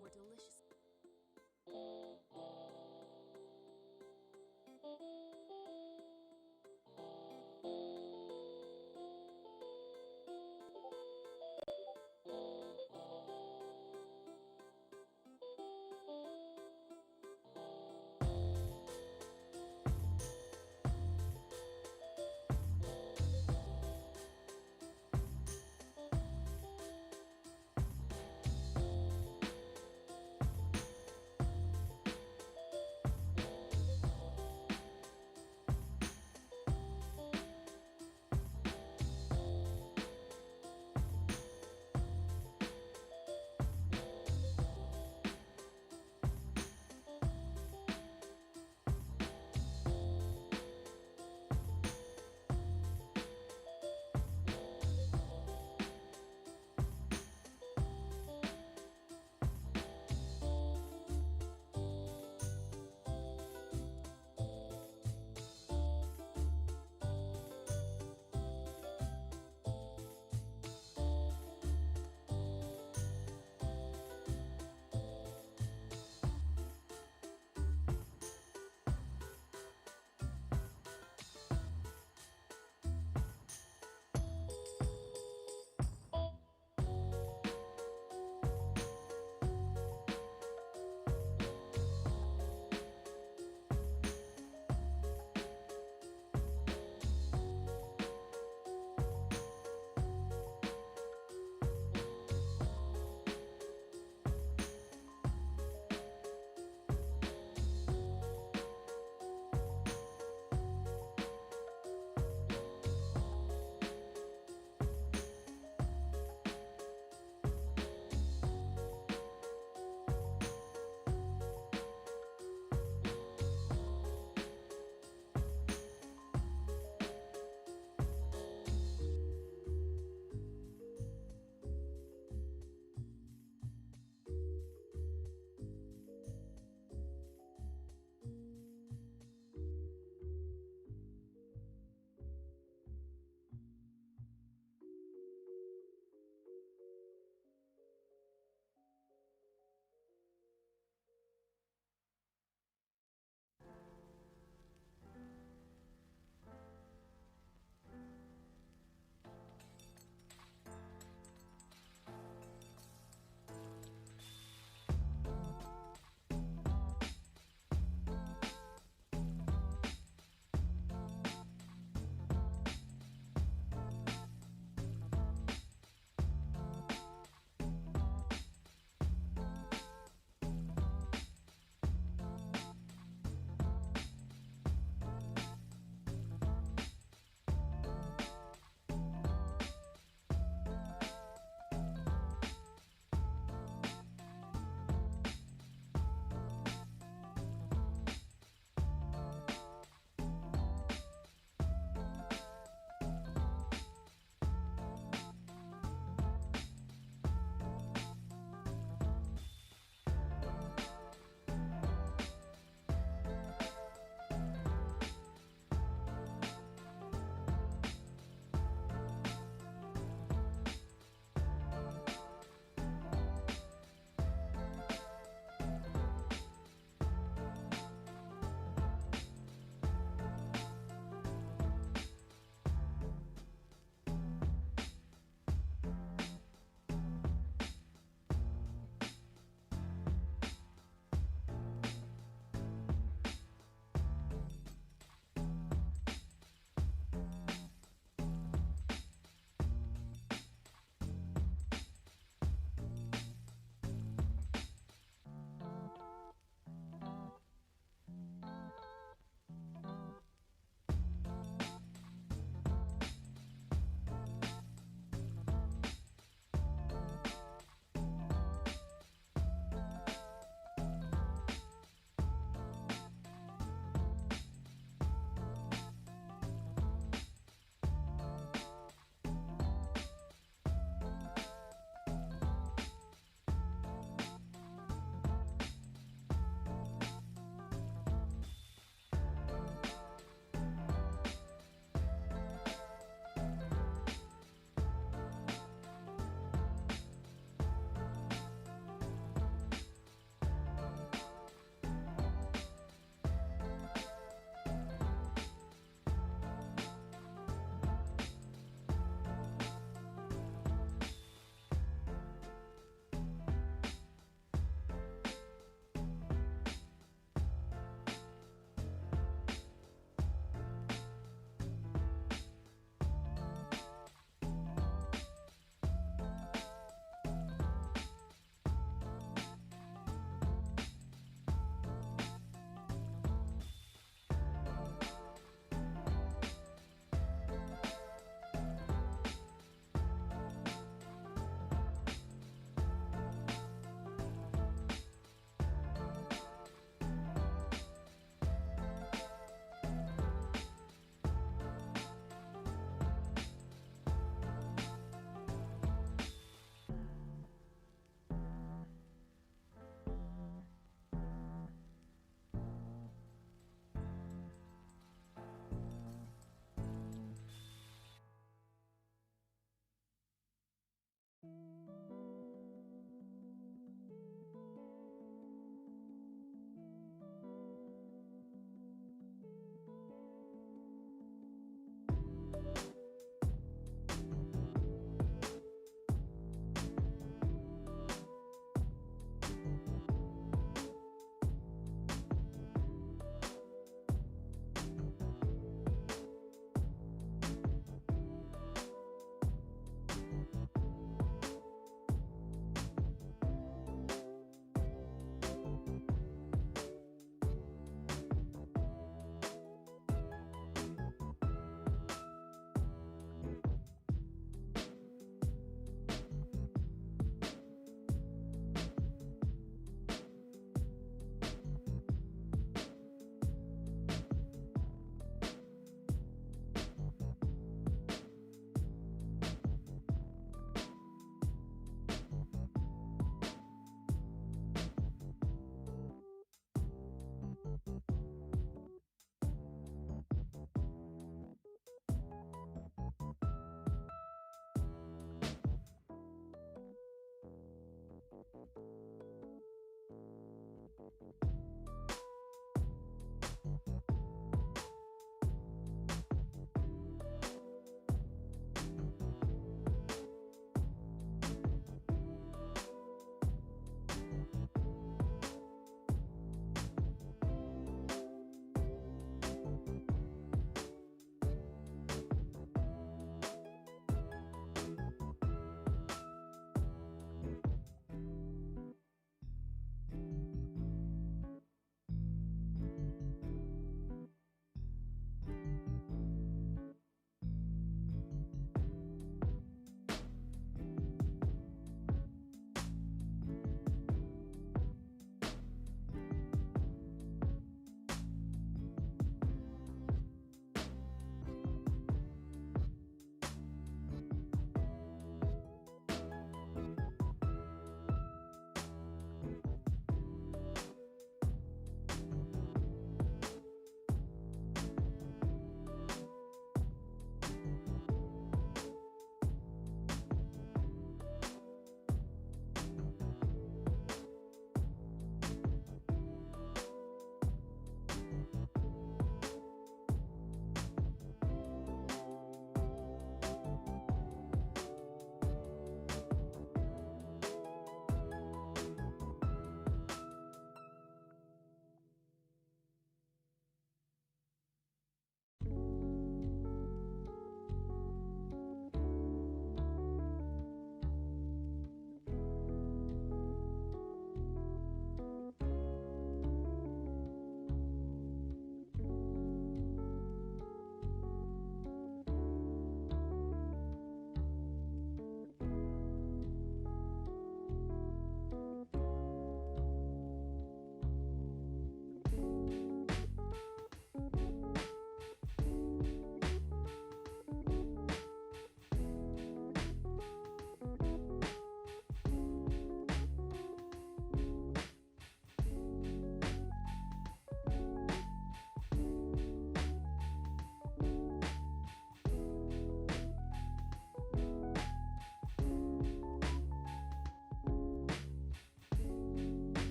more delicious.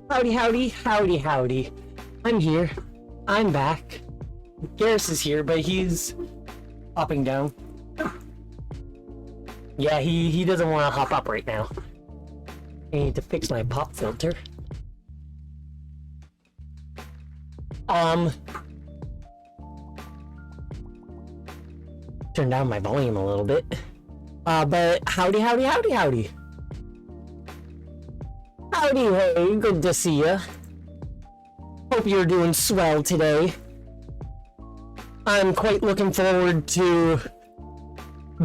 Howdy, howdy, howdy, howdy. I'm here. I'm back. Garrus is here, but he's hopping down. Yeah, he doesn't want to hop up right now. I need to fix my pop filter. Turn down my volume a little bit. But howdy, howdy, howdy, howdy. Howdy, hey, good to see ya. Hope you're doing swell today. I'm quite looking forward to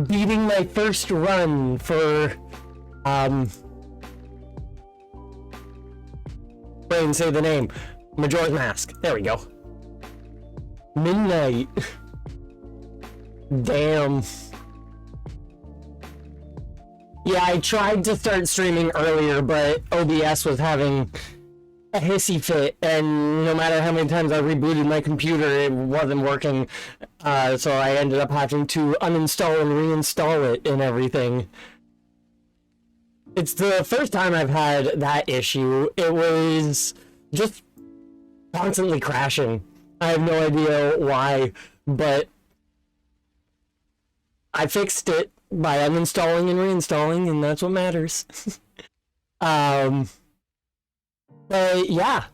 beating my first run for, brain, say the name. Majora's Mask. There we go. Midnight. Damn. Yeah, I tried to start streaming earlier, but OBS was having a hissy fit, and no matter how many times I rebooted my computer, it wasn't working. So I ended up having to uninstall and reinstall it and everything. It's the first time I've had that issue. It was just constantly crashing. I have no idea why, but I fixed it by uninstalling and reinstalling, and that's what matters. But yeah,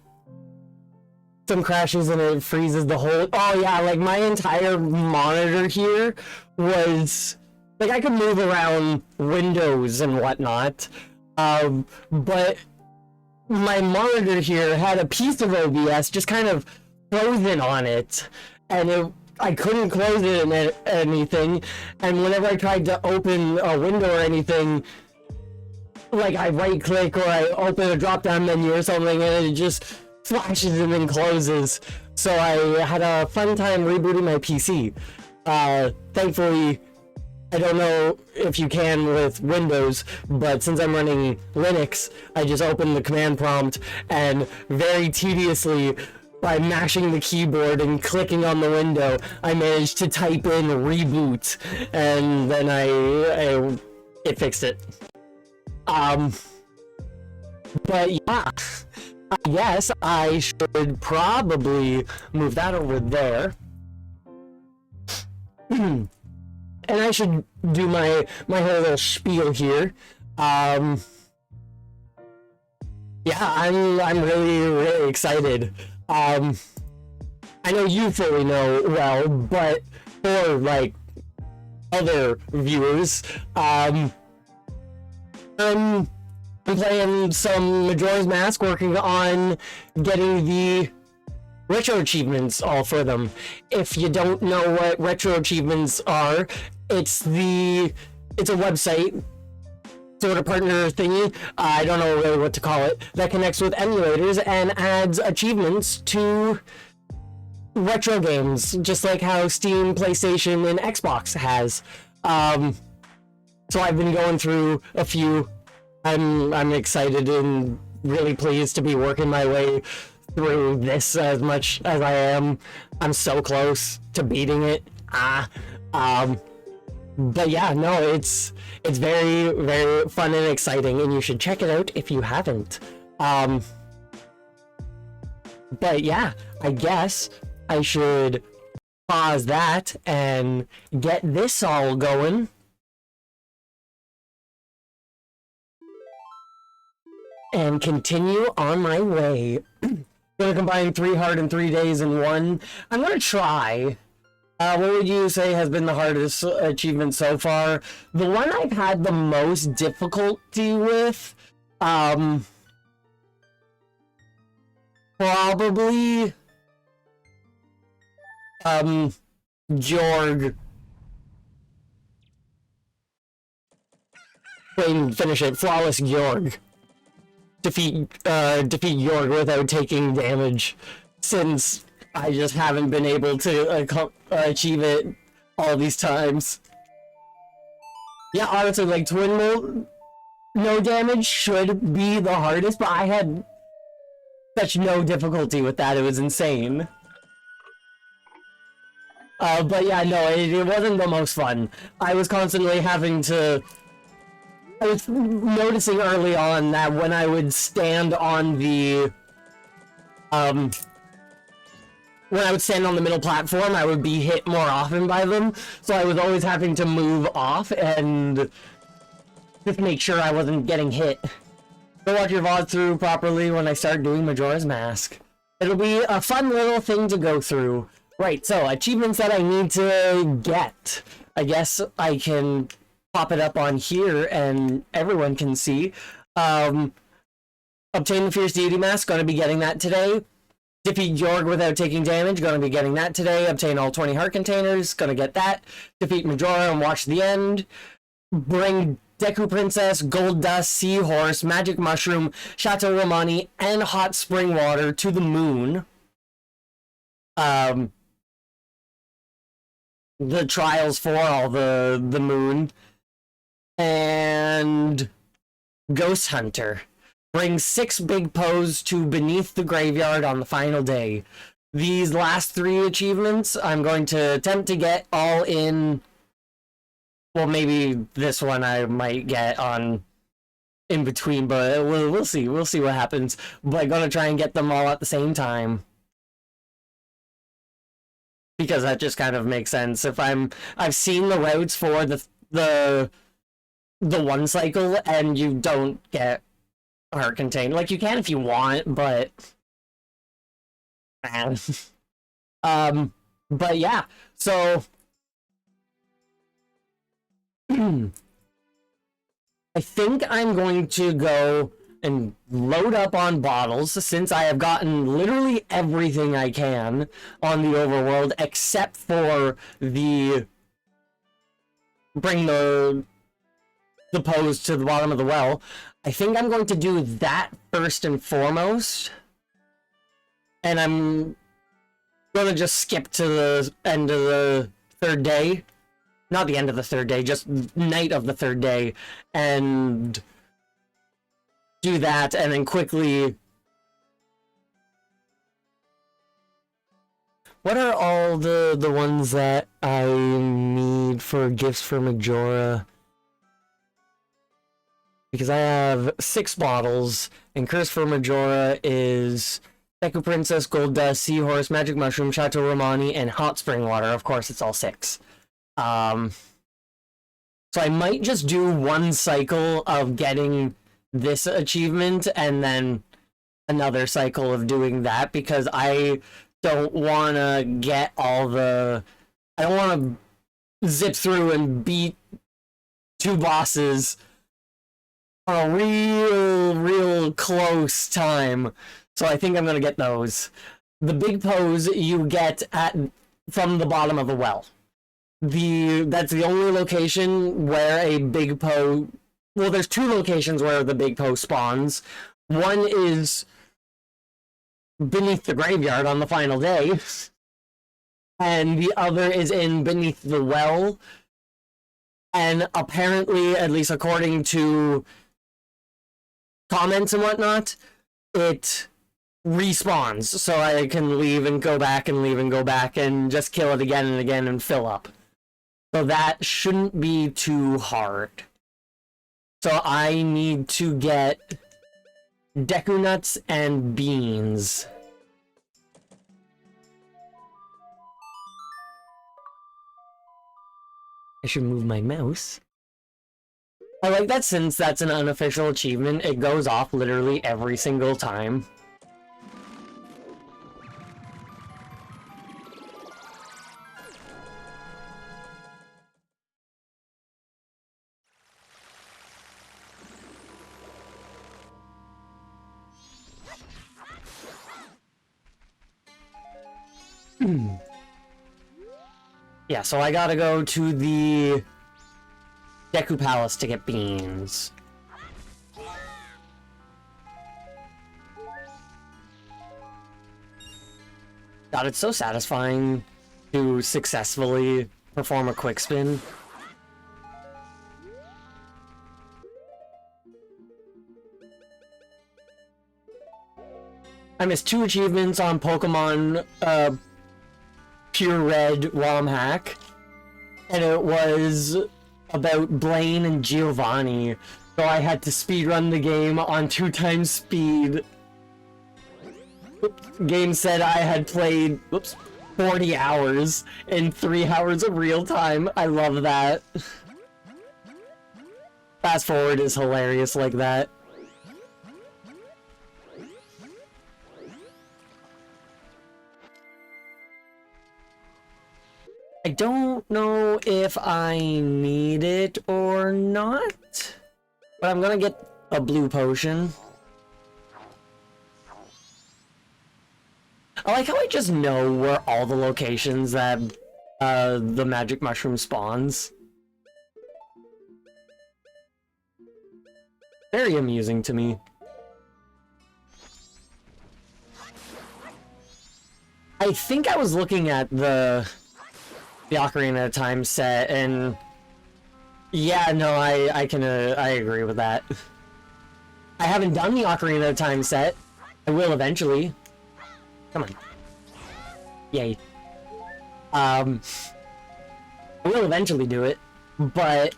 some crashes and it freezes the whole. Oh yeah, like my entire monitor here was like I could move around windows and whatnot, but my monitor here had a piece of OBS just kind of frozen on it, and I couldn't close it and anything, and whenever I tried to open a window or anything, like I right click or I open a drop down menu or something and it just flashes and then closes. So I had a fun time rebooting my PC. Thankfully, I don't know if you can with Windows, but since I'm running Linux, I just opened the command prompt and very tediously, by mashing the keyboard and clicking on the window, I managed to type in reboot, and then it fixed it. But yeah, I guess I should probably move that over there. And I should do my whole little spiel here. Yeah, I'm really excited. I know you fully know well, but for like other viewers, I'm playing some Majora's Mask, working on getting the retro achievements all for them. If you don't know what retro achievements are, it's a website, sort of partner thingy, I don't know really what to call it, that connects with emulators and adds achievements to retro games, just like how Steam, PlayStation, and Xbox has. So I've been going through a few. I'm excited and really pleased to be working my way through this as much as I am. I'm so close to beating it. But yeah, no, it's very, very fun and exciting, and you should check it out if you haven't. But yeah, I guess I should pause that and get this all going. And continue on my way. Gonna combine 3 hard and 3 days in one. I'm gonna try. What would you say has been the hardest achievement so far? The one I've had the most difficulty with, probably, Jorg. Wait and finish it. Flawless Jorg. Defeat Jorg without taking damage, since I just haven't been able to achieve it all these times. Yeah, honestly, like twin mode, no damage should be the hardest, but I had such no difficulty with that, it was insane. But yeah, no, it wasn't the most fun. I was constantly having to I was noticing early on that when I would stand on the, when I would stand on the middle platform, I would be hit more often by them, so I was always having to move off and just make sure I wasn't getting hit. Go watch your VOD through properly when I start doing Majora's Mask. It'll be a fun little thing to go through. Right, so achievements that I need to get. I guess I can pop it up on here and everyone can see. Obtain the Fierce Deity Mask, gonna be getting that today. Defeat Jorg without taking damage, gonna be getting that today. Obtain all 20 heart containers, gonna get that. Defeat Majora and watch the end. Bring Deku Princess, Gold Dust, Seahorse, Magic Mushroom, Chateau Romani, and Hot Spring Water to the moon. The trials for all the moon. And Ghost Hunter. Bring 6 big Poes to Beneath the Graveyard on the final day. These last 3 achievements, I'm going to attempt to get all in. Well, maybe this one I might get on in between, but we'll see. We'll see what happens. But I'm gonna try and get them all at the same time. Because that just kind of makes sense. If I've seen the routes for the one cycle, and you don't get heart contained. Like, you can if you want, but but yeah, so I think I'm going to go and load up on bottles, since I have gotten literally everything I can on the overworld except for the bring the pose to the bottom of the well. I think I'm going to do that first and foremost, and I'm gonna just skip to the end of the 3rd day. Not the end of the 3rd day, just night of the 3rd day, and do that, and then quickly... What are all the ones that I need for gifts for Majora? Because I have 6 bottles, and Curse for Majora is Deku Princess, Gold Dust, Seahorse, Magic Mushroom, Chateau Romani, and Hot Spring Water. Of course, it's all 6. So I might just do one cycle of getting this achievement, and then another cycle of doing that, because I don't want to get all the... I don't want to zip through and beat 2 bosses on a real close time. So I think I'm gonna get those. The big pose you get from the bottom of a well. That's the only location where a big Poe... Well, there's 2 locations where the big Poe spawns. One is Beneath the Graveyard on the final day, and the other is in Beneath the Well. And apparently, at least according to comments and whatnot, it respawns, so I can leave and go back and leave and go back and just kill it again and again and fill up. So that shouldn't be too hard. So I need to get Deku Nuts and Beans. I should move my mouse. I like that since that's an unofficial achievement, it goes off literally every single time. Yeah, so I gotta go to the Deku Palace to get beans. God, it's so satisfying to successfully perform a quick spin. I missed 2 achievements on Pokemon Pure Red ROM hack, and it was about Blaine and Giovanni. So I had to speedrun the game on 2 times speed. Game said I had played, 40 hours in 3 hours of real time. I love that. Fast forward is hilarious like that. I don't know if I need it or not, but I'm gonna get a blue potion. I like how I just know where all the locations that the magic mushroom spawns. Very amusing to me. I think I was looking at the Ocarina of Time set, and yeah, no, I agree with that. I haven't done the Ocarina of Time set. I will eventually. Come on. Yay. I will eventually do it, but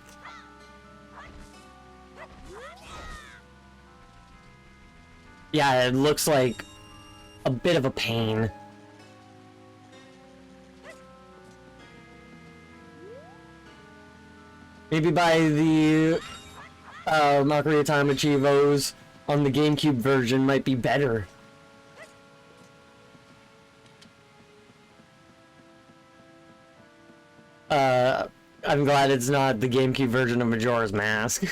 yeah, it looks like a bit of a pain. Maybe by the Ocarina of Time Achievos on the GameCube version might be better. I'm glad it's not the GameCube version of Majora's Mask.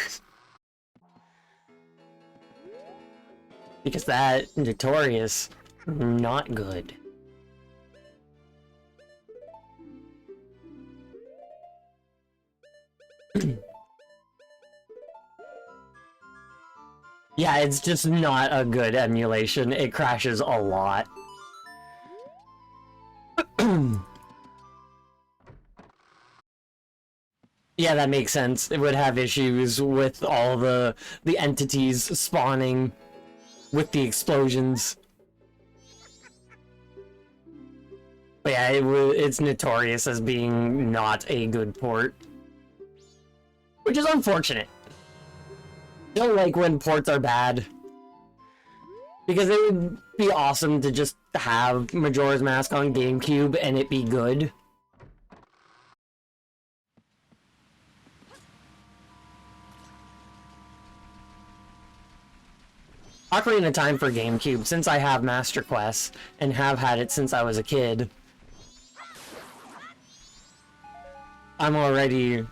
Because that, notorious, not good. Yeah, it's just not a good emulation. It crashes a lot. Yeah, that makes sense. It would have issues with all the entities spawning with the explosions. But yeah, it's notorious as being not a good port. Which is unfortunate. I don't like when ports are bad. Because it would be awesome to just have Majora's Mask on GameCube and it be good. Ocarina of Time for GameCube, since I have Master Quest, and have had it since I was a kid, I'm already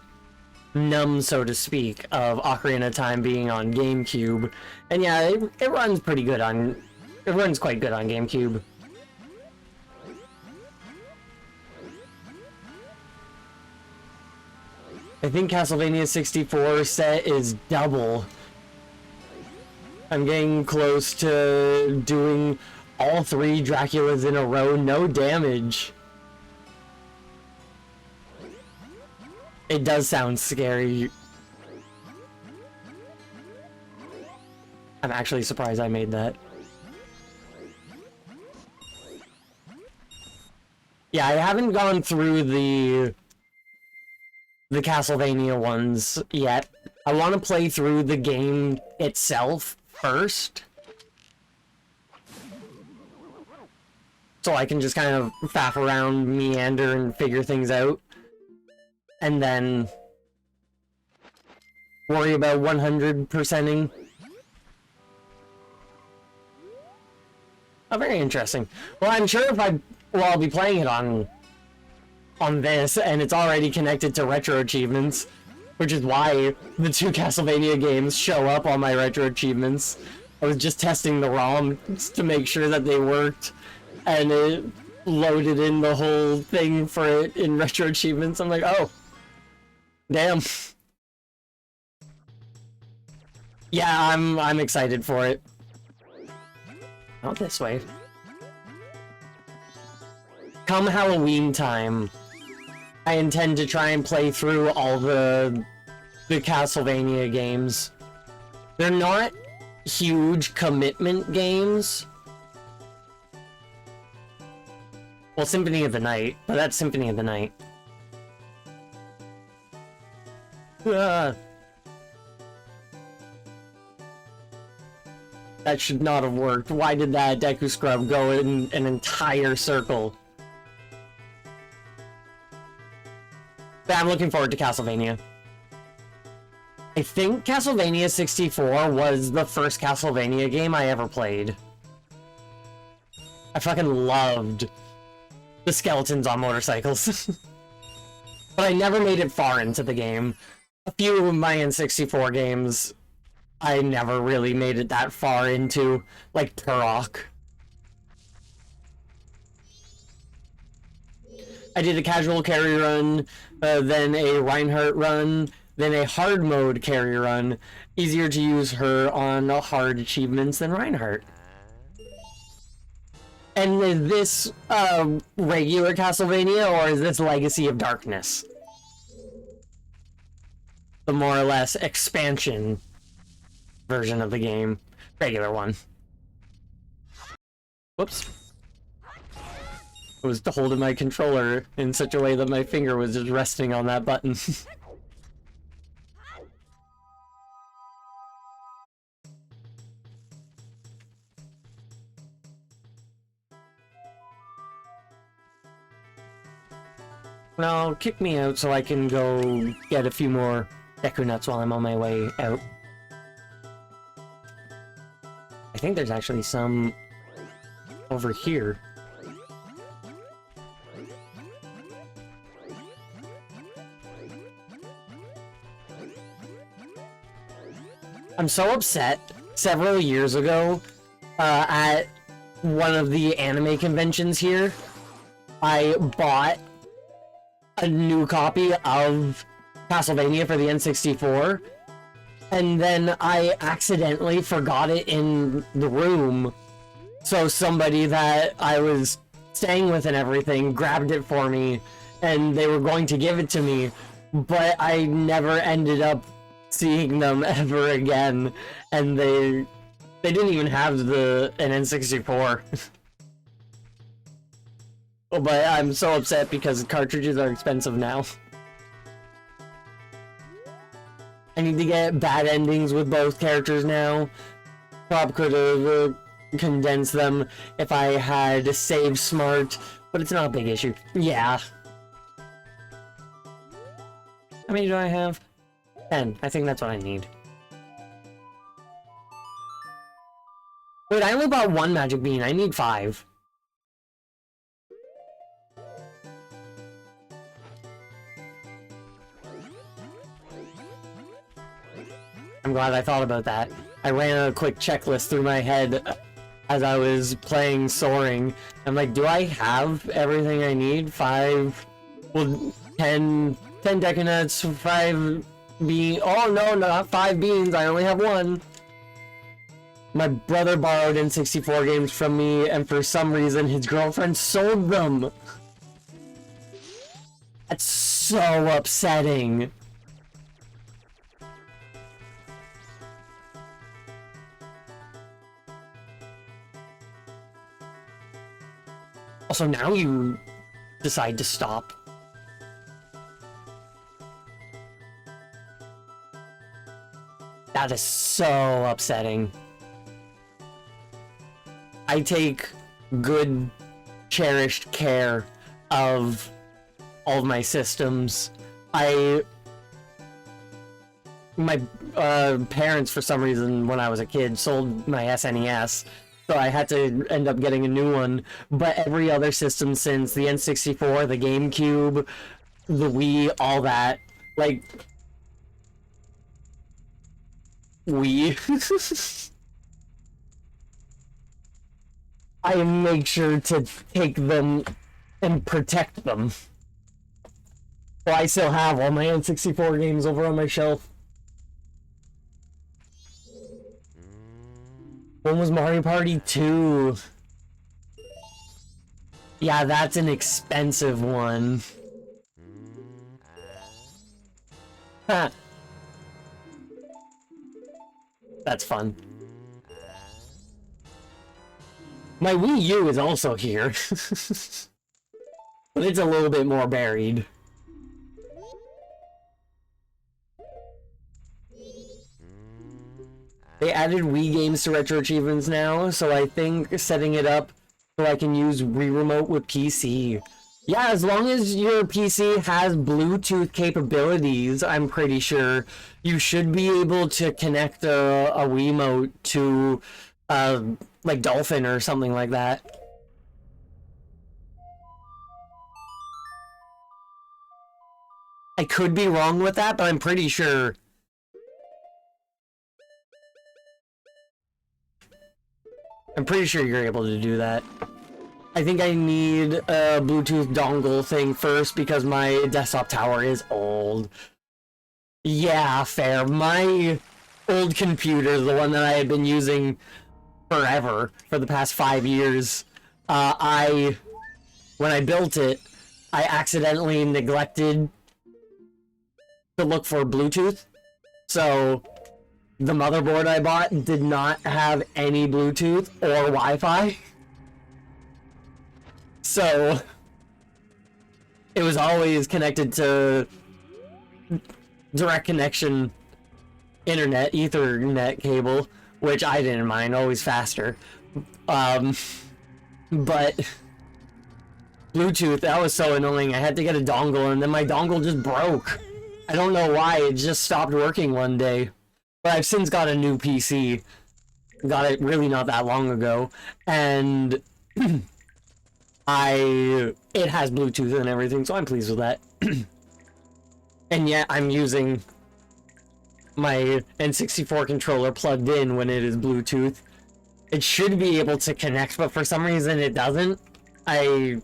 numb, so to speak, of Ocarina of Time being on GameCube. And yeah, it runs pretty good on... It runs quite good on GameCube. I think Castlevania 64 set is double. I'm getting close to doing all 3 Draculas in a row, no damage. It does sound scary. I'm actually surprised I made that. Yeah, I haven't gone through the Castlevania ones yet. I want to play through the game itself first, so I can just kind of faff around, meander, and figure things out, and then worry about 100%ing. Oh, very interesting. Well, I'm sure if I'll be playing it on this, and it's already connected to retro achievements, which is why the 2 Castlevania games show up on my retro achievements. I was just testing the ROMs to make sure that they worked, and it loaded in the whole thing for it in retro achievements. I'm like, oh, damn. Yeah, I'm excited for it. Not this way. Come Halloween time, I intend to try and play through all the Castlevania games. They're not huge commitment games. Well, Symphony of the Night, but that's Symphony of the Night. That should not have worked. Why did that Deku Scrub go in an entire circle? But I'm looking forward to Castlevania. I think Castlevania 64 was the first Castlevania game I ever played. I fucking loved the skeletons on motorcycles. But I never made it far into the game. A few of my N64 games, I never really made it that far into, like Turok. I did a casual carry run, then a Reinhardt run, then a hard mode carry run. Easier to use her on hard achievements than Reinhardt. And is this regular Castlevania, or is this Legacy of Darkness? The more or less expansion version of the game. Regular one. Whoops. I was holding my controller in such a way that my finger was just resting on that button. Now, kick me out so I can go get a few more Deku Nuts while I'm on my way out. I think there's actually some over here. I'm so upset. Several years ago, at one of the anime conventions here, I bought a new copy of Castlevania for the N64, and then I accidentally forgot it in the room. So somebody that I was staying with and everything grabbed it for me, and they were going to give it to me, but I never ended up seeing them ever again, and they didn't even have an N64. But I'm so upset because cartridges are expensive now. I need to get bad endings with both characters now. Prob could have condensed them if I had Save Smart, but it's not a big issue. Yeah. How many do I have? 10. I think that's what I need. Wait, I only bought one magic bean. I need 5. I'm glad I thought about that. I ran a quick checklist through my head as I was playing Soaring. I'm like, do I have everything I need? 5... Well, 10 Deku Nuts, 5 beans. Oh no, not 5 beans, I only have 1. My brother borrowed N64 games from me, and for some reason his girlfriend sold them. That's so upsetting. Also, now you decide to stop. That is so upsetting. I take good, cherished care of all of my systems. My parents, for some reason, when I was a kid, sold my SNES, so I had to end up getting a new one. But every other system since, the N64, the GameCube, the Wii, all that, like... Wii... I make sure to take them and protect them. So I still have all my N64 games over on my shelf. When was Mario Party 2? Yeah, that's an expensive one. Huh. That's fun. My Wii U is also here. But it's a little bit more buried. They added Wii games to retro achievements now, so I think setting it up so I can use Wii Remote with PC. Yeah, as long as your PC has Bluetooth capabilities, I'm pretty sure you should be able to connect a Wiimote to, like Dolphin or something like that. I could be wrong with that, but I'm pretty sure. I'm pretty sure you're able to do that. I think I need a Bluetooth dongle thing first because my desktop tower is old. Yeah, fair. My old computer, the one that I had been using forever, for the past 5 years, when I built it, I accidentally neglected to look for Bluetooth. So the motherboard I bought did not have any Bluetooth or Wi-Fi. So it was always connected to direct connection internet, Ethernet cable, which I didn't mind, always faster. But Bluetooth, that was so annoying. I had to get a dongle, and then my dongle just broke. I don't know why, it just stopped working one day. But I've since got a new PC. Got it really not that long ago, and it has Bluetooth and everything, so I'm pleased with that. And yet I'm using my N64 controller plugged in when it is Bluetooth. It should be able to connect, but for some reason it doesn't. I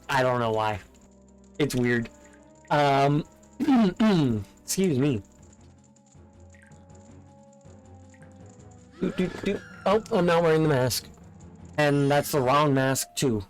don't know why. It's weird. Excuse me. Oh, I'm not wearing the mask. And that's the wrong mask, too.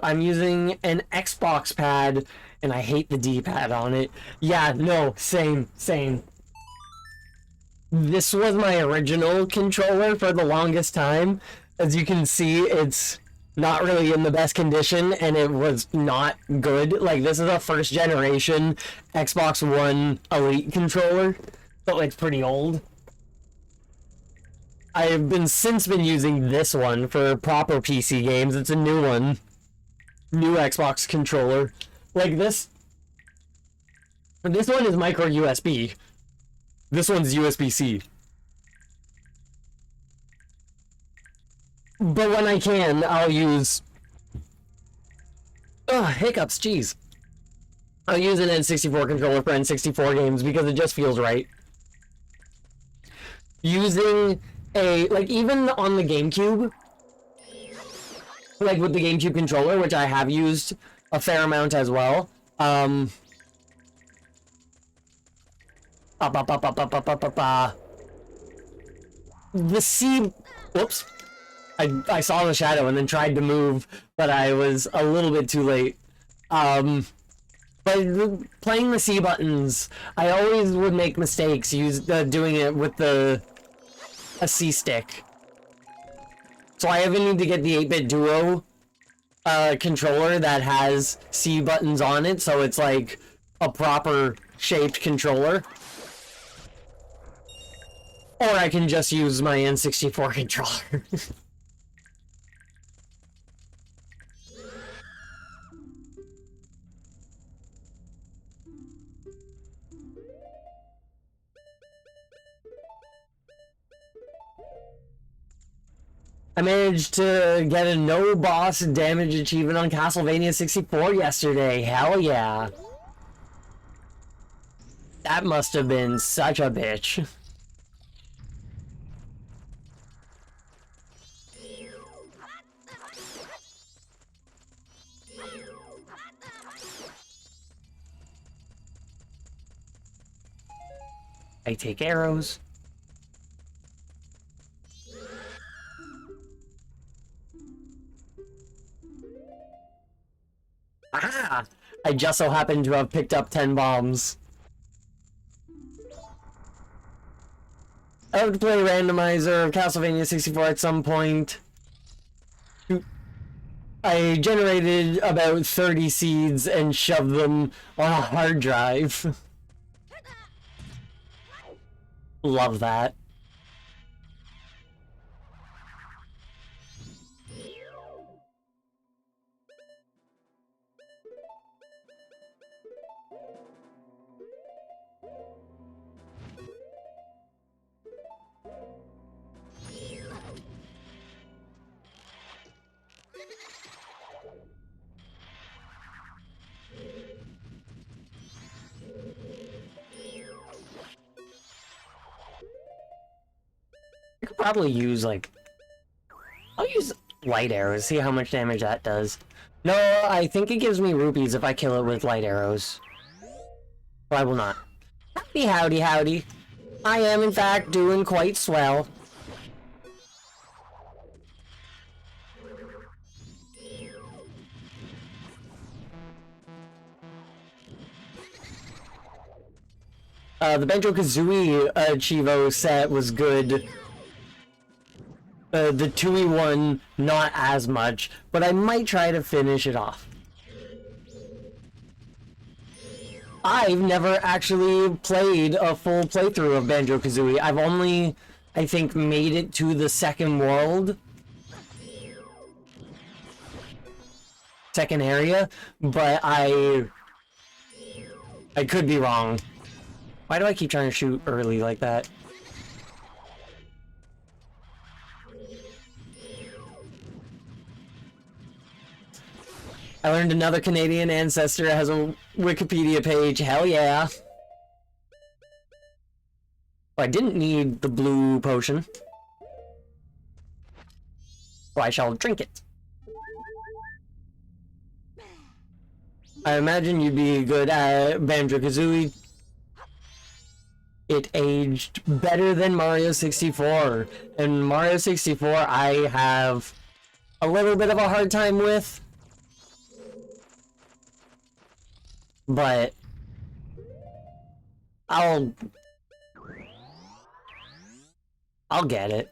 I'm using an Xbox pad, and I hate the D-pad on it. Yeah, no, same. This was my original controller for the longest time. As you can see, it's not really in the best condition, and it was not good. Like, this is a first generation Xbox One Elite controller, so it's pretty old. I've since been using this one for proper PC games. It's a new one. New Xbox controller. Like this one is micro USB. This one's USB-C. But when I can, I'll use... Ugh, hiccups, jeez. I'll use an N64 controller for N64 games because it just feels right. Using like, even on the GameCube, like with the GameCube controller, which I have used a fair amount as well, the C... Whoops. I saw the shadow and then tried to move, but I was a little bit too late. But playing the C buttons, I always would make mistakes doing it with a C stick. So I even need to get the 8-bit Duo controller that has C buttons on it, so it's like a proper shaped controller. Or I can just use my N64 controller. I managed to get a no boss damage achievement on Castlevania 64 yesterday. Hell yeah. That must have been such a bitch. I take arrows. Ah! I just so happened to have picked up 10 bombs. I would play randomizer of Castlevania 64 at some point. I generated about 30 seeds and shoved them on a hard drive. Love that. I could probably use, like... I'll use light arrows, see how much damage that does. No, I think it gives me rupees if I kill it with light arrows. So I will not. Howdy, howdy, howdy. I am, in fact, doing quite swell. The Banjo-Kazooie Chivo set was good. The 2E1, not as much, but I might try to finish it off. I've never actually played a full playthrough of Banjo-Kazooie. I've only, I think, made it to the second world. Second area, but I could be wrong. Why do I keep trying to shoot early like that? I learned another Canadian ancestor has a Wikipedia page. Hell yeah. Oh, I didn't need the blue potion. So I shall drink it. I imagine you'd be good at Banjo-Kazooie. It aged better than Mario 64. And Mario 64 I have a little bit of a hard time with. But I'll get it.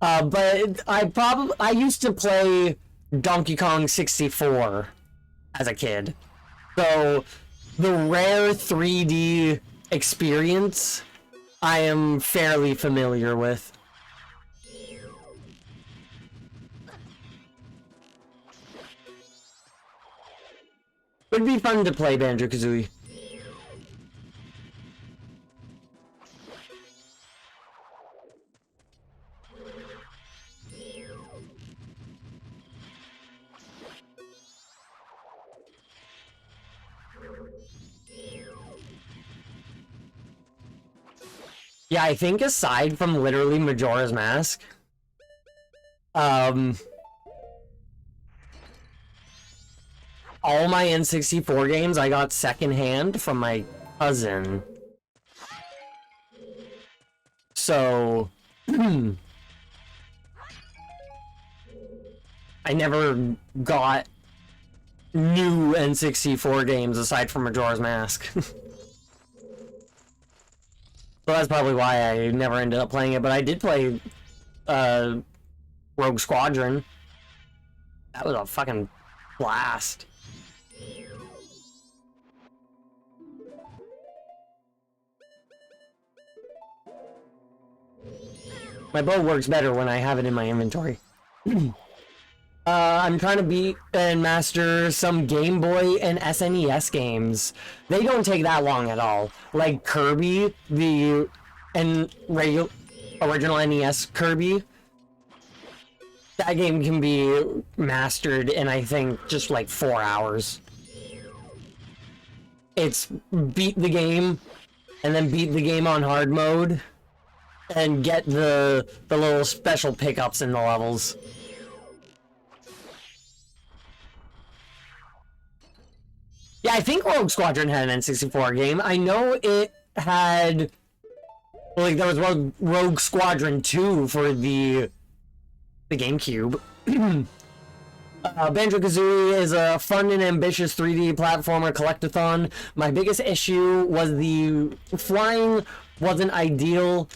But I used to play Donkey Kong 64 as a kid. So the rare 3D experience I am fairly familiar with. Would be fun to play Banjo-Kazooie. Yeah, I think aside from literally Majora's Mask, all my N64 games I got secondhand from my cousin. So, I never got new N64 games aside from Majora's Mask. So that's probably why I never ended up playing it, but I did play Rogue Squadron. That was a fucking blast. My bow works better when I have it in my inventory. I'm trying to beat and master some Game Boy and SNES games. They don't take that long at all. Like Kirby, the original NES Kirby. That game can be mastered in, I think, just like 4 hours. It's beat the game, and then beat the game on hard mode, and get the little special pickups in the levels. Yeah, I think Rogue Squadron had an N64 game. I know it had... Like, there was Rogue Squadron 2 for the GameCube. Banjo-Kazooie is a fun and ambitious 3D platformer collectathon. My biggest issue was the flying wasn't ideal,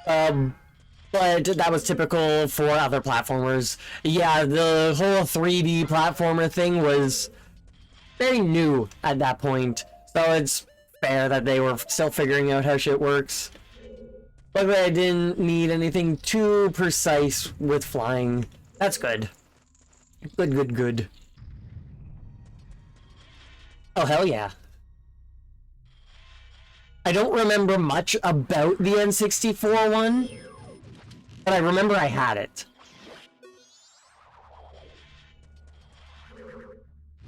but that was typical for other platformers. Yeah, the whole 3D platformer thing was very new at that point, so it's fair that they were still figuring out how shit works. Luckily, I didn't need anything too precise with flying. That's good. Good, good, good. Oh, hell yeah. I don't remember much about the N64 one, but I remember I had it.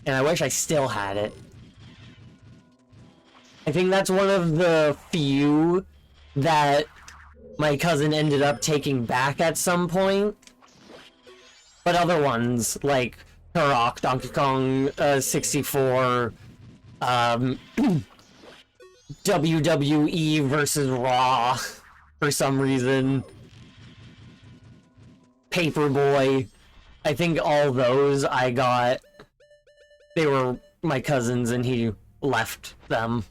And I wish I still had it. I think that's one of the few that my cousin ended up taking back at some point. But other ones, like Turok, Donkey Kong 64, WWE versus Raw, for some reason, Paperboy, I think all those I got, they were my cousin's and he left them.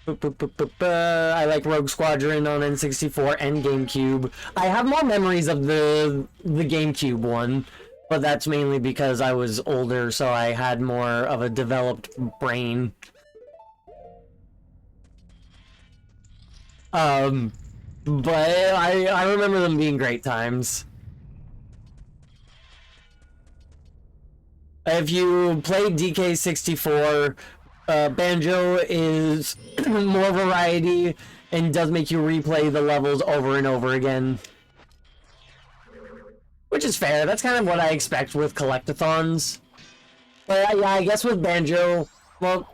I like Rogue Squadron on N64 and GameCube. I have more memories of the GameCube one, but that's mainly because I was older, so I had more of a developed brain. But I remember them being great times. If you played DK64, Banjo is more variety and does make you replay the levels over and over again. Which is fair, that's kind of what I expect with collectathons. But yeah, I guess with Banjo, well,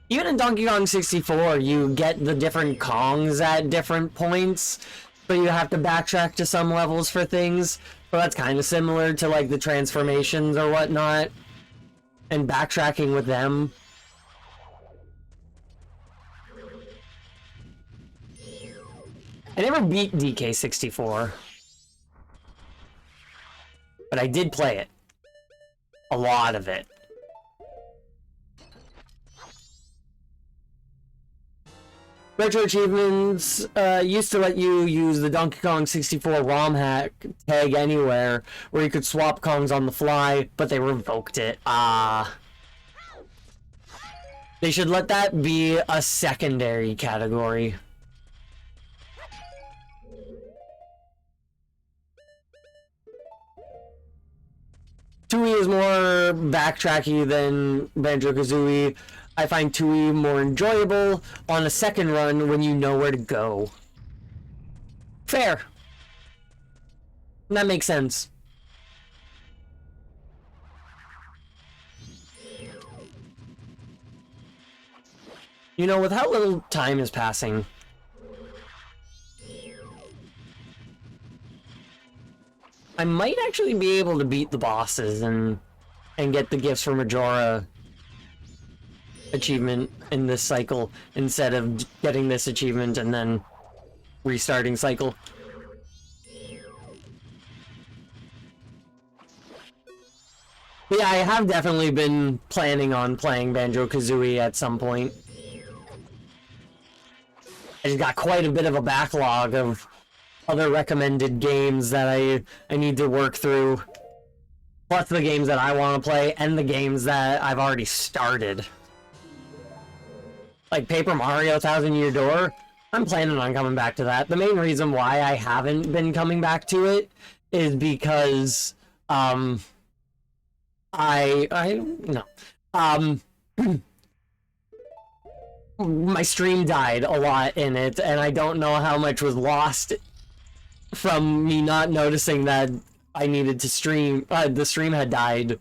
even in Donkey Kong 64, you get the different Kongs at different points, but you have to backtrack to some levels for things. So that's kind of similar to like the transformations or whatnot, and backtracking with them. I never beat DK64, but I did play it. A lot of it. Retro Achievements used to let you use the Donkey Kong 64 ROM hack tag anywhere, where you could swap Kongs on the fly, but they revoked it. They should let that be a secondary category. Tui is more backtracky than Banjo-Kazooie. I find Tui more enjoyable on a second run when you know where to go. Fair. That makes sense. You know, with how little time is passing, I might actually be able to beat the bosses and get the gifts for Majora achievement in this cycle instead of getting this achievement and then restarting cycle. But yeah, I have definitely been planning on playing Banjo-Kazooie at some point. I just got quite a bit of a backlog of other recommended games that I need to work through, plus the games that I want to play and the games that I've already started. Like Paper Mario Thousand Year Door, I'm planning on coming back to that. The main reason why I haven't been coming back to it is because my stream died a lot in it, and I don't know how much was lost from me not noticing that I needed to stream. The stream had died,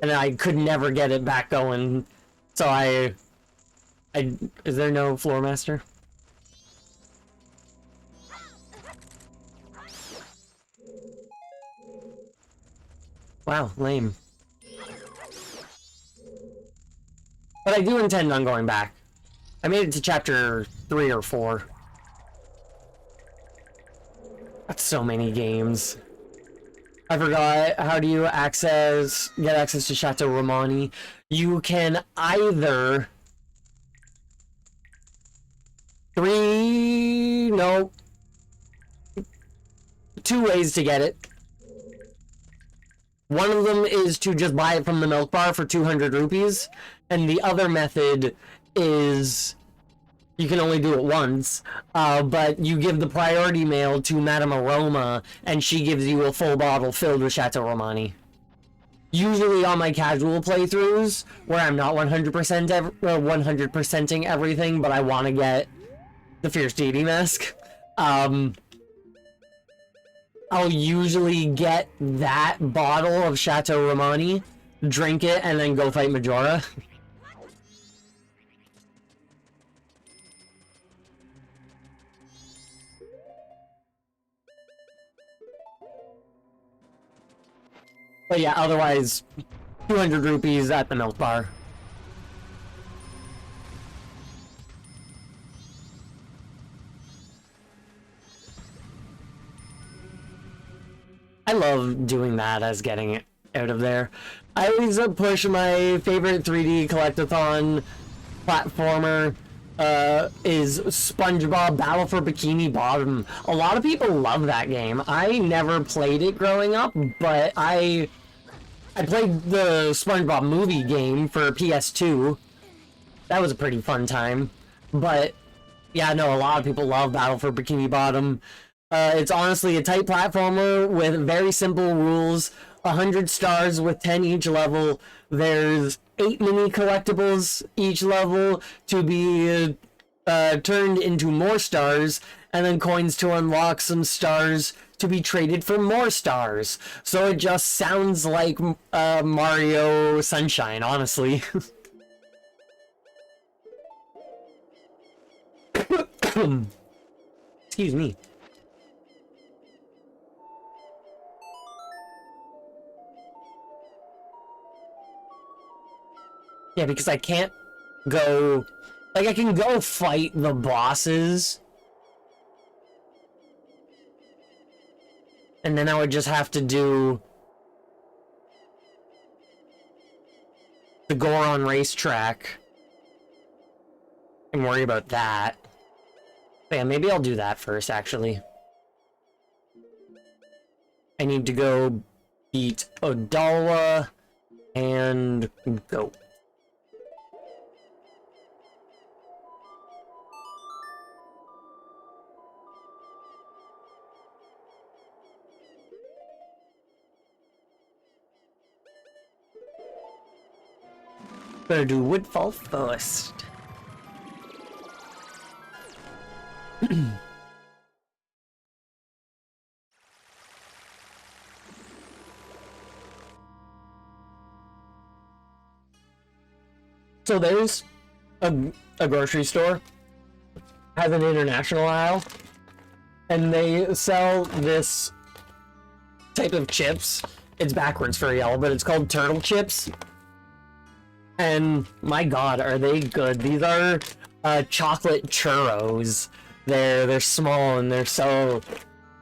and I could never get it back going. So is there no Floor Master? Wow, lame. But I do intend on going back. I made it to chapter 3 or 4. That's so many games. I forgot. How do you get access to Chateau Romani? You can either two ways to get it. One of them is to just buy it from the milk bar for 200 rupees, and the other method is you can only do it once, but you give the priority mail to Madame Aroma, and she gives you a full bottle filled with Chateau Romani. Usually on my casual playthroughs, where I'm not 100%ing everything, but I want to get the Fierce Deity Mask, I'll usually get that bottle of Chateau Romani, drink it, and then go fight Majora. But yeah, otherwise, 200 rupees at the milk bar. I love doing that as getting it out of there. I always push my favorite 3D collectathon platformer is SpongeBob Battle for Bikini Bottom. A lot of people love that game. I never played it growing up, but I played the SpongeBob movie game for PS2. That was a pretty fun time. But yeah, no, a lot of people love Battle for Bikini Bottom. It's honestly a tight platformer with very simple rules. 100 stars with 10 each level. There's 8 mini collectibles each level to be turned into more stars, and then coins to unlock some stars to be traded for more stars. So it just sounds like Mario Sunshine, honestly. Excuse me. Yeah, because I can't go... Like, I can go fight the bosses. And then I would just have to do... the Goron racetrack. And worry about that. But yeah, maybe I'll do that first, actually. I need to go beat Odalwa and go. Better do Woodfall first. So there's a grocery store, has an international aisle, and they sell this type of chips. It's backwards for y'all, but it's called turtle chips. And my god, are they good. These are chocolate churros. They're small and they're so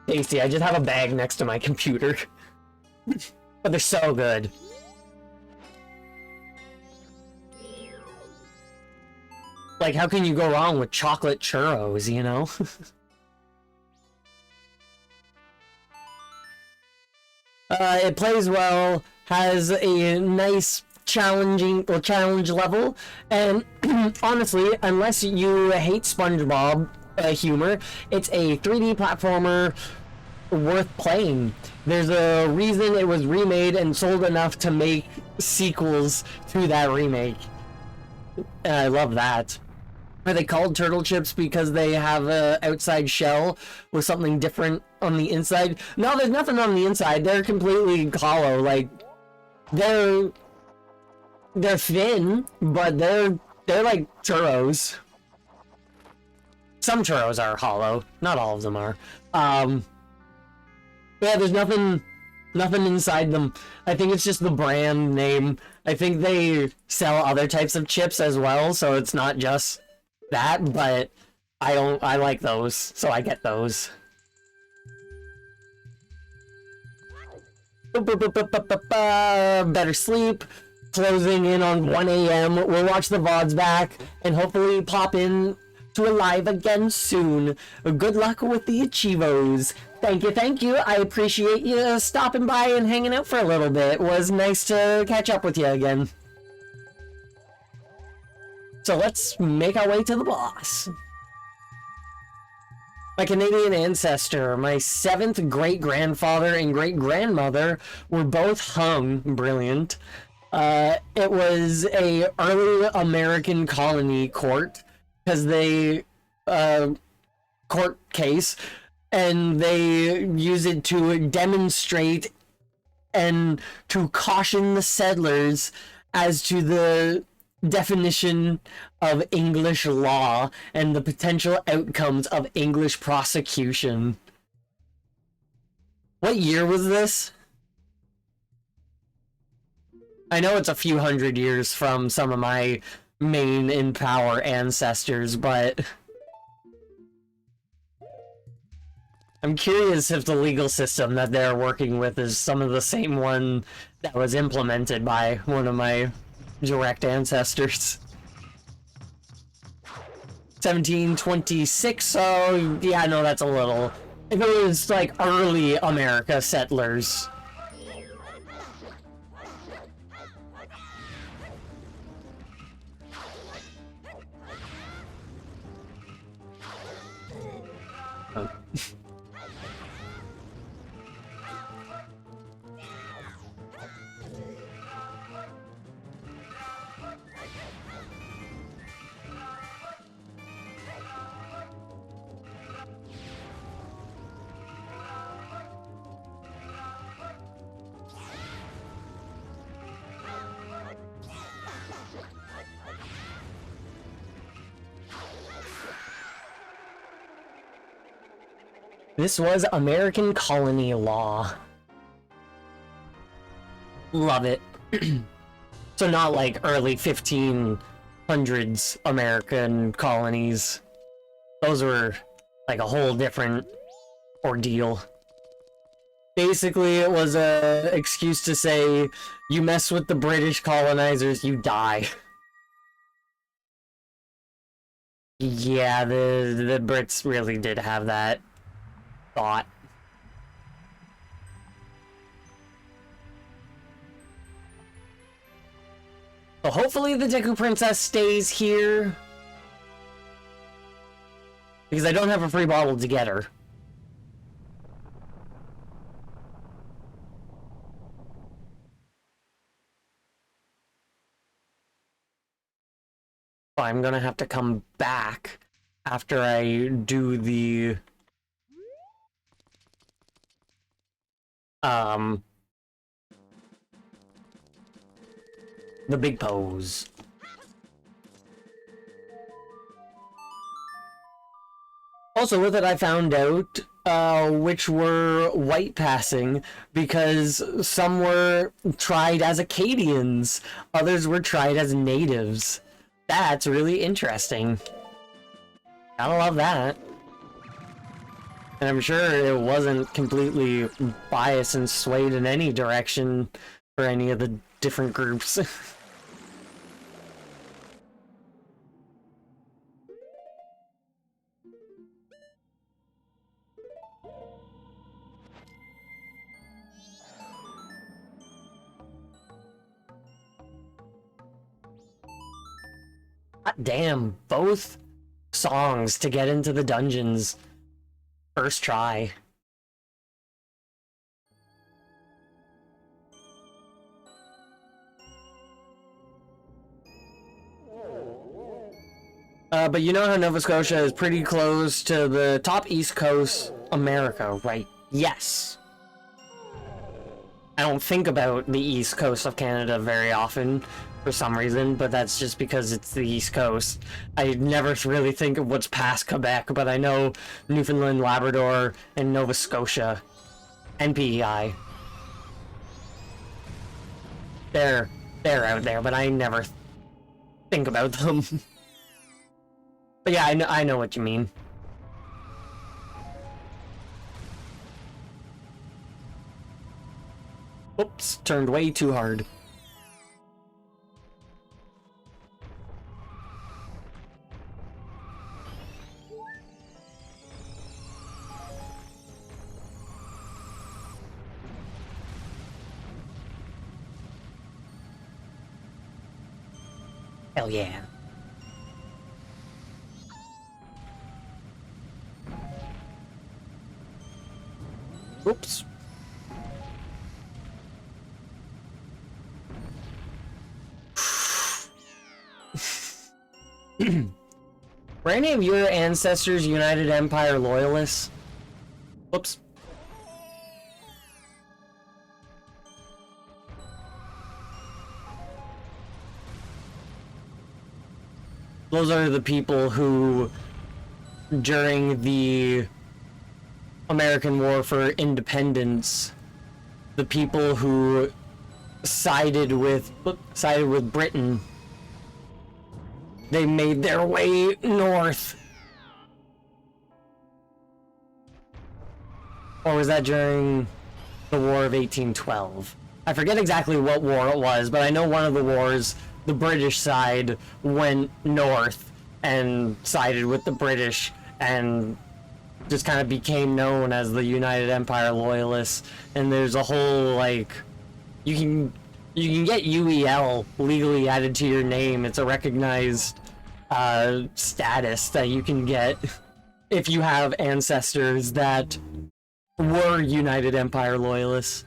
tasty. I just have a bag next to my computer. But they're so good. Like, how can you go wrong with chocolate churros, you know? It plays well, has a nice challenge level, and honestly, unless you hate SpongeBob humor, it's a 3D platformer worth playing. There's a reason it was remade and sold enough to make sequels to that remake. And I love that. Are they called turtle chips because they have a outside shell with something different on the inside? No, there's nothing on the inside. They're completely hollow. Like, they're thin, but they're like churros. Some churros are hollow. Not all of them are. Yeah, there's nothing inside them. I think it's just the brand name. I think they sell other types of chips as well, so it's not just that, but I like those, so I get those. Better sleep. Closing in on 1 a.m. We'll watch the VODs back and hopefully pop in to a live again soon. Good luck with the Achievos. Thank you. I appreciate you stopping by and hanging out for a little bit. It was nice to catch up with you again. So let's make our way to the boss. My Canadian ancestor, my 7th great-grandfather and great-grandmother were both hung. Brilliant. It was a early American colony court, because they, court case, and they use it to demonstrate and to caution the settlers as to the definition of English law and the potential outcomes of English prosecution. What year was this? I know it's a few hundred years from some of my main in power ancestors, but I'm curious if the legal system that they're working with is some of the same one that was implemented by one of my direct ancestors. 1726, so yeah, no, that's a little... If it was like early America settlers. Oh. This was American colony law. Love it. So not like early 1500s American colonies. Those were like a whole different ordeal. Basically, it was a excuse to say, you mess with the British colonizers, you die. Yeah, the Brits really did have that thought. So hopefully the Deku Princess stays here, because I don't have a free bottle to get her. I'm gonna have to come back after I do the big pose. Also with it, I found out which were white passing, because some were tried as Acadians, others were tried as natives. That's really interesting. Gotta love that. And I'm sure it wasn't completely biased and swayed in any direction for any of the different groups. God damn, both songs to get into the dungeons. First try. But you know how Nova Scotia is pretty close to the top East Coast America, right? Yes. I don't think about the East Coast of Canada very often for some reason, but that's just because it's the East Coast. I never really think of what's past Quebec, but I know Newfoundland, Labrador, and Nova Scotia, and PEI. They're out there, but I never think about them. But yeah, I know what you mean. Oops, turned way too hard. Hell yeah. Oops. Were any of your ancestors United Empire loyalists? Whoops. Those are the people who, during the American War for Independence, the people who sided with Britain, they made their way north. Or was that during the War of 1812? I forget exactly what war it was, but I know one of the wars, the British side went north and sided with the British and just kind of became known as the United Empire Loyalists. And there's a whole, like, you can get UEL legally added to your name. It's a recognized status that you can get if you have ancestors that were United Empire Loyalists.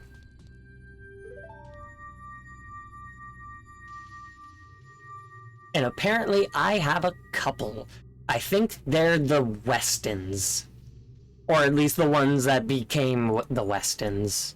And apparently I have a couple. I think they're the Westons. Or at least the ones that became the Westons.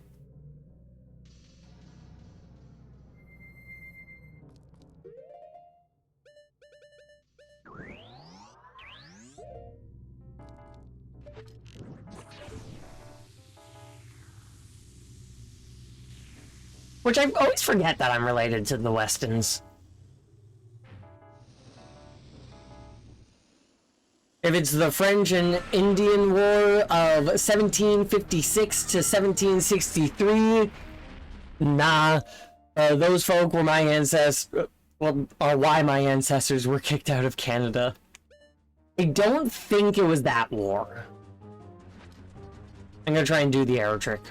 Which I always forget that I'm related to the Westons. If it's the French and Indian War of 1756 to 1763, nah. Those folk were my ancestors, well, are why my ancestors were kicked out of Canada. I don't think it was that war. I'm gonna try and do the arrow trick.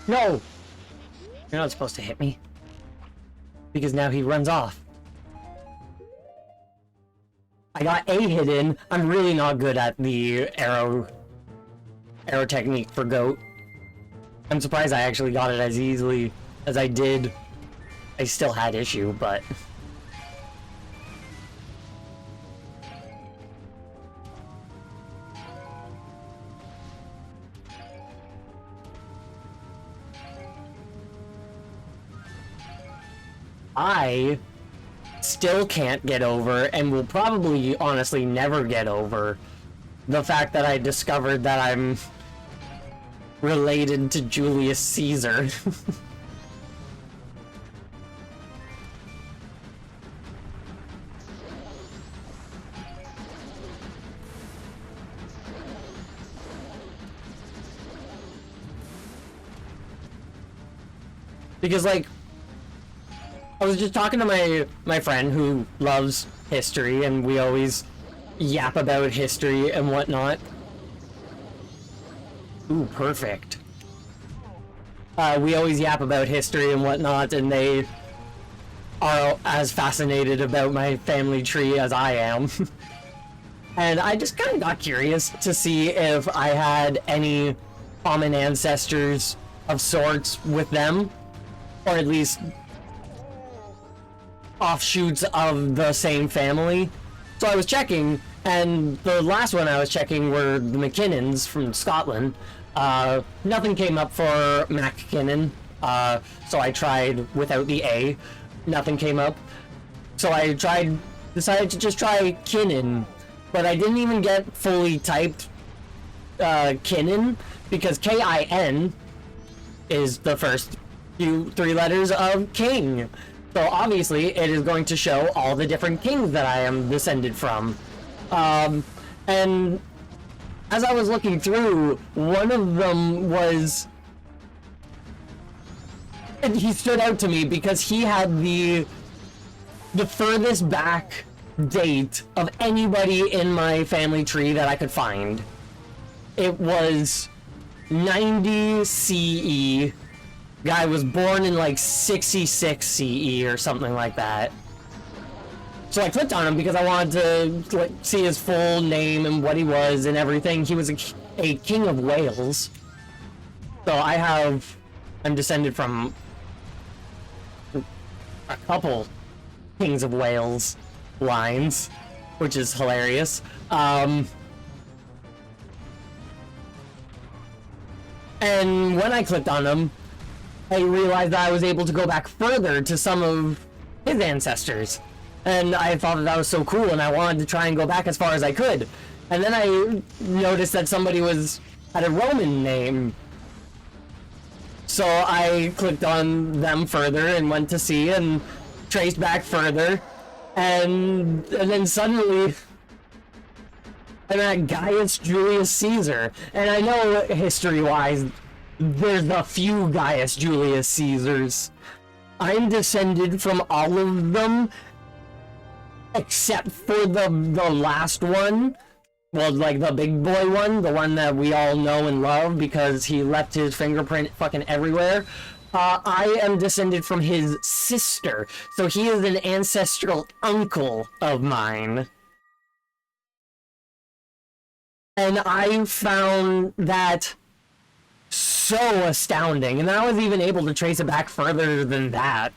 No! You're not supposed to hit me. Because now he runs off. I got a hit in. I'm really not good at the arrow technique for Goat. I'm surprised I actually got it as easily as I did. I still had issue, but... I still can't get over, and will probably honestly never get over, the fact that I discovered that I'm related to Julius Caesar. Because, like, I was just talking to my friend who loves history, and we always yap about history and whatnot. Ooh, perfect. We always yap about history and whatnot, and they are as fascinated about my family tree as I am. And I just kind of got curious to see if I had any common ancestors of sorts with them, or at least offshoots of the same family. So I was checking, and the last one I was checking were the McKinnons from Scotland. Nothing came up for McKinnon, so I tried without the A. Nothing came up. So I decided to just try Kinnan, but I didn't even get fully typed Kinnan, because K-I-N is the first three letters of king. So obviously it is going to show all the different kings that I am descended from. And as I was looking through, one of them was... And he stood out to me because he had the furthest back date of anybody in my family tree that I could find. It was 90 CE. Guy was born in like 66 CE or something like that. So I clicked on him because I wanted to like, see his full name and what he was and everything. He was a king of Wales. So I'm descended from a couple Kings of Wales lines, which is hilarious. And when I clicked on him, I realized that I was able to go back further to some of his ancestors. And I thought that was so cool, and I wanted to try and go back as far as I could. And then I noticed that somebody had a Roman name. So I clicked on them further and went to see and traced back further. And then suddenly I'm at Gaius Julius Caesar. And I know history-wise, there's a few Gaius Julius Caesars. I'm descended from all of them, except for the last one. Well, like the big boy one, the one that we all know and love because he left his fingerprint fucking everywhere. I am descended from his sister, so he is an ancestral uncle of mine. And I found that so astounding, and I was even able to trace it back further than that.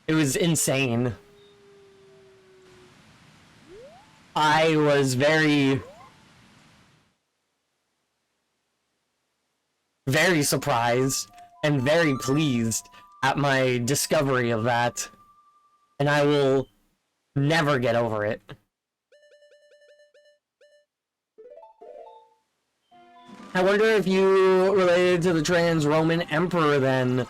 It was insane. I was very surprised and very pleased at my discovery of that, and I will never get over it. I wonder if you related to the trans-Roman emperor then.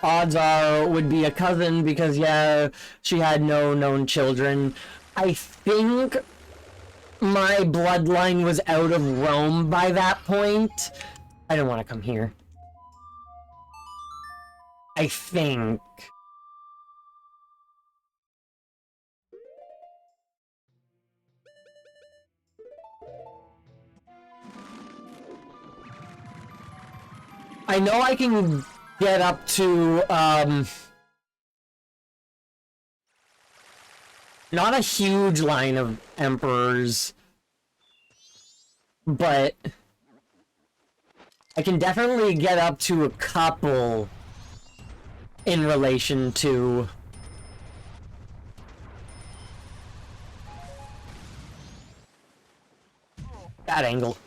Odds are would be a cousin because, yeah, she had no known children. I think my bloodline was out of Rome by that point. I don't want to come here. I think. I know I can get up to, not a huge line of emperors, but I can definitely get up to a couple in relation to that angle.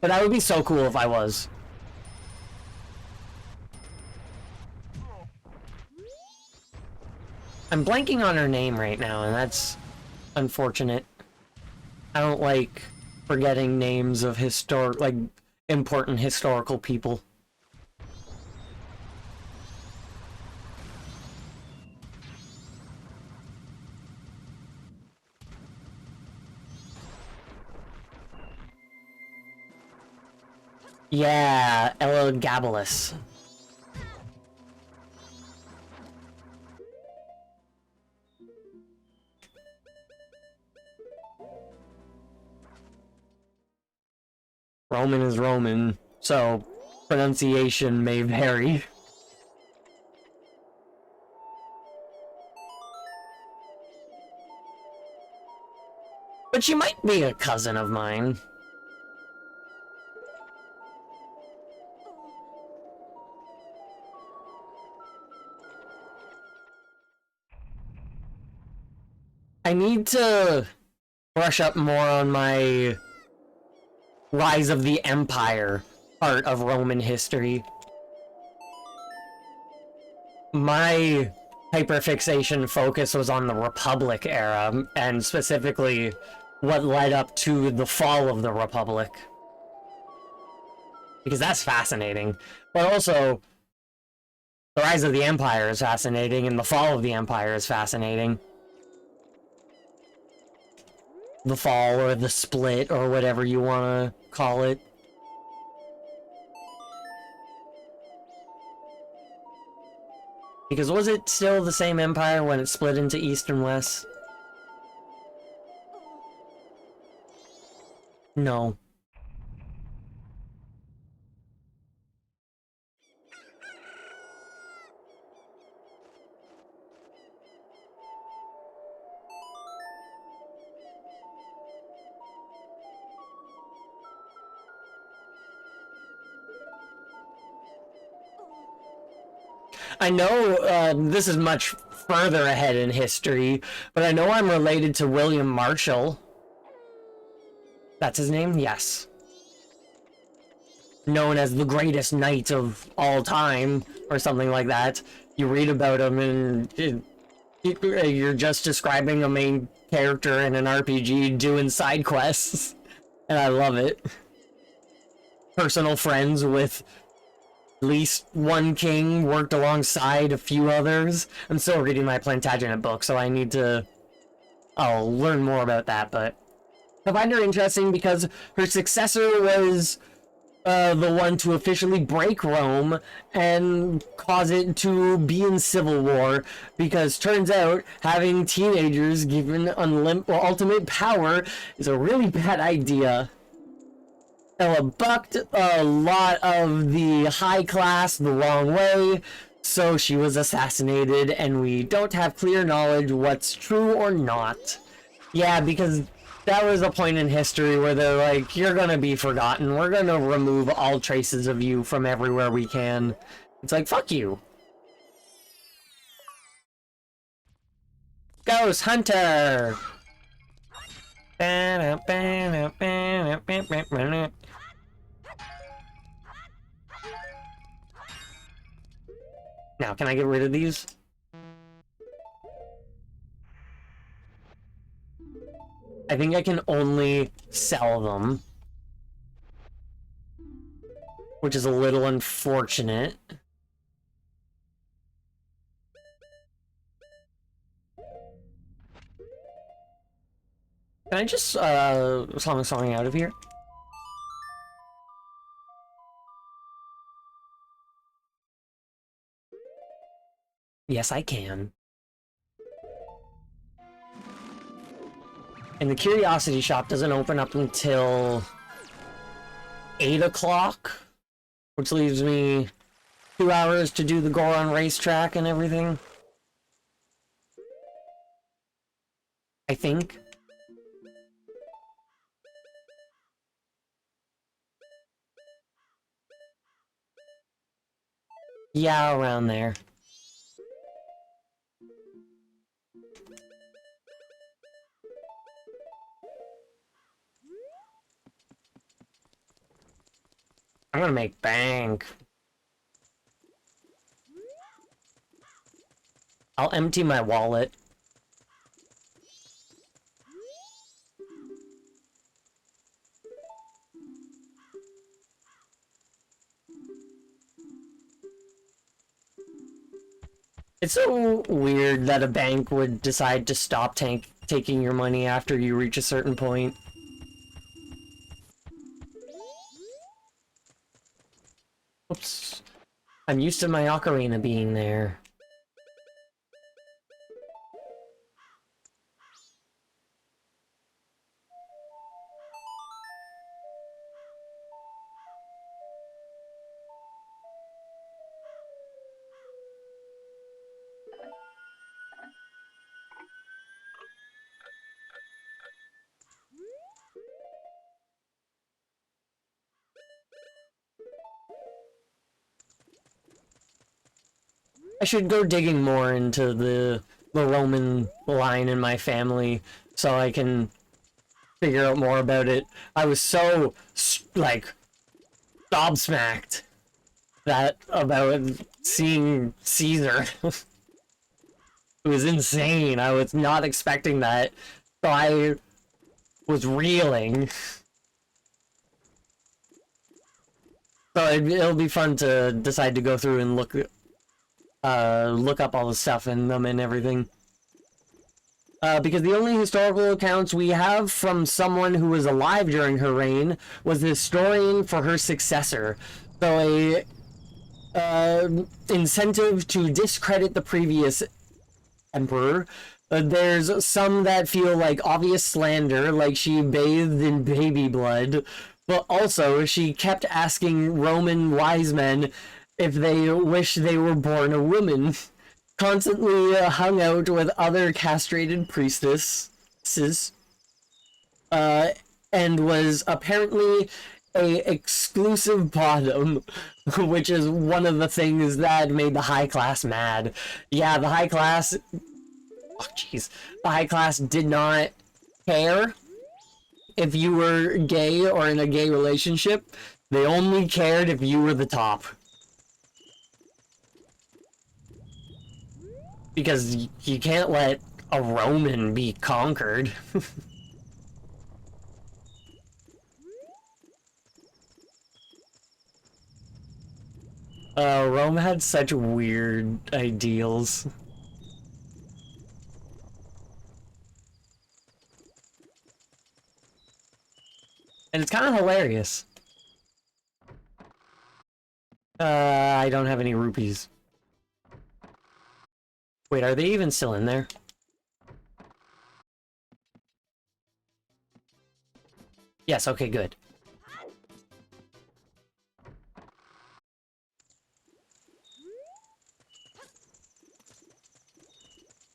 But that would be so cool if I was. I'm blanking on her name right now, and that's unfortunate. I don't like forgetting names of important historical people. Yeah, Elagabalus. Roman is Roman, so pronunciation may vary. But she might be a cousin of mine. I need to brush up more on my Rise of the Empire part of Roman history. My hyperfixation focus was on the Republic era, and specifically what led up to the fall of the Republic. Because that's fascinating. But also, the Rise of the Empire is fascinating, and the fall of the Empire is fascinating. The fall, or the split, or whatever you want to call it. Because was it still the same empire when it split into East and West? No. I know this is much further ahead in history, but I know I'm related to William Marshall. That's his name? Yes. Known as the greatest knight of all time, or something like that. You read about him and you're just describing a main character in an RPG doing side quests. And I love it. Personal friends with at least one king, worked alongside a few others. I'm still reading my Plantagenet book, so I need to... I'll learn more about that, but... I find her interesting because her successor was the one to officially break Rome and cause it to be in civil war, because turns out having teenagers given ultimate power is a really bad idea. Ella bucked a lot of the high class the wrong way, so she was assassinated, and we don't have clear knowledge what's true or not. Yeah, because that was a point in history where they're like, you're gonna be forgotten, we're gonna remove all traces of you from everywhere we can. It's like, fuck you. Ghost Hunter! Now, can I get rid of these? I think I can only sell them. Which is a little unfortunate. Can I just, something out of here? Yes, I can. And the Curiosity Shop doesn't open up until 8 o'clock, which leaves me 2 hours to do the Goron racetrack and everything. I think. Yeah, around there. I'm gonna make bank. I'll empty my wallet. It's so weird that a bank would decide to stop taking your money after you reach a certain point. Oops. I'm used to my ocarina being there. I should go digging more into the Roman line in my family so I can figure out more about it. I was so like gobsmacked that about seeing Caesar. It was insane. I was not expecting that. So I was reeling. So it'll be fun to decide to go through and look up all the stuff in them and everything. Because the only historical accounts we have from someone who was alive during her reign was the historian for her successor. So a incentive to discredit the previous emperor. There's some that feel like obvious slander, like she bathed in baby blood, but also she kept asking Roman wise men if they wish they were born a woman. Constantly hung out with other castrated priestesses, uh, and was apparently a exclusive bottom, which is one of the things that made the high class mad. Yeah, the high class, oh jeez, the high class did not care if you were gay or in a gay relationship. They only cared if you were the top. Because you can't let a Roman be conquered. Rome had such weird ideals. And it's kind of hilarious. I don't have any rupees. Wait, are they even still in there? Yes, okay, good.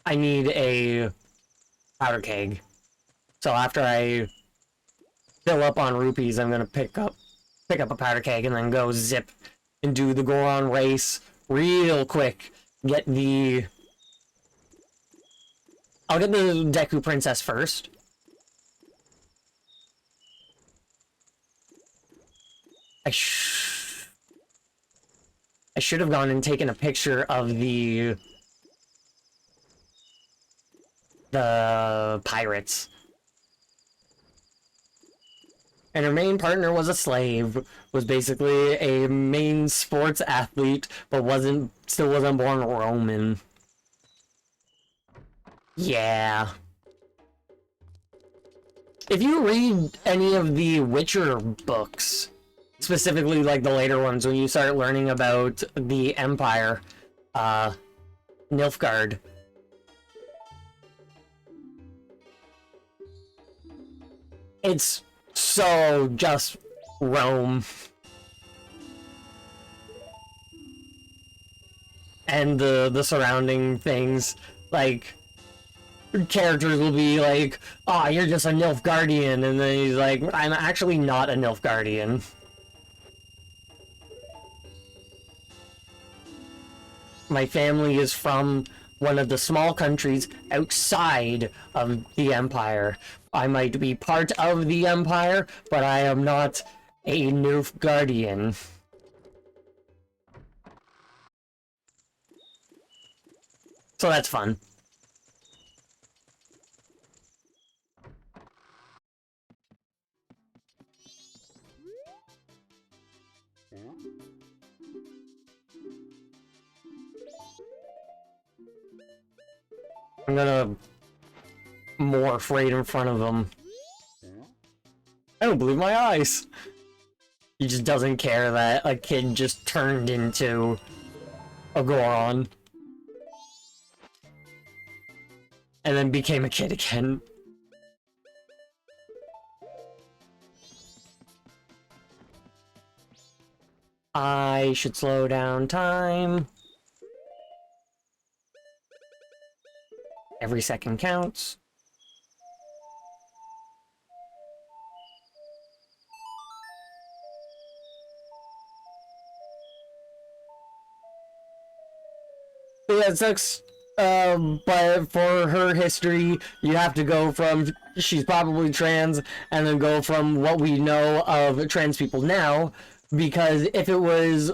I need a powder keg. So after I fill up on rupees, I'm gonna pick up a powder keg and then go zip and do the Goron race real quick. Get the... I'll get the Deku Princess first. I should have gone and taken a picture of the pirates. And her main partner was a slave, was basically a main sports athlete, but still wasn't born Roman. Yeah. If you read any of the Witcher books, specifically like the later ones, when you start learning about the Empire, Nilfgaard, it's so just Rome. And the surrounding things, like, characters will be like, oh, you're just a Nilfgaardian, and then he's like, I'm actually not a Nilfgaardian. My family is from one of the small countries outside of the Empire. I might be part of the Empire, but I am not a Nilfgaardian. So that's fun. I'm gonna morph right in front of him. I don't believe my eyes. He just doesn't care that a kid just turned into a Goron. And then became a kid again. I should slow down time. Every second counts. Yeah, it sucks. But for her history, you have to go from she's probably trans, and then go from what we know of trans people now. Because if it was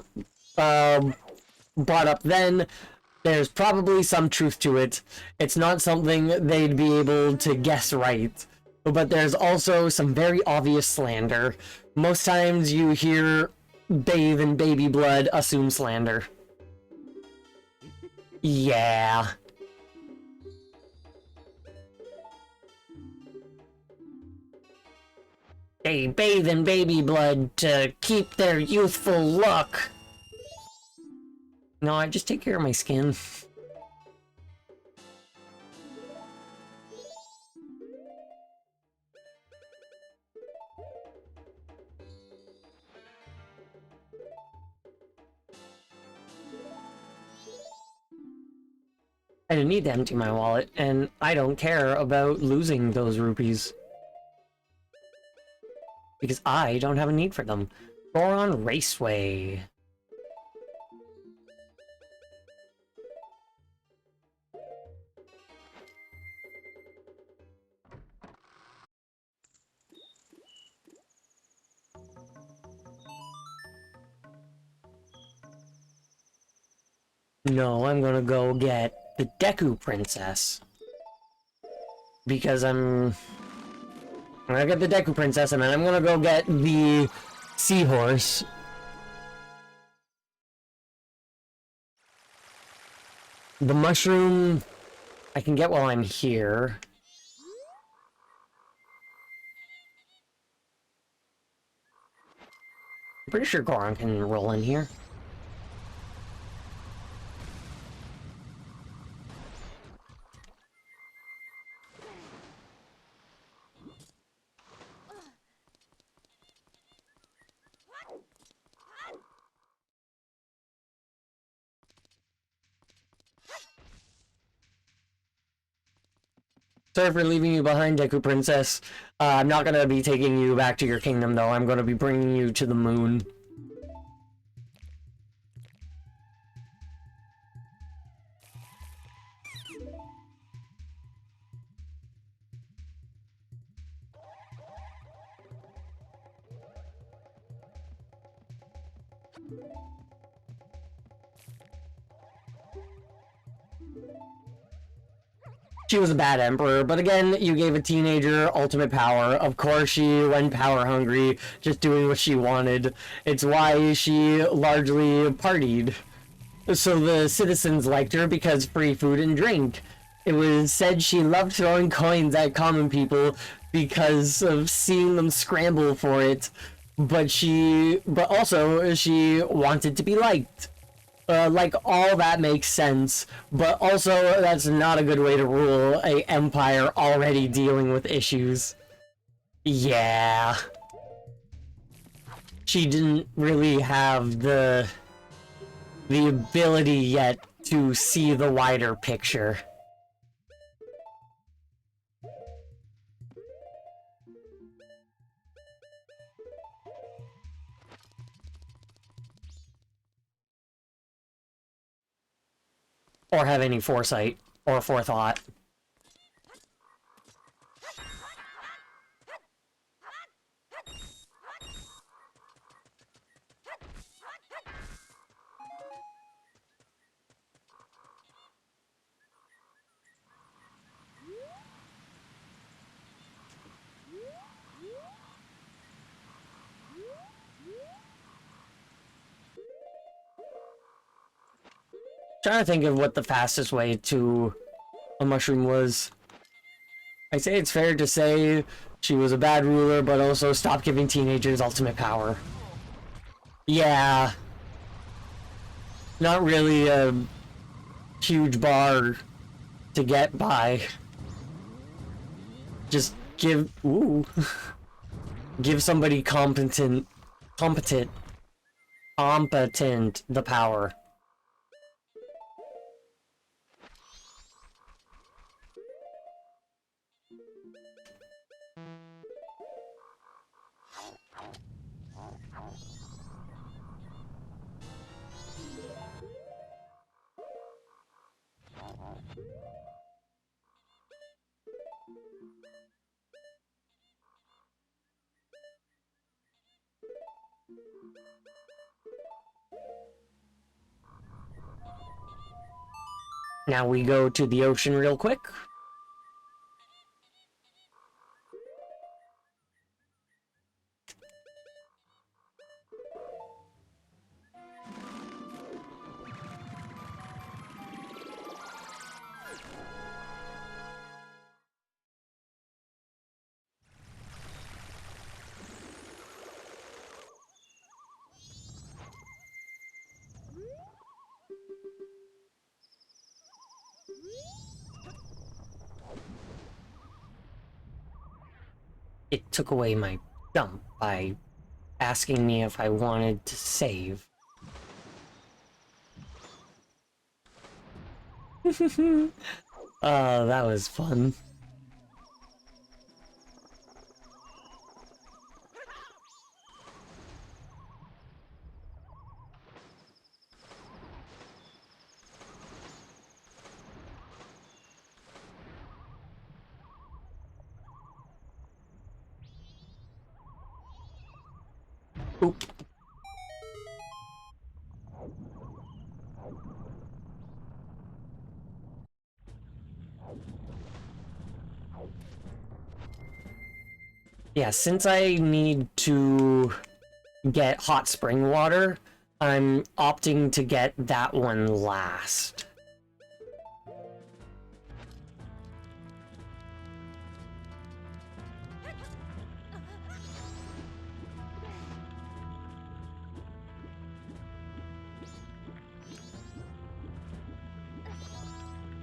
brought up then, there's probably some truth to it. It's not something they'd be able to guess right. But there's also some very obvious slander. Most times you hear bathe in baby blood, assume slander. Yeah. They bathe in baby blood to keep their youthful look. No, I just take care of my skin. I didn't need to empty my wallet, and I don't care about losing those rupees. Because I don't have a need for them. Goron Raceway. No, I'm gonna go get the Deku Princess. Because I'm gonna get the Deku Princess, and then I'm gonna go get the Seahorse. The mushroom I can get while I'm here. I'm pretty sure Goron can roll in here. Sorry for leaving you behind, Deku Princess. I'm not gonna be taking you back to your kingdom, though. I'm gonna be bringing you to the moon. She was a bad emperor, but again, you gave a teenager ultimate power. Of course she went power hungry, just doing what she wanted. It's why she largely partied. So the citizens liked her because free food and drink. It was said she loved throwing coins at common people because of seeing them scramble for it. But also she wanted to be liked. Like, all that makes sense, but also that's not a good way to rule a empire already dealing with issues. Yeah. She didn't really have the ability yet to see the wider picture. Or have any foresight or forethought. Trying to think of what the fastest way to a mushroom was. I say it's fair to say she was a bad ruler, but also stop giving teenagers ultimate power. Yeah. Not really a huge bar to get by. Just give give somebody competent the power. Now we go to the ocean real quick. It took away my jump by asking me if I wanted to save. Oh, that was fun. Oop. Yeah, since I need to get hot spring water, I'm opting to get that one last.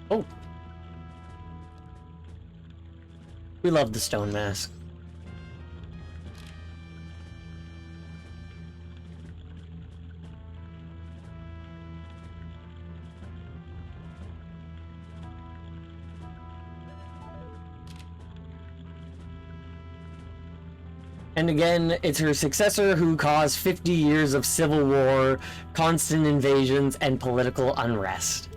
Oh. We love the stone mask. And again, it's her successor who caused 50 years of civil war, constant invasions, and political unrest.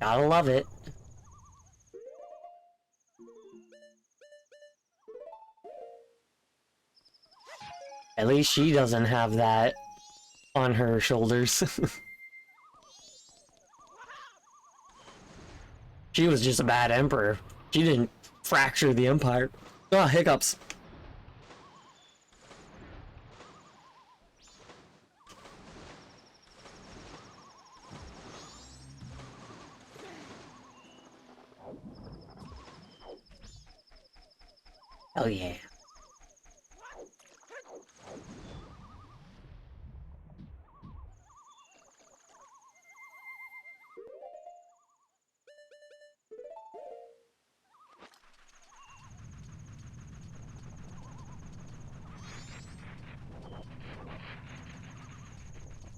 Gotta love it. At least she doesn't have that on her shoulders. She was just a bad emperor. She didn't fracture the empire. Oh, hiccups. Oh yeah.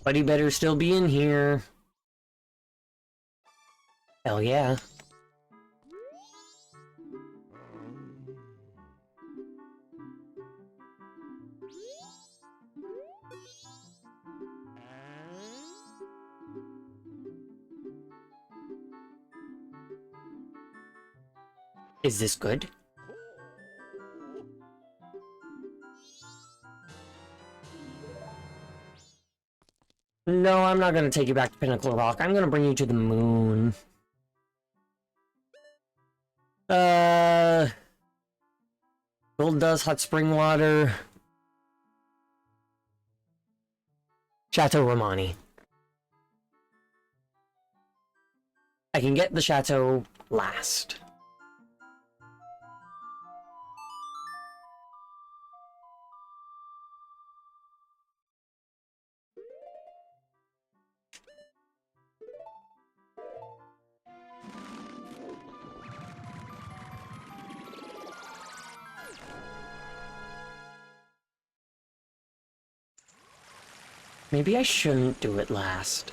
But he better still be in here. Hell yeah. Is this good? No, I'm not gonna take you back to Pinnacle Rock. I'm gonna bring you to the moon. Gold Dust, Hot Spring Water. Chateau Romani. I can get the chateau last. Maybe I shouldn't do it last.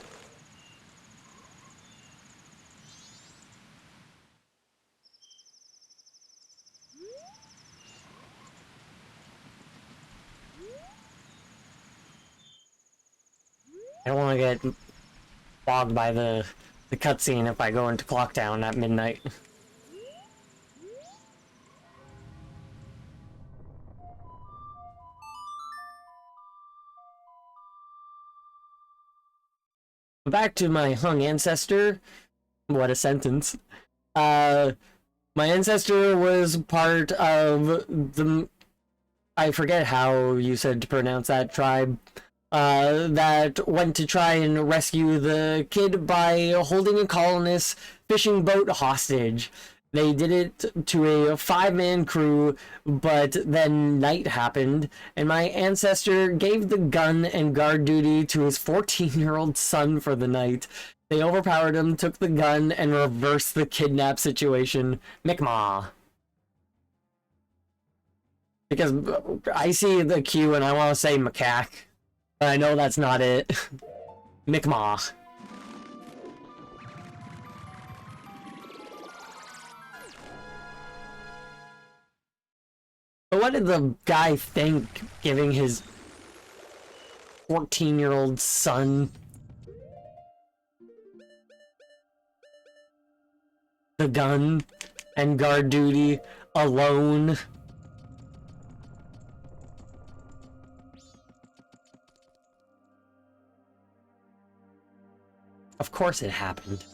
I don't want to get bogged by the cutscene if I go into Clocktown at midnight. Back to my hung ancestor. What a sentence. My ancestor was part of the... I forget how you said to pronounce that tribe. That went to try and rescue the kid by holding a colonist fishing boat hostage. They did it to a 5-man crew, but then night happened, and my ancestor gave the gun and guard duty to his 14-year-old son for the night. They overpowered him, took the gun, and reversed the kidnap situation. Mi'kmaq. Because I see the Q and I want to say macaque, but I know that's not it. Mi'kmaq. But what did the guy think, giving his 14-year-old son the gun and guard duty alone? Of course it happened.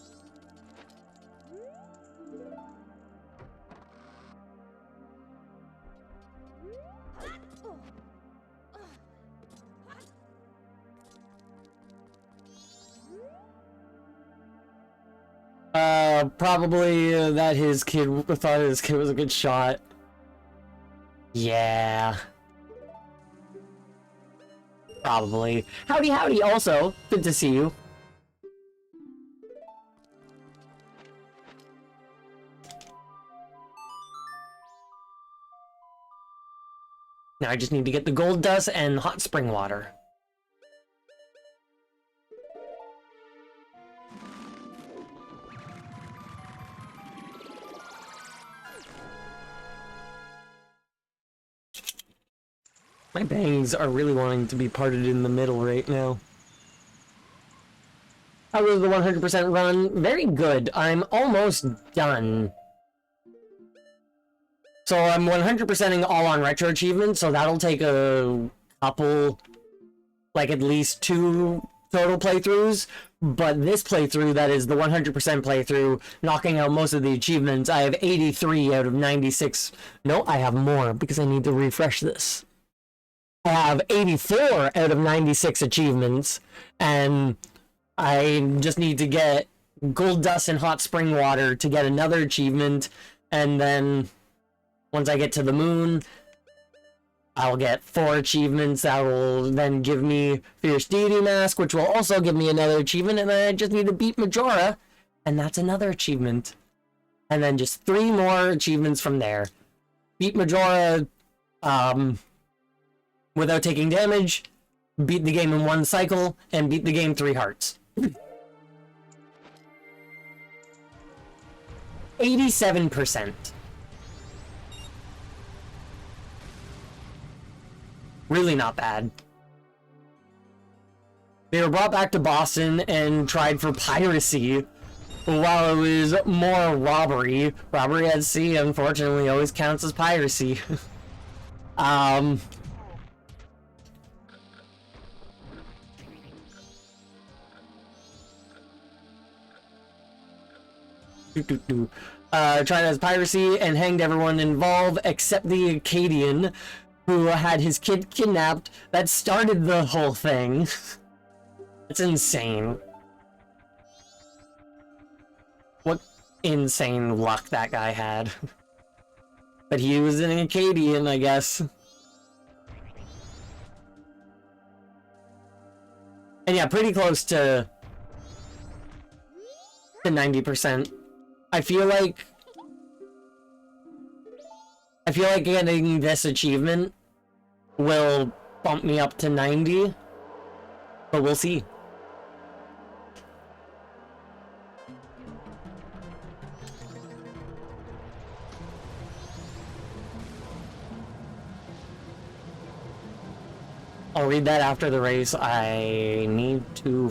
Probably that his kid thought his kid was a good shot. Yeah. Probably. Howdy, howdy, also. Good to see you. Now I just need to get the gold dust and hot spring water. My bangs are really wanting to be parted in the middle right now. How was the 100% run? Very good. I'm almost done. So I'm 100%ing all on retro achievements, so that'll take a couple, like at least 2 total playthroughs. But this playthrough, that is the 100% playthrough, knocking out most of the achievements, I have 83 out of 96. No, I have more because I need to refresh this. I have 84 out of 96 achievements, and I just need to get gold dust and hot spring water to get another achievement, and then once I get to the moon, I'll get 4 achievements that will then give me Fierce Deity Mask, which will also give me another achievement, and then I just need to beat Majora, and that's another achievement. And then just 3 more achievements from there. Beat Majora, without taking damage, beat the game in 1 cycle, and beat the game 3 hearts. 87%. Really not bad. They were brought back to Boston and tried for piracy, while it was more robbery. Robbery at sea, unfortunately, always counts as piracy. Tried as piracy and hanged everyone involved except the Acadian, who had his kid kidnapped. That started the whole thing. It's insane. What insane luck that guy had. But he was an Acadian, I guess. And yeah, pretty close to 90%. I feel like getting this achievement will bump me up to 90, but we'll see. I'll read that after the race. I need to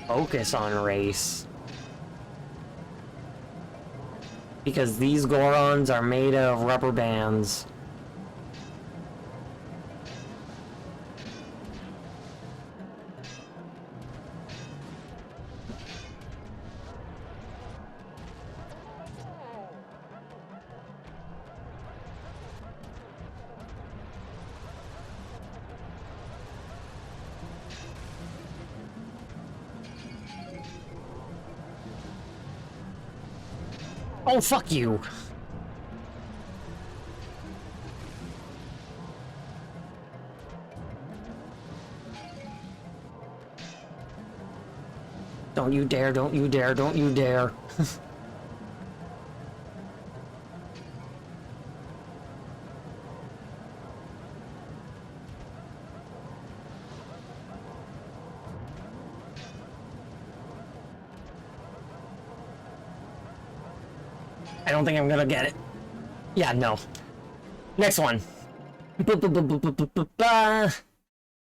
focus on race. Because these Gorons are made of rubber bands. Oh, fuck you. Don't you dare, don't you dare, don't you dare. I don't think I'm gonna get it. Yeah, no. Next one.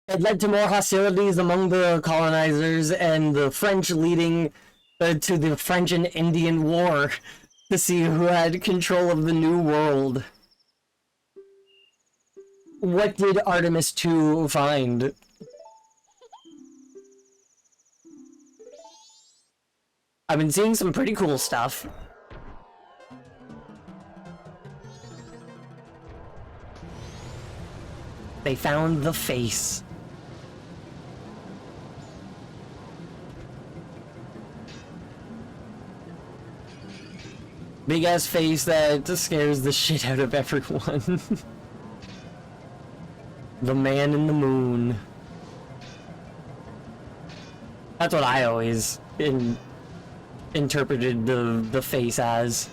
It led to more hostilities among the colonizers and the French, leading to the French and Indian War to see who had control of the New World. What did Artemis 2 find? I've been seeing some pretty cool stuff. They found the face. Big ass face that scares the shit out of everyone. The man in the moon. That's what I always interpreted the face as.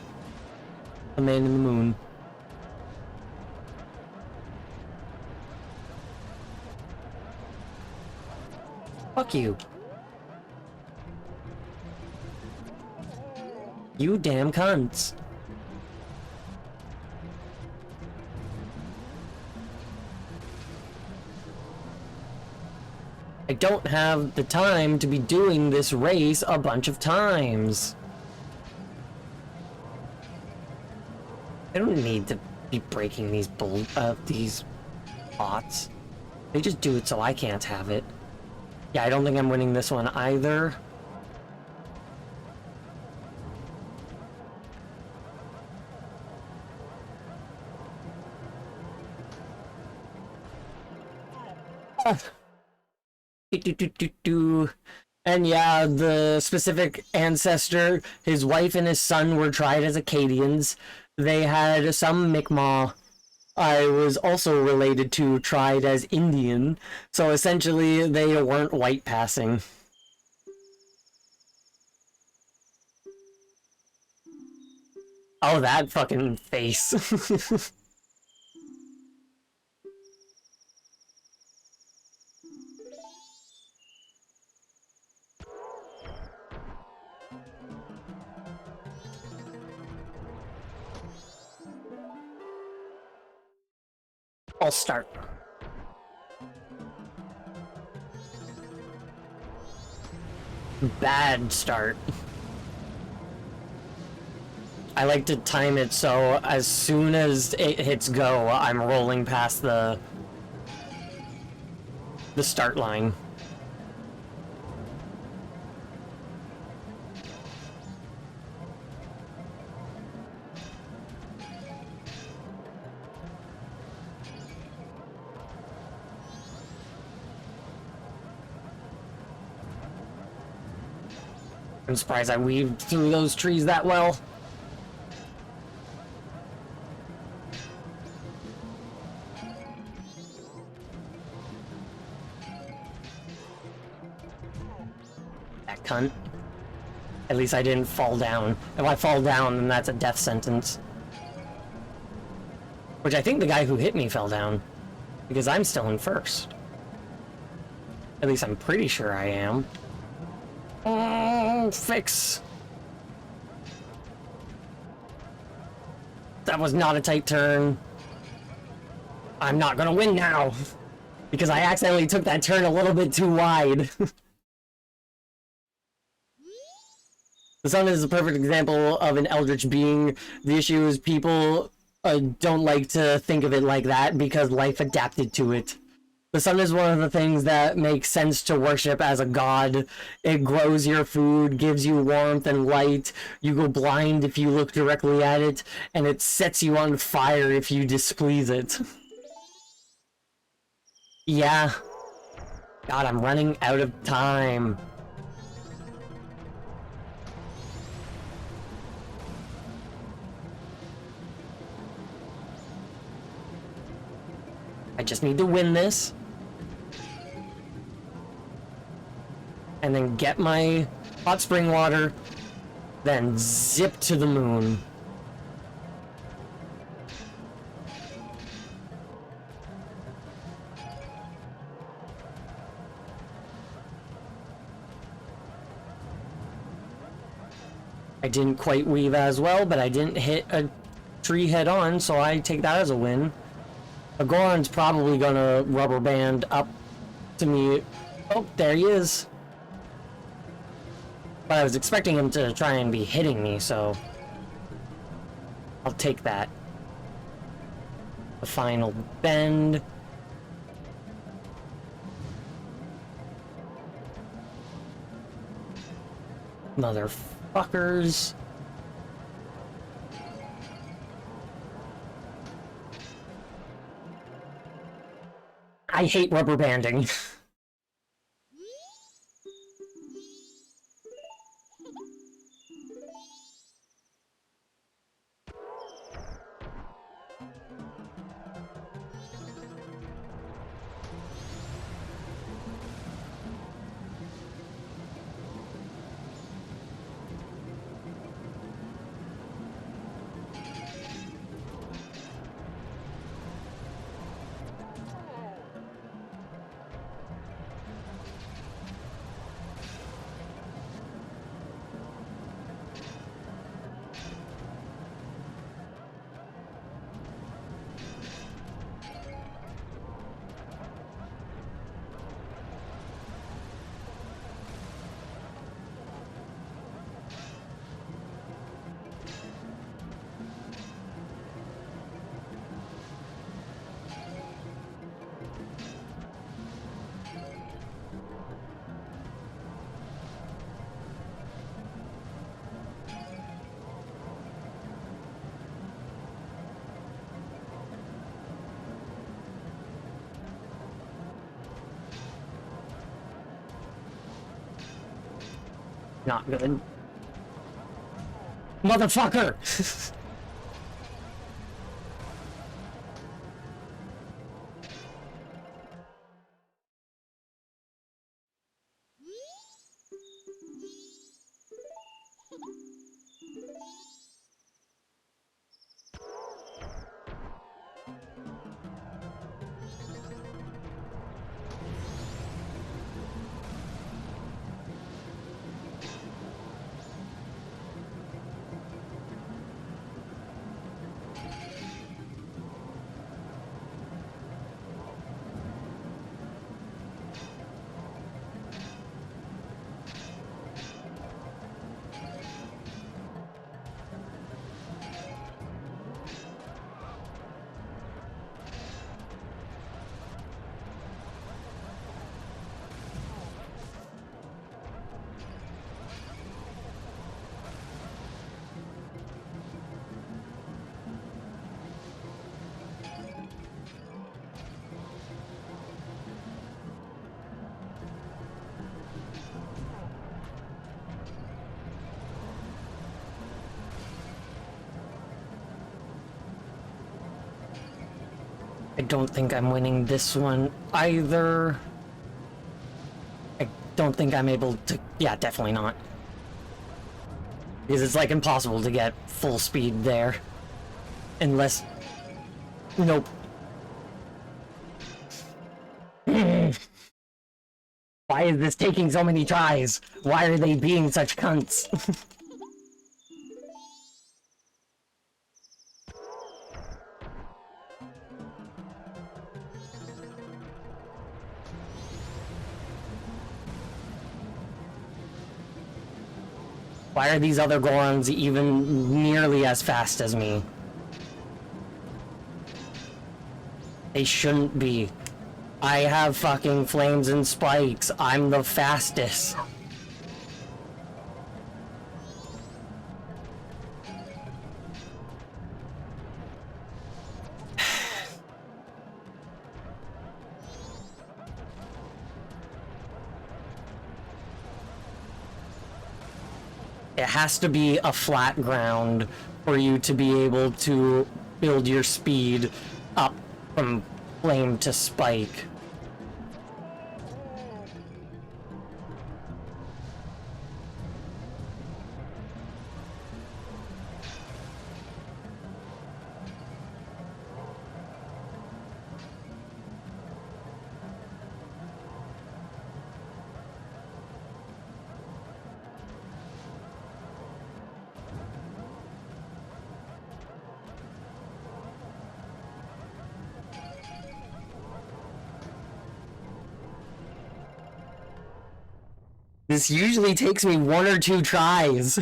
The man in the moon. Fuck you. You damn cunts. I don't have the time to be doing this race a bunch of times. I don't need to be breaking these bots. They just do it so I can't have it. Yeah, I don't think I'm winning this one either. And yeah, the specific ancestor, his wife and his son were tried as Acadians. They had some Mi'kmaq I was also related to tried as Indian, so essentially they weren't white passing. Oh, that fucking face. I'll start. Bad start. I like to time it so as soon as it hits go, I'm rolling past the start line. I'm surprised I weaved through those trees that well. That cunt. At least I didn't fall down. If I fall down, then that's a death sentence. Which I think the guy who hit me fell down. Because I'm still in first. At least I'm pretty sure I am. Fix. That was not a tight turn. I'm not gonna win now. Because I accidentally took that turn a little bit too wide. The sun is a perfect example of an eldritch being. The issue is people don't like to think of it like that because life adapted to it. The sun is one of the things that makes sense to worship as a god. It grows your food, gives you warmth and light. You go blind if you look directly at it, and it sets you on fire if you displease it. Yeah. God, I'm running out of time. I just need to win this. And then get my hot spring water. Then zip to the moon. I didn't quite weave as well, but I didn't hit a tree head on, so I take that as a win. A Goron's probably gonna rubber band up to me. Oh, there he is. But I was expecting him to try and be hitting me, so I'll take that. The final bend. Motherfuckers. I hate rubber banding. Not good. Motherfucker! I don't think I'm winning this one either. I don't think I'm able to... Yeah, definitely not. Because it's like impossible to get full speed there. Unless... Nope. Why is this taking so many tries? Why are they being such cunts? Why are these other Gorons even nearly as fast as me? They shouldn't be. I have fucking flames and spikes. I'm the fastest. It has to be a flat ground for you to be able to build your speed up from flame to spike. This usually takes me 1 or 2 tries.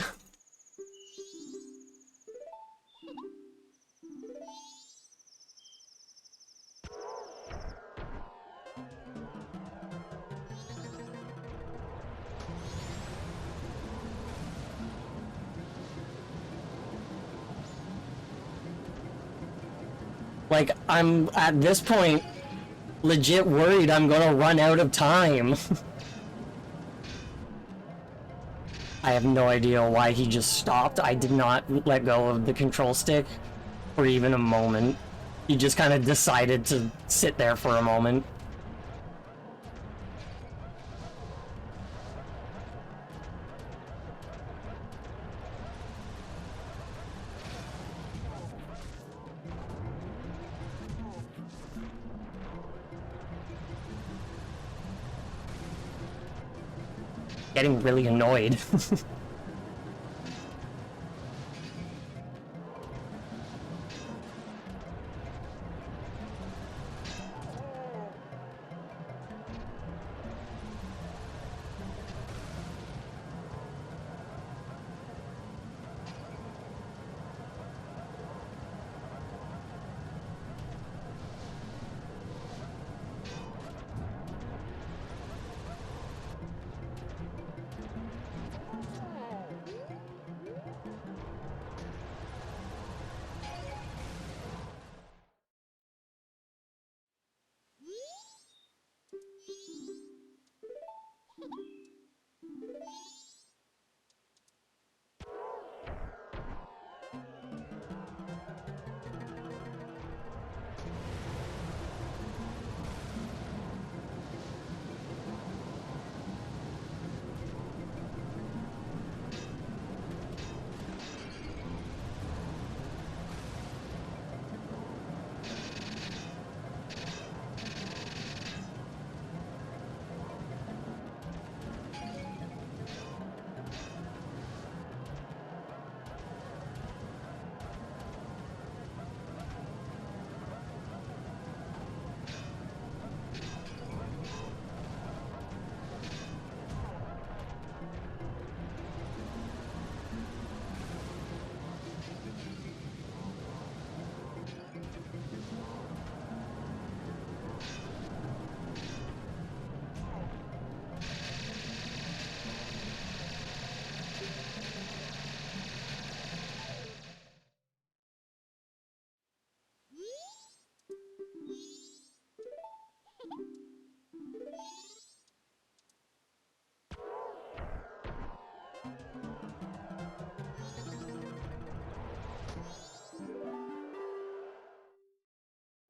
Like, I'm, at this point, legit worried I'm gonna run out of time. I have no idea why he just stopped. I did not let go of the control stick for even a moment. He just kind of decided to sit there for a moment. Getting really annoyed.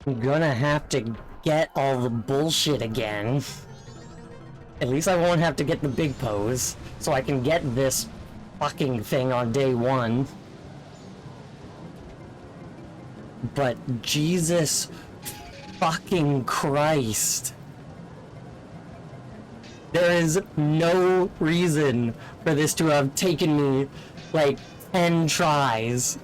I'm gonna have to get all the bullshit again. At least I won't have to get the big pose, so I can get this fucking thing on day 1. But Jesus fucking Christ. There is no reason for this to have taken me, like, 10 tries.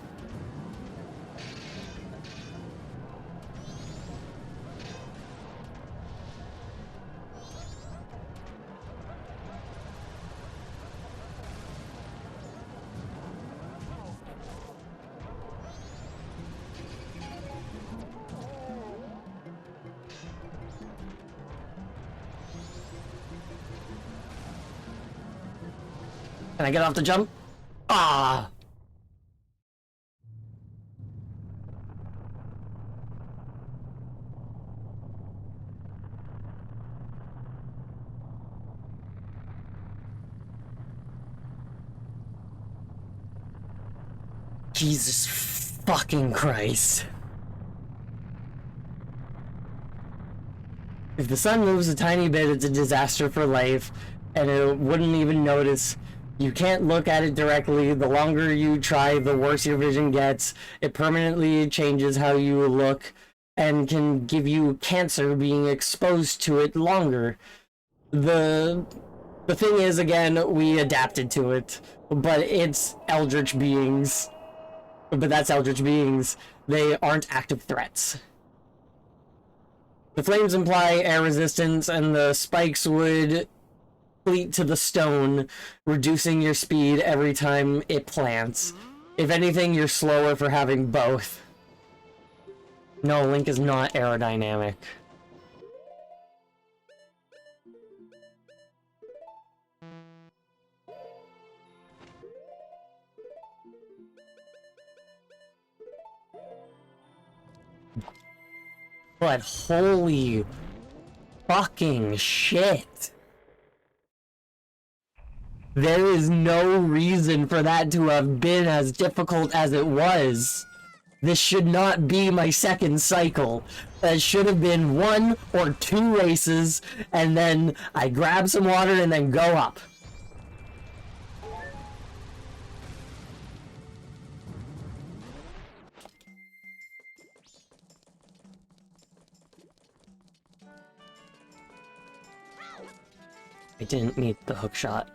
Can I get off the jump? Ah! Jesus fucking Christ. If the sun moves a tiny bit, it's a disaster for life, and it wouldn't even notice. You can't look at it directly. The longer you try, the worse your vision gets. It permanently changes how you look and can give you cancer being exposed to it longer. The thing is, again, we adapted to it, but it's eldritch beings. But that's eldritch beings. They aren't active threats. The flames imply air resistance, and the spikes would cleat to the stone, reducing your speed every time it plants. If anything, you're slower for having both. No, Link is not aerodynamic. But holy fucking shit. There is no reason for that to have been as difficult as it was. This should not be my second cycle. That should have been 1 or 2 races, and then I grab some water and then go up. I didn't meet the hook shot.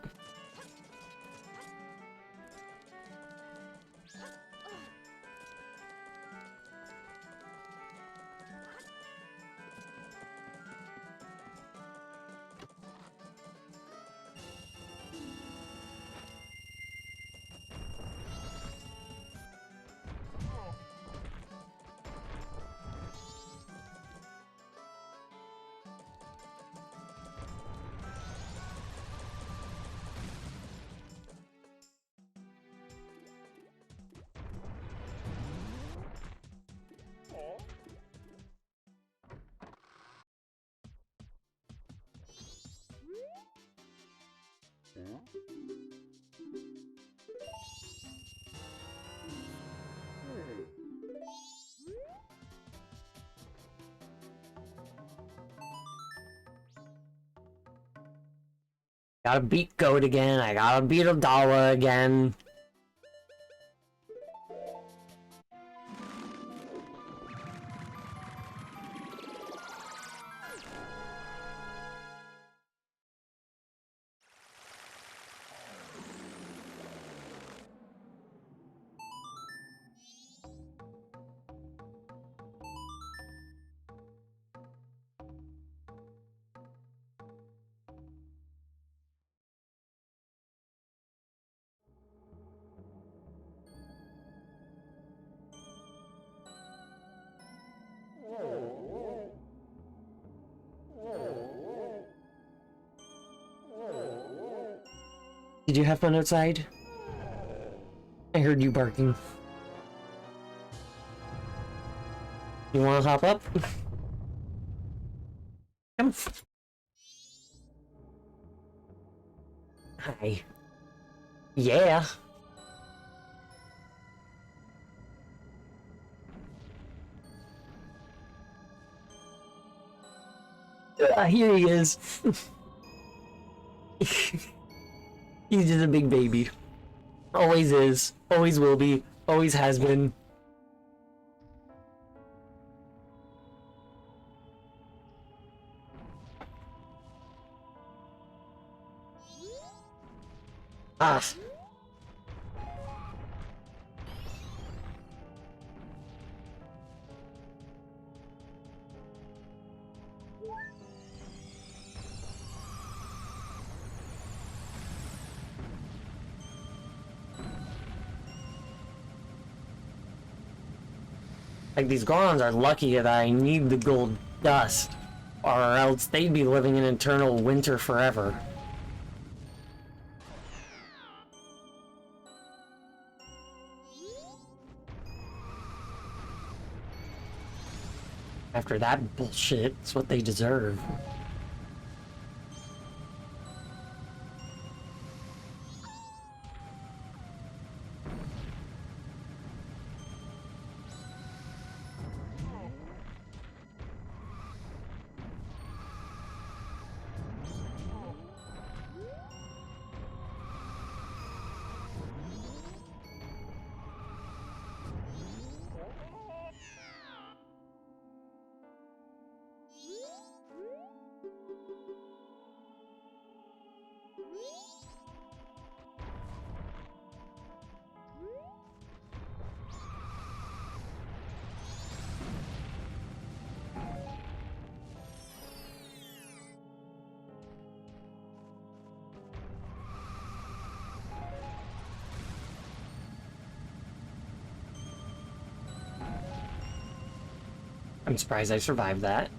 Gotta beat Goat again, I gotta beat Abdallah again. Did you have fun outside? I heard you barking. You wanna hop up? Come. Hi. Yeah. Here he is. He's just a big baby. Always is. Always will be. Always has been. Ah. Like, these Gorons are lucky that I need the gold dust, or else they'd be living in eternal winter forever. After that bullshit, it's what they deserve. I'm surprised I survived that.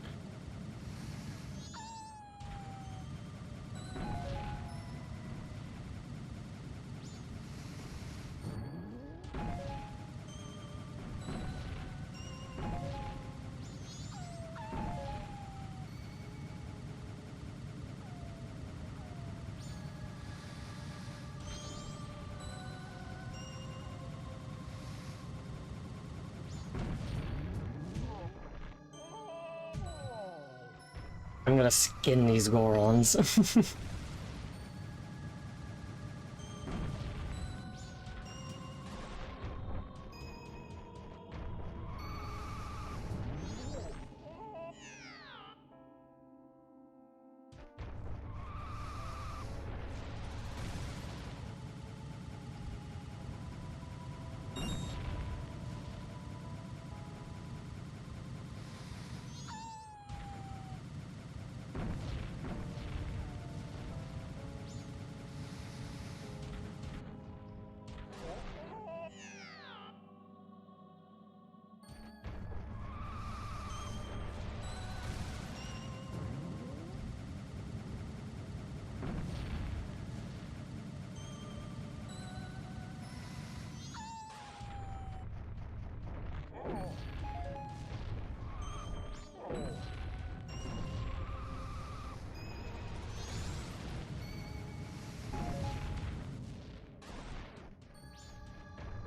I'm gonna skin these Gorons.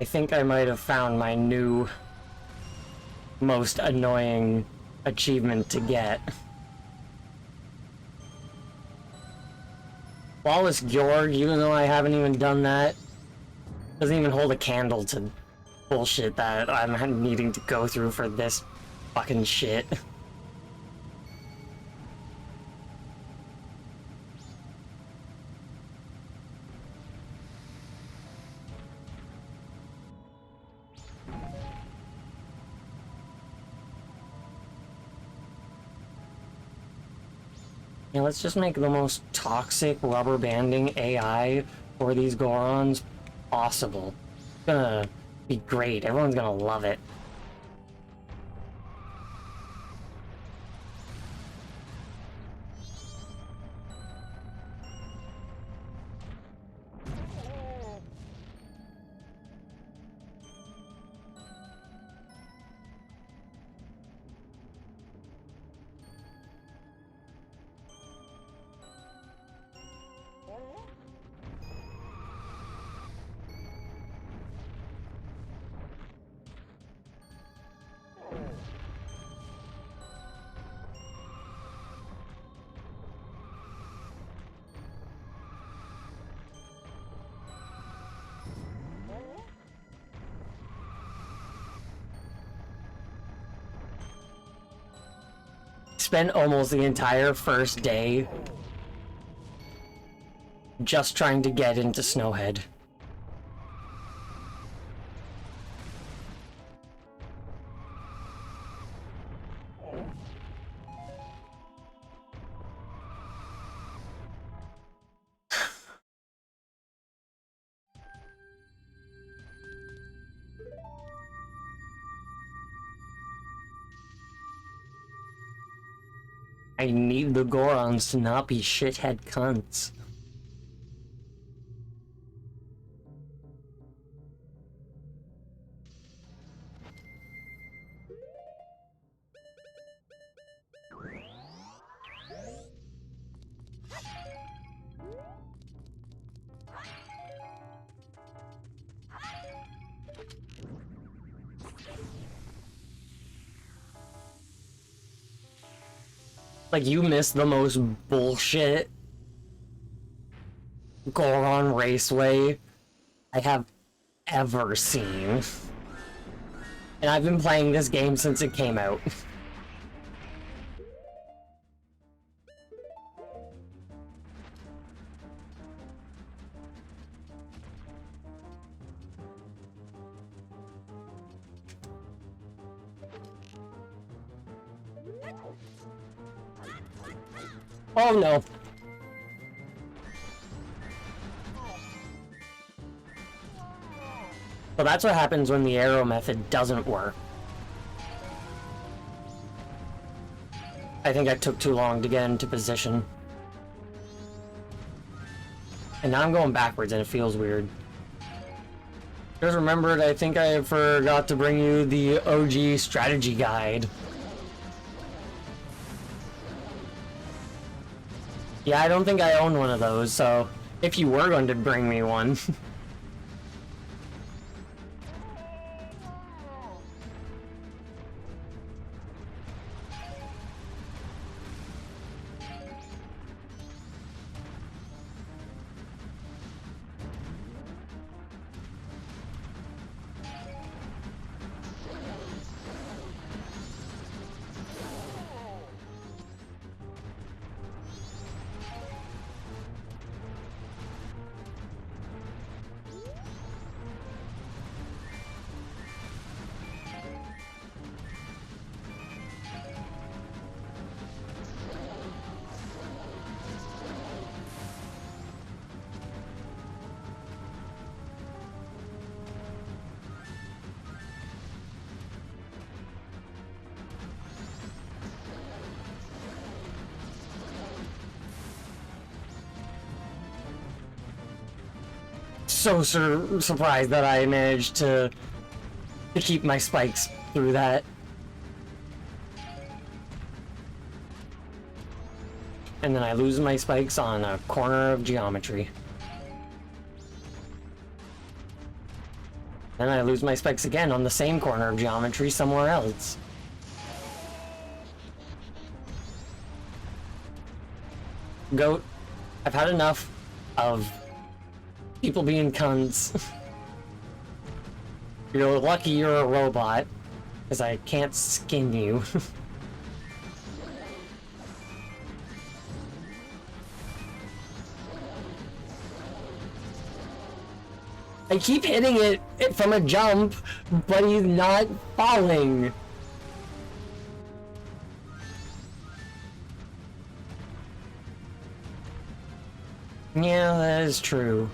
I think I might have found my new most annoying achievement to get. Flawless Georg, even though I haven't even done that, doesn't even hold a candle to bullshit that I'm needing to go through for this fucking shit. Yeah, let's just make the most toxic rubber banding AI for these Gorons possible. It's gonna be great. Everyone's gonna love it. Spent almost the entire first day just trying to get into Snowhead. I need the Gorons to not be shithead cunts. Like, you missed the most bullshit Goron Raceway I have ever seen. And I've been playing this game since it came out. Oh no. So that's what happens when the arrow method doesn't work. I think I took too long to get into position. And now I'm going backwards and it feels weird. Just remembered, I think I forgot to bring you the OG strategy guide. Yeah, I don't think I own one of those, so if you were going to bring me one. So surprised that I managed to keep my spikes through that. And then I lose my spikes on a corner of geometry. Then I lose my spikes again on the same corner of geometry somewhere else. Goat, I've had enough of people being cunts. You're lucky you're a robot, because I can't skin you. I keep hitting it from a jump, but he's not falling. Yeah, that is true.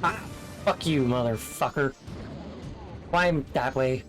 Ah, fuck you, motherfucker. Climb that way.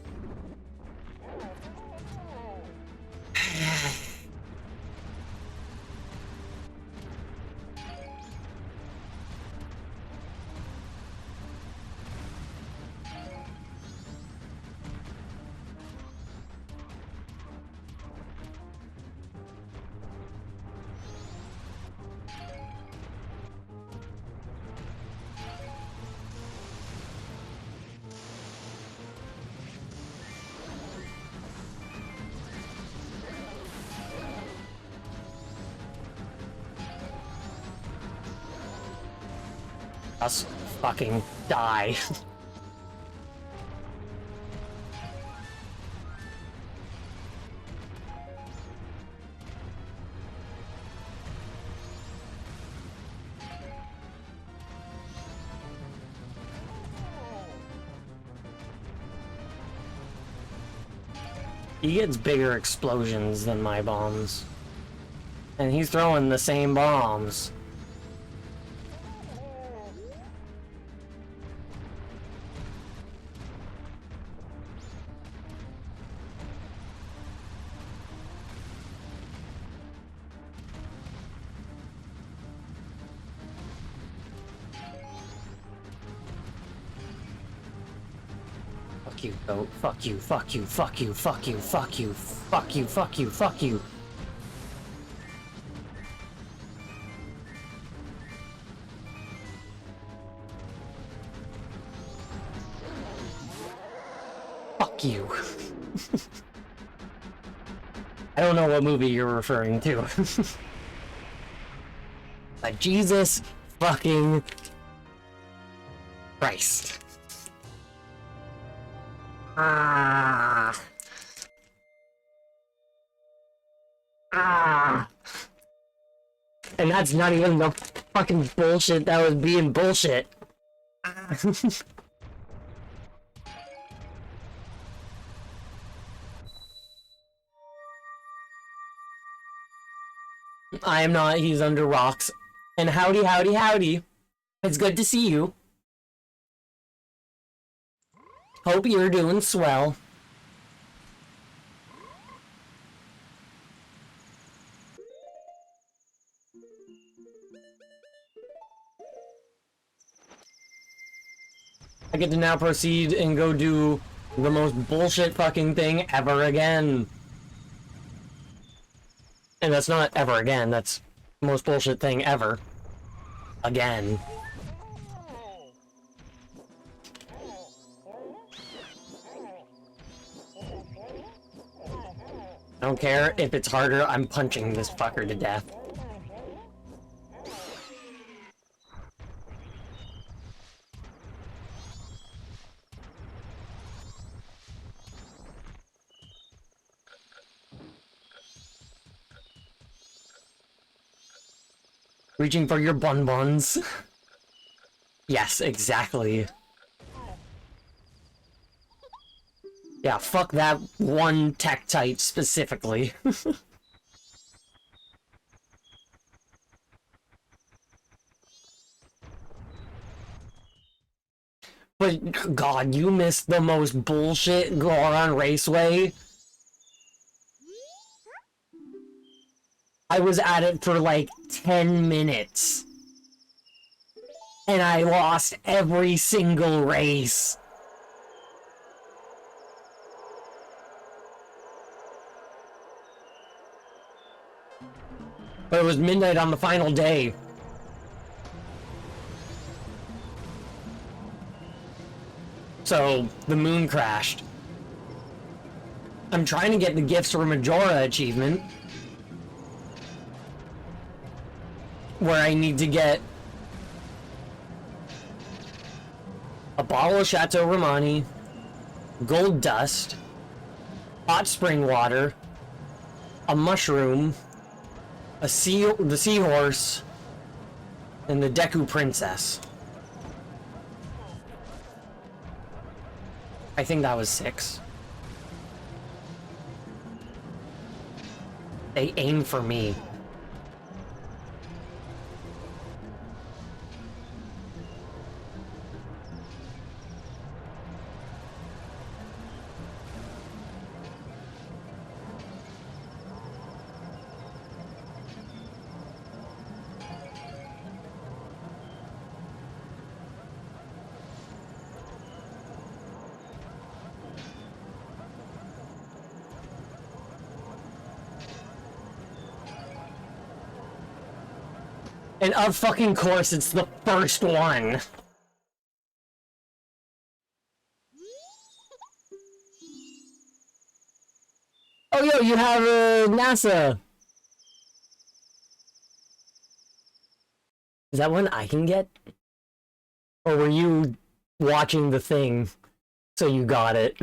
Just fucking die. He gets bigger explosions than my bombs. And he's throwing the same bombs. Fuck you, goat. Fuck you, fuck you, fuck you, fuck you, fuck you, fuck you, fuck you, fuck you. Fuck you. I don't know what movie you're referring to. But Jesus fucking Christ. Ah. Ah. And that's not even the fucking bullshit that was being bullshit. Ah. I am not, he's under rocks. And howdy, howdy, howdy. It's good to see you. Hope you're doing swell. I get to now proceed and go do the most bullshit fucking thing ever again. And that's not ever again, that's the most bullshit thing ever. Again. I don't care if it's harder, I'm punching this fucker to death. Reaching for your bonbons. Yes, exactly. Yeah, fuck that one Tektite specifically. But, God, you missed the most bullshit Goron Raceway. I was at it for like 10 minutes. And I lost every single race. But it was midnight on the final day. So, the moon crashed. I'm trying to get the Gifts for Majora achievement. Where I need to get a bottle of Chateau Romani, gold dust, hot spring water, a mushroom, the seahorse, and the Deku Princess. I think that was 6. They aim for me. And of fucking course, it's the first one. Oh, yo, you have NASA. Is that one I can get? Or were you watching the thing, so you got it?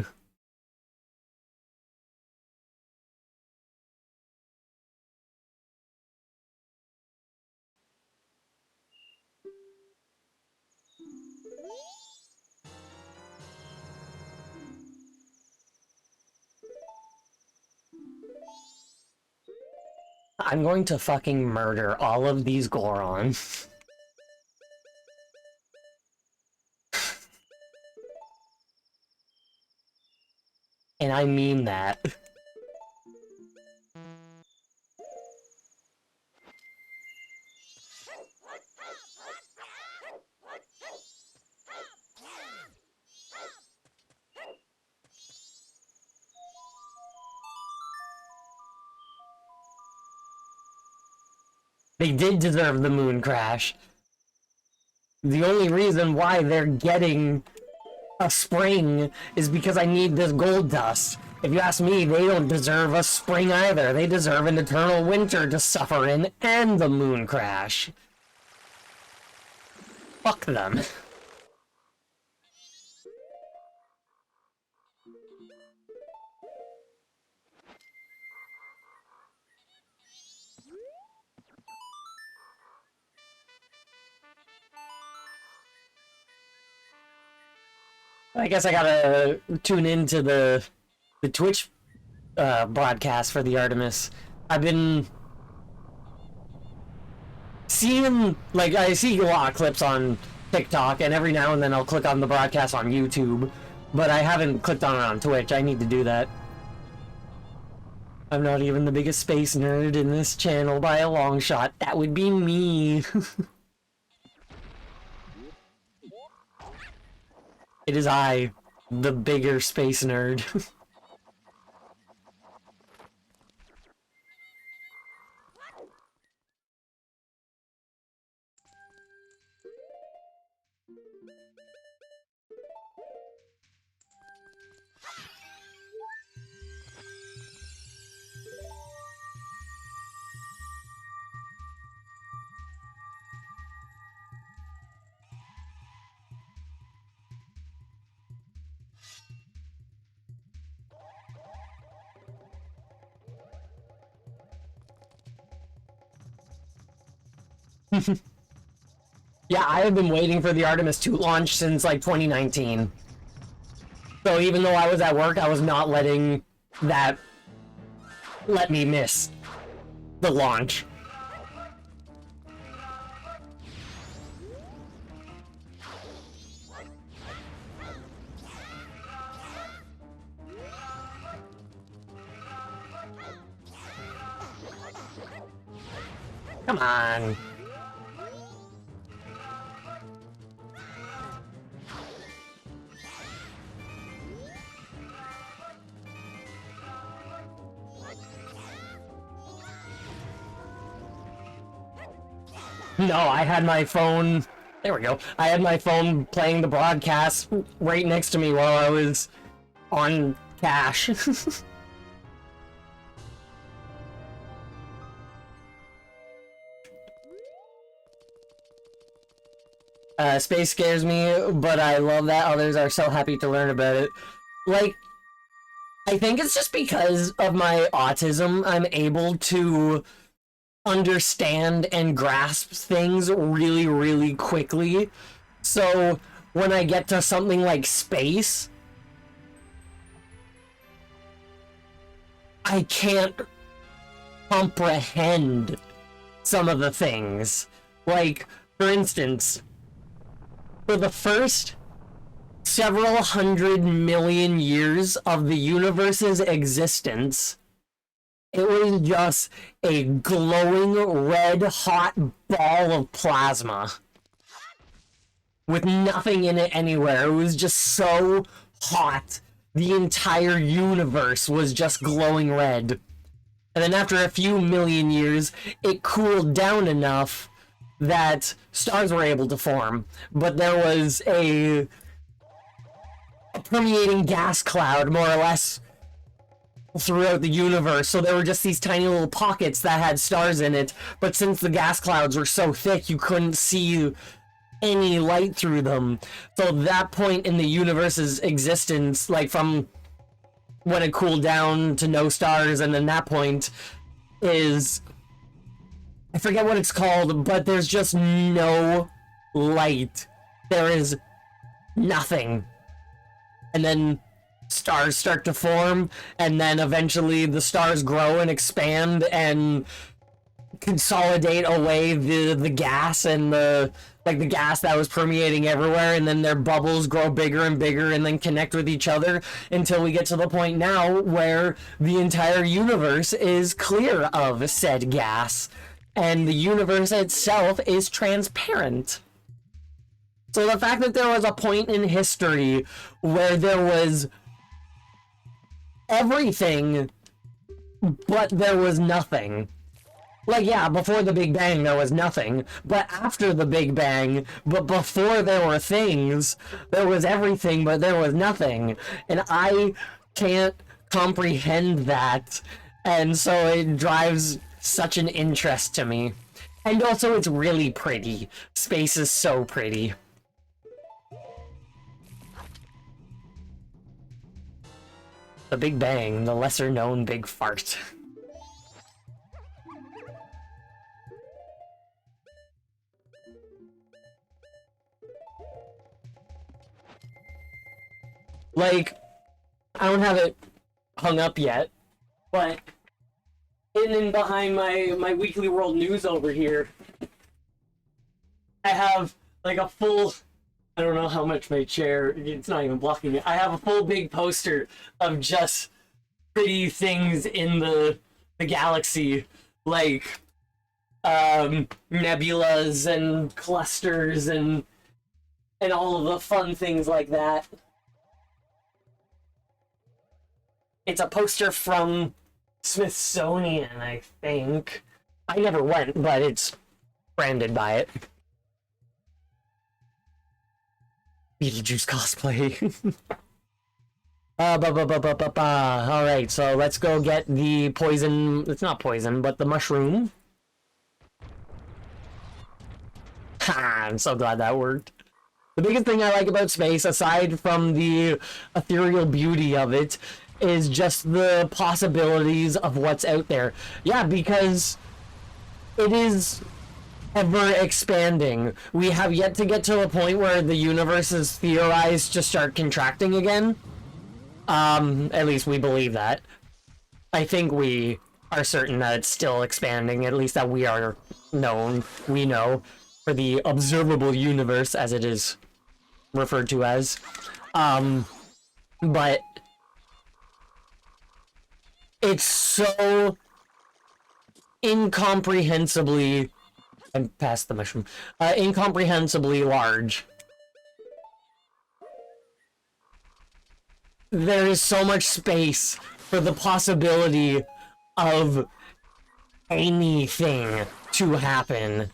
I'm going to fucking murder all of these Gorons. And I mean that. They did deserve the moon crash. The only reason why they're getting a spring is because I need this gold dust. If you ask me, they don't deserve a spring either. They deserve an eternal winter to suffer in and the moon crash. Fuck them. I guess I gotta tune into the Twitch broadcast for the Artemis. I've been seeing, I see a lot of clips on TikTok, and every now and then I'll click on the broadcast on YouTube. but I haven't clicked on it on Twitch. I need to do that. I'm not even the biggest space nerd in this channel by a long shot. That would be me. It is I, the bigger space nerd. Yeah, I have been waiting for the Artemis 2 launch since like 2019. So even though I was at work, I was not letting that let me miss the launch. Come on. No, I had my phone... There we go. I had my phone playing the broadcast right next to me while I was on cash. Space scares me, but I love that others are so happy to learn about it. Like, I think it's just because of my autism, I'm able to understand and grasp things really, really quickly. So when I get to something like space, I can't comprehend some of the things. Like, for instance, for the first several 100 million years of the universe's existence, it was just a glowing red-hot ball of plasma with nothing in it anywhere. It was just so hot. The entire universe was just glowing red. And then after a few million years, it cooled down enough that stars were able to form. But there was a permeating gas cloud, more or less, throughout the universe, so there were just these tiny little pockets that had stars in it, but since the gas clouds were so thick, you couldn't see any light through them. So that point in the universe's existence, like from when it cooled down to no stars, and then that point is... I forget what it's called, but there's just no light. There is nothing. And then stars start to form, and then eventually the stars grow and expand and consolidate away the gas and the gas that was permeating everywhere, and then their bubbles grow bigger and bigger and then connect with each other until we get to the point now where the entire universe is clear of said gas, and the universe itself is transparent. So the fact that there was a point in history where there was everything, but there was nothing. Like, yeah, before the Big Bang there was nothing, but after the Big Bang, but before there were things, there was everything, but there was nothing. And I can't comprehend that, and so it drives such an interest to me. And also, it's really pretty. Space is so pretty. The Big Bang, the lesser-known big fart. Like, I don't have it hung up yet, but hidden behind my Weekly World News over here, I have like a full I don't know how much my chair, it's not even blocking it. I have a full big poster of just pretty things in the galaxy, like nebulas and clusters and all of the fun things like that. It's a poster from Smithsonian, I think. I never went, but it's branded by it. Beetlejuice cosplay. Alright, so let's go get the poison. It's not poison, but the mushroom. Ha! I'm so glad that worked. The biggest thing I like about space, aside from the ethereal beauty of it, is just the possibilities of what's out there. Yeah, because it is ever expanding. We have yet to get to a point where the universe is theorized to start contracting again. At least we believe that. I think we are certain that it's still expanding, at least that we are known, we know, for the observable universe, as it is referred to as. But it's so incomprehensibly, I'm past the mushroom, incomprehensibly large. There is so much space for the possibility of anything to happen.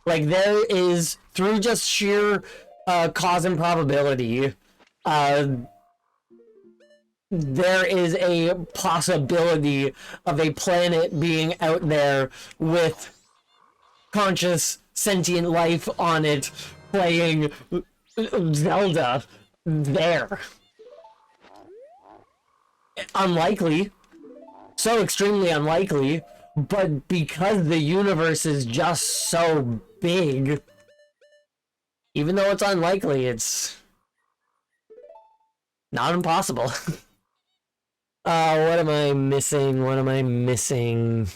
Like, there is, through just sheer cause and probability, there is a possibility of a planet being out there with conscious, sentient life on it, playing Zelda there. Unlikely. So extremely unlikely, but because the universe is just so big, even though it's unlikely, it's not impossible. What am I missing? What am I missing?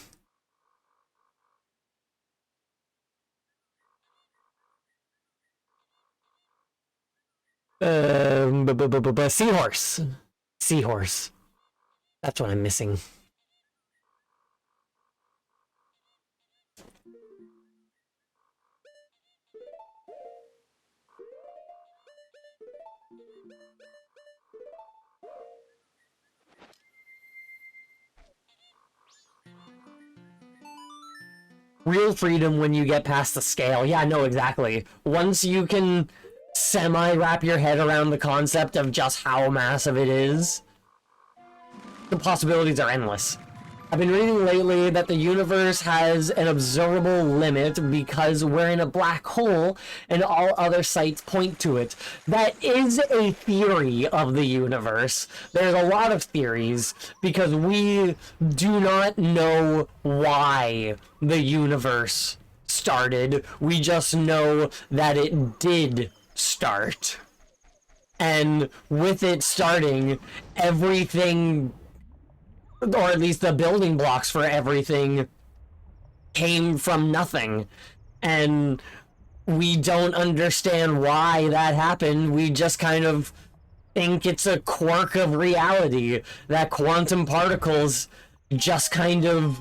Seahorse. Seahorse. That's what I'm missing. Real freedom when you get past the scale. Yeah, no, exactly. Once you can semi-wrap your head around the concept of just how massive it is, the possibilities are endless. I've been reading lately that the universe has an observable limit because we're in a black hole and all other sites point to it. That is a theory of the universe. There's a lot of theories because we do not know why the universe started. We just know that it did start. And with it starting, everything, or at least the building blocks for everything, came from nothing. And we don't understand why that happened. We just kind of think it's a quirk of reality, that quantum particles just kind of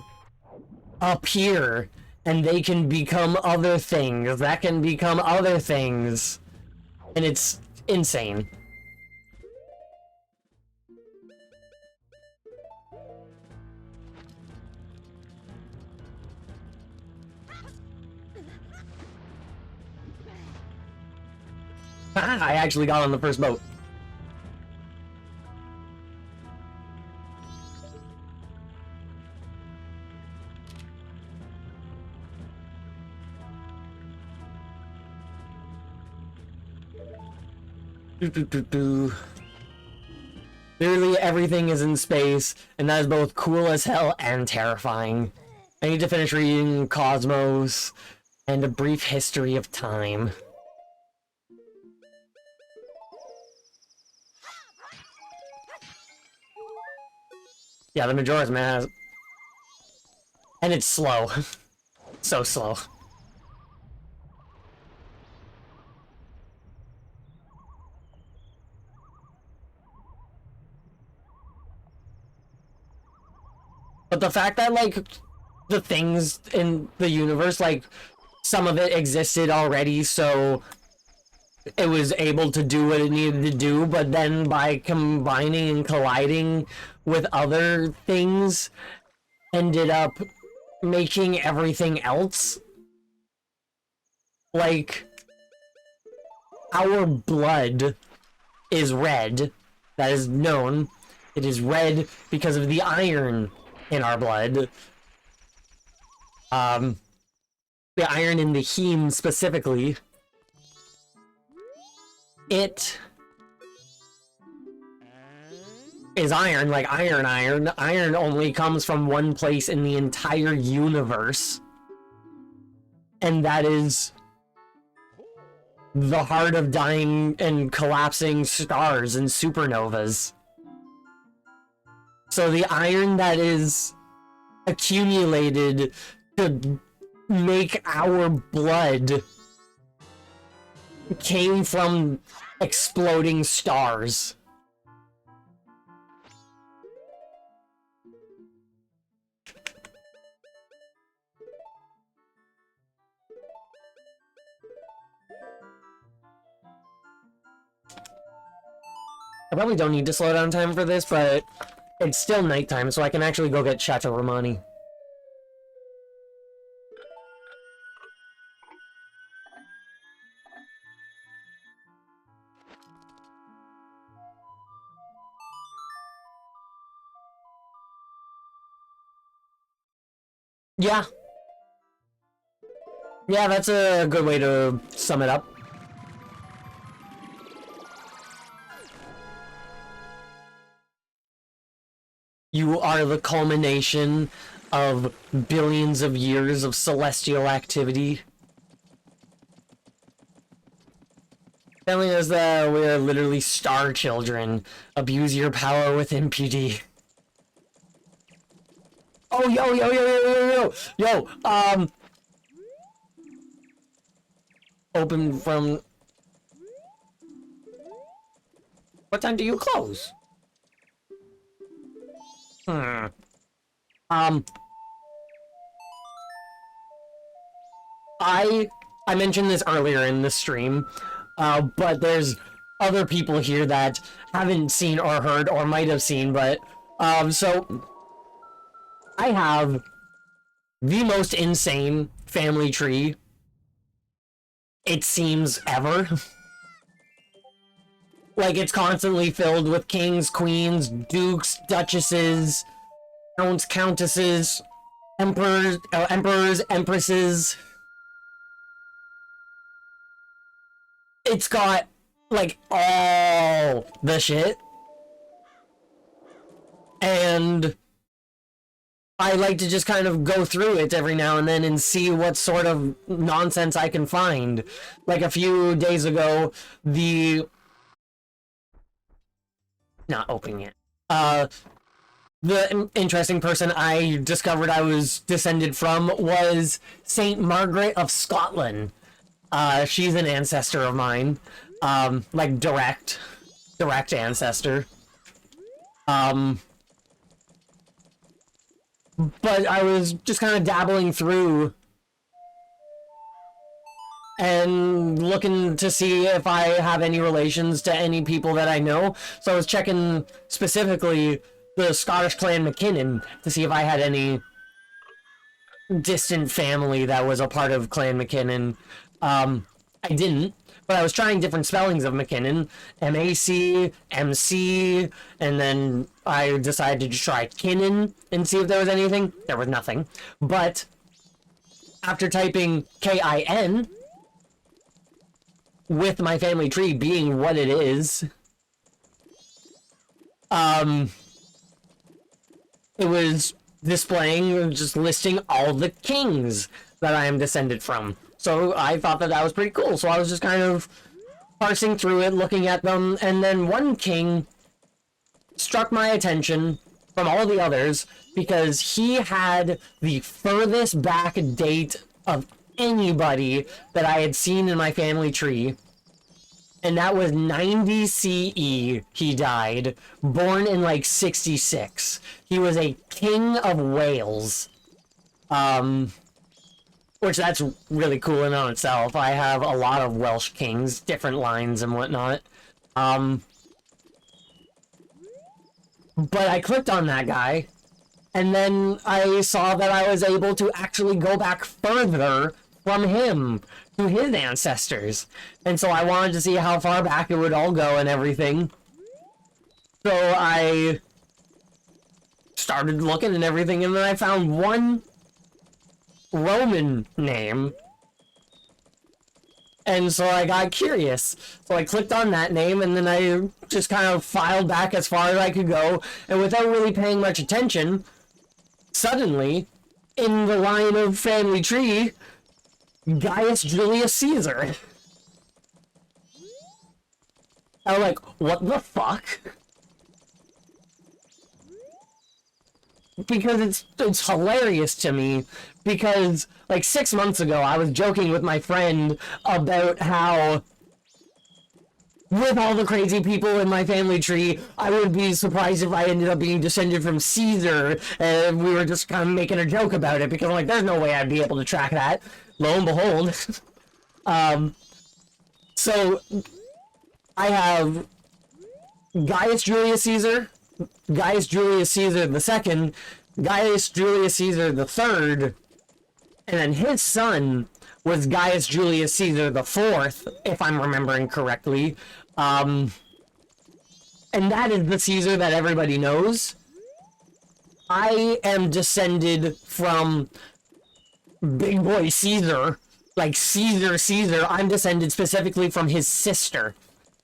appear and they can become other things that can become other things, and it's insane. I actually got on the first boat. Literally everything is in space, and that is both cool as hell and terrifying. I need to finish reading Cosmos and A Brief History of Time. Yeah, the Majora's Mask. And it's slow. So slow. the fact that, like, the things in the universe, like, some of it existed already, so it was able to do what it needed to do, but then by combining and colliding with other things, ended up making everything else. Like, our blood is red. That is known. It is red because of the iron in our blood. The iron in the heme specifically. It is iron, like iron. Iron only comes from one place in the entire universe. And that is the heart of dying and collapsing stars and supernovas. So the iron that is accumulated to make our blood came from exploding stars. I probably don't need to slow down time for this, but it's still nighttime, so I can actually go get Chateau Romani. Yeah. Yeah, that's a good way to sum it up. You are the culmination of billions of years of celestial activity. Telling us that we are literally star children. Abuse your power with MPD. Oh, yo, open from... What time do you close? I mentioned this earlier in the stream, but there's other people here that haven't seen or heard or might have seen, but, so I have the most insane family tree, it seems, ever. Like, it's constantly filled with kings, queens, dukes, duchesses, counts, countesses, emperors, empresses. It's got, like, all the shit. And I like to just kind of go through it every now and then and see what sort of nonsense I can find. Like, a few days ago, not opening it. The interesting person I discovered I was descended from was Saint Margaret of Scotland. She's an ancestor of mine. Like, direct ancestor. But I was just kind of dabbling through and looking to see if I have any relations to any people that I know. So I was checking specifically the Scottish clan McKinnon to see if I had any distant family that was a part of Clan McKinnon. I didn't, but I was trying different spellings of McKinnon. M-A-C, M-C, and then I decided to try Kinnon and see if there was anything. There was nothing. But after typing K-I-N, with my family tree being what it is, it was displaying, just listing all the kings that I am descended from. So I thought that that was pretty cool. So I was just kind of parsing through it, looking at them, and then one king struck my attention from all the others because he had the furthest back date of anybody that I had seen in my family tree. And that was 90 CE he died, born in like 66. He was a king of Wales. Which that's really cool in on itself. I have a lot of Welsh kings, different lines and whatnot. But I clicked on that guy, and then I saw that I was able to actually go back further from him to his ancestors. And so I wanted to see how far back it would all go and everything. So I started looking and everything, and then I found one Roman name. And so I got curious. So I clicked on that name, and then I just kind of filed back as far as I could go, and without really paying much attention, suddenly, in the line of family tree, Gaius Julius Caesar. I was like, what the fuck? Because it's hilarious to me, because like 6 months ago I was joking with my friend about how with all the crazy people in my family tree, I would be surprised if I ended up being descended from Caesar, and we were just kind of making a joke about it, because I'm like, there's no way I'd be able to track that. Lo and behold. So I have Gaius Julius Caesar, Gaius Julius Caesar II, Gaius Julius Caesar III, and then his son was Gaius Julius Caesar IV, if I'm remembering correctly. And that is the Caesar that everybody knows. I am descended from Big Boy Caesar, like Caesar. I'm descended specifically from his sister.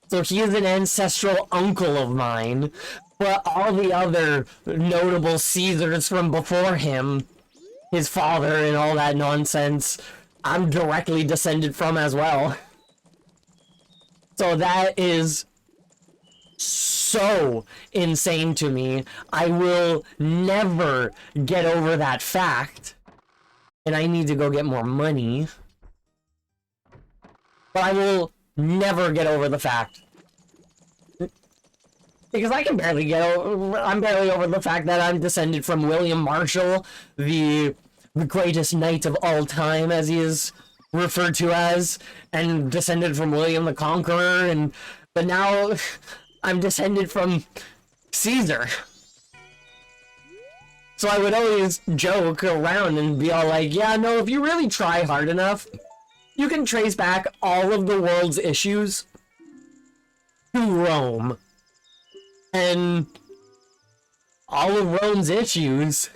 So he is an ancestral uncle of mine, but all the other notable Caesars from before him, his father and all that nonsense, I'm directly descended from as well. So that is so insane to me. I will never get over that fact. And I need to go get more money. But I will never get over the fact. Because I can barely I'm barely over the fact that I'm descended from William Marshall, the greatest knight of all time, as he is referred to as, and descended from William the Conqueror, but now I'm descended from Caesar. So I would always joke around and be all like, yeah, no, if you really try hard enough, you can trace back all of the world's issues to Rome. And all of Rome's issues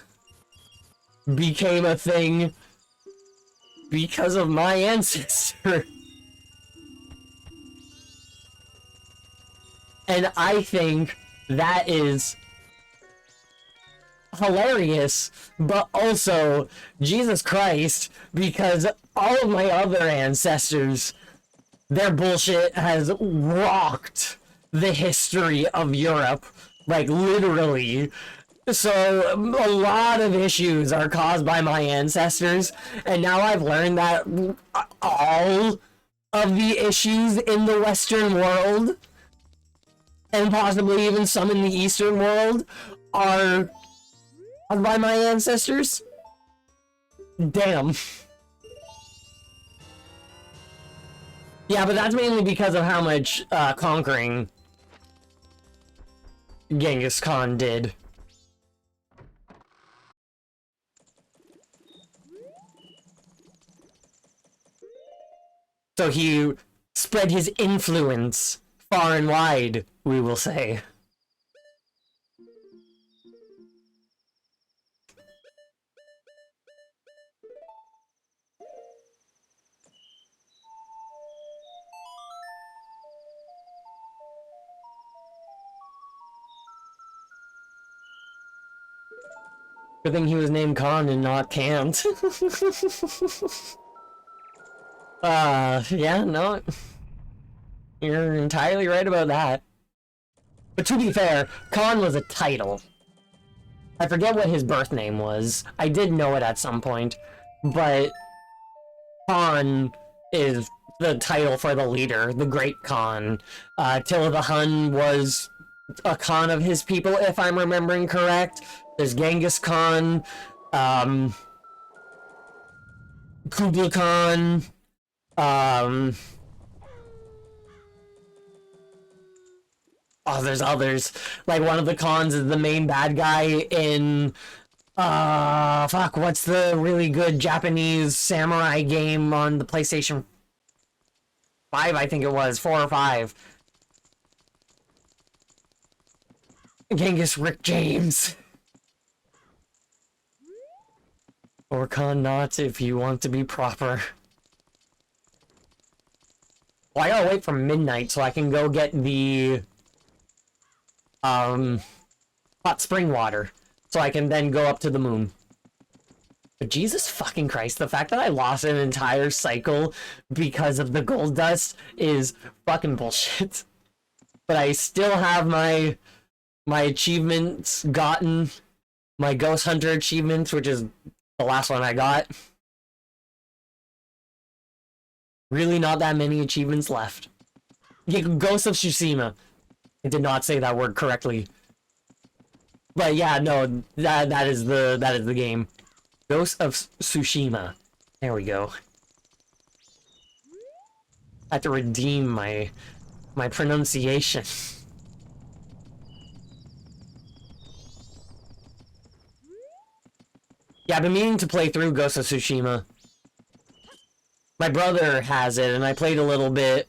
became a thing because of my ancestor. And I think that is hilarious, but also Jesus Christ, because all of my other ancestors, their bullshit has rocked the history of Europe, like literally. So a lot of issues are caused by my ancestors, and now I've learned that all of the issues in the Western world, and possibly even some in the Eastern world, are caused by my ancestors. Damn. Yeah, but that's mainly because of how much conquering Genghis Khan did. So he spread his influence far and wide, we will say. Good thing he was named Khan and not Kant. Yeah, no. You're entirely right about that. But to be fair, Khan was a title. I forget what his birth name was. I did know it at some point. But Khan is the title for the leader, the Great Khan. Attila the Hun was a Khan of his people, if I'm remembering correct. There's Genghis Khan, Kublai Khan, oh, there's others. Like, one of the Khans is the main bad guy in, fuck, what's the really good Japanese samurai game on the PlayStation 5, I think it was, 4 or 5. Genghis Rick James. Or Khan not if you want to be proper. Well, I gotta wait for midnight so I can go get the hot spring water. So I can then go up to the moon. But Jesus fucking Christ, the fact that I lost an entire cycle because of the gold dust is fucking bullshit. But I still have my achievements gotten. My Ghost Hunter achievements, which is the last one I got. Really not that many achievements left. Yeah, Ghost of Tsushima. I did not say that word correctly. But yeah, no, that is the game. Ghost of Tsushima. There we go. I have to redeem my pronunciation. Yeah, I've been meaning to play through Ghost of Tsushima. My brother has it, and I played a little bit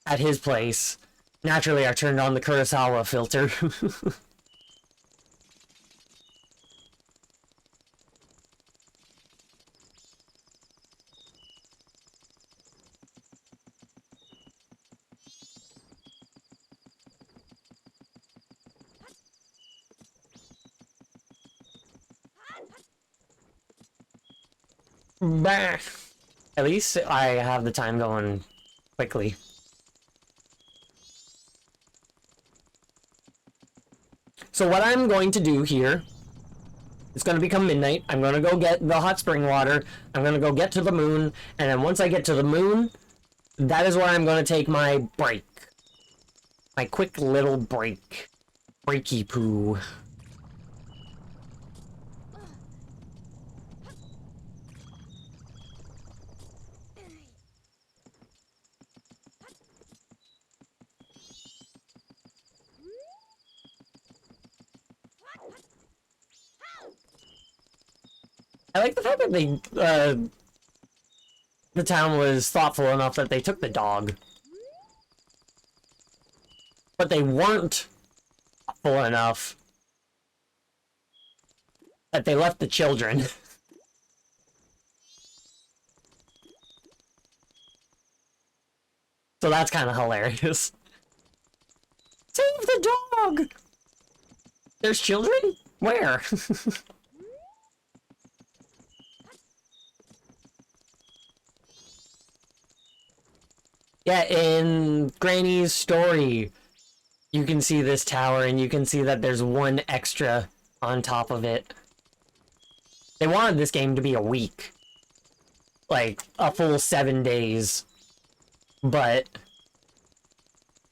at his place. Naturally, I turned on the Kurosawa filter. Bah. At least I have the time going quickly. So what I'm going to do here, it's going to become midnight. I'm going to go get the hot spring water. I'm going to go get to the moon. And then once I get to the moon, that is where I'm going to take my break. My quick little break. Breaky poo. I like the fact that they, the town was thoughtful enough that they took the dog. But they weren't thoughtful enough that they left the children. So that's kind of hilarious. Save the dog! There's children? Where? Yeah, in Granny's story, you can see this tower, and you can see that there's one extra on top of it. They wanted this game to be a week. Like, a full 7 days. But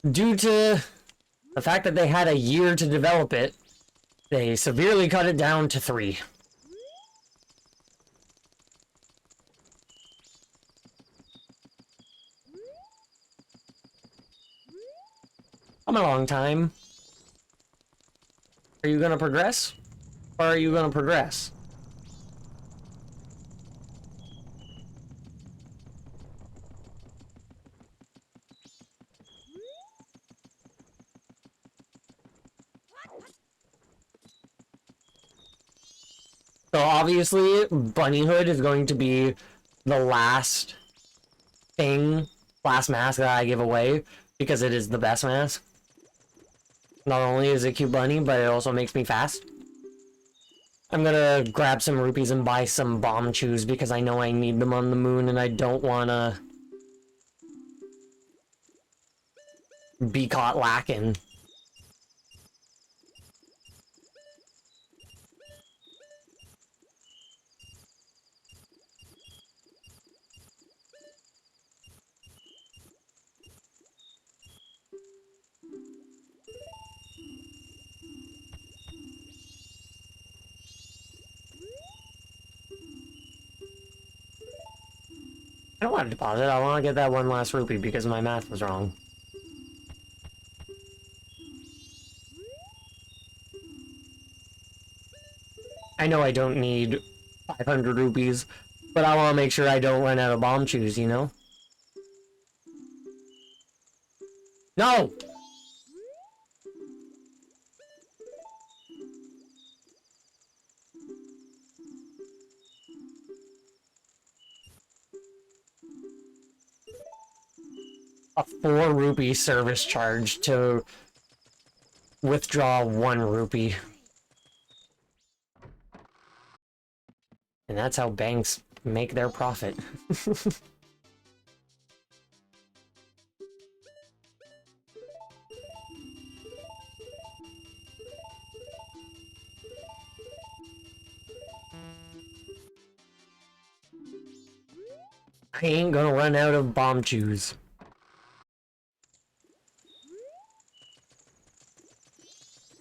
due to the fact that they had a year to develop it, they severely cut it down to 3. Come along, time. Are you gonna progress? Or are you gonna progress? So obviously, Bunnyhood is going to be the last mask that I give away, because it is the best mask. Not only is it cute bunny, but it also makes me fast. I'm gonna grab some rupees and buy some bomb chews because I know I need them on the moon and I don't wanna be caught lacking. I don't want to deposit, I want to get that one last rupee because my math was wrong. I know I don't need 500 rupees, but I want to make sure I don't run out of bomb chews, you know? No! A 4 rupee service charge to withdraw 1 rupee. And that's how banks make their profit. I ain't gonna run out of bomb chews.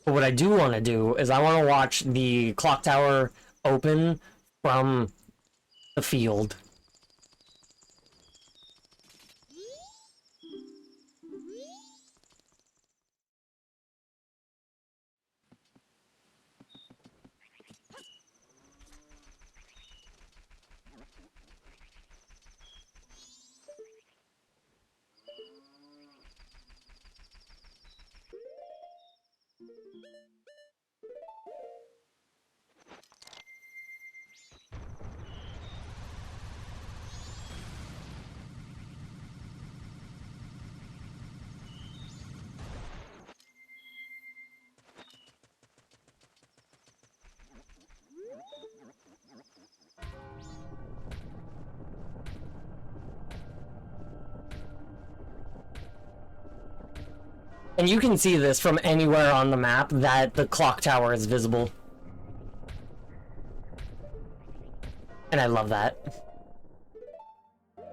But what I do want to do is I want to watch the clock tower open from the field. And you can see this from anywhere on the map that the clock tower is visible. And I love that.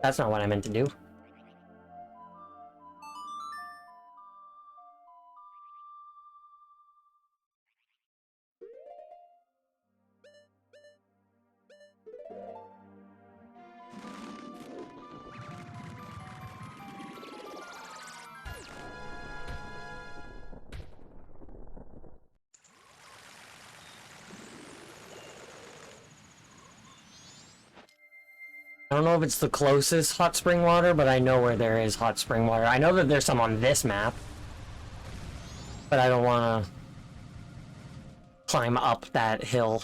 That's not what I meant to do. I don't know if it's the closest hot spring water, but I know where there is hot spring water. I know that there's some on this map, but I don't want to climb up that hill.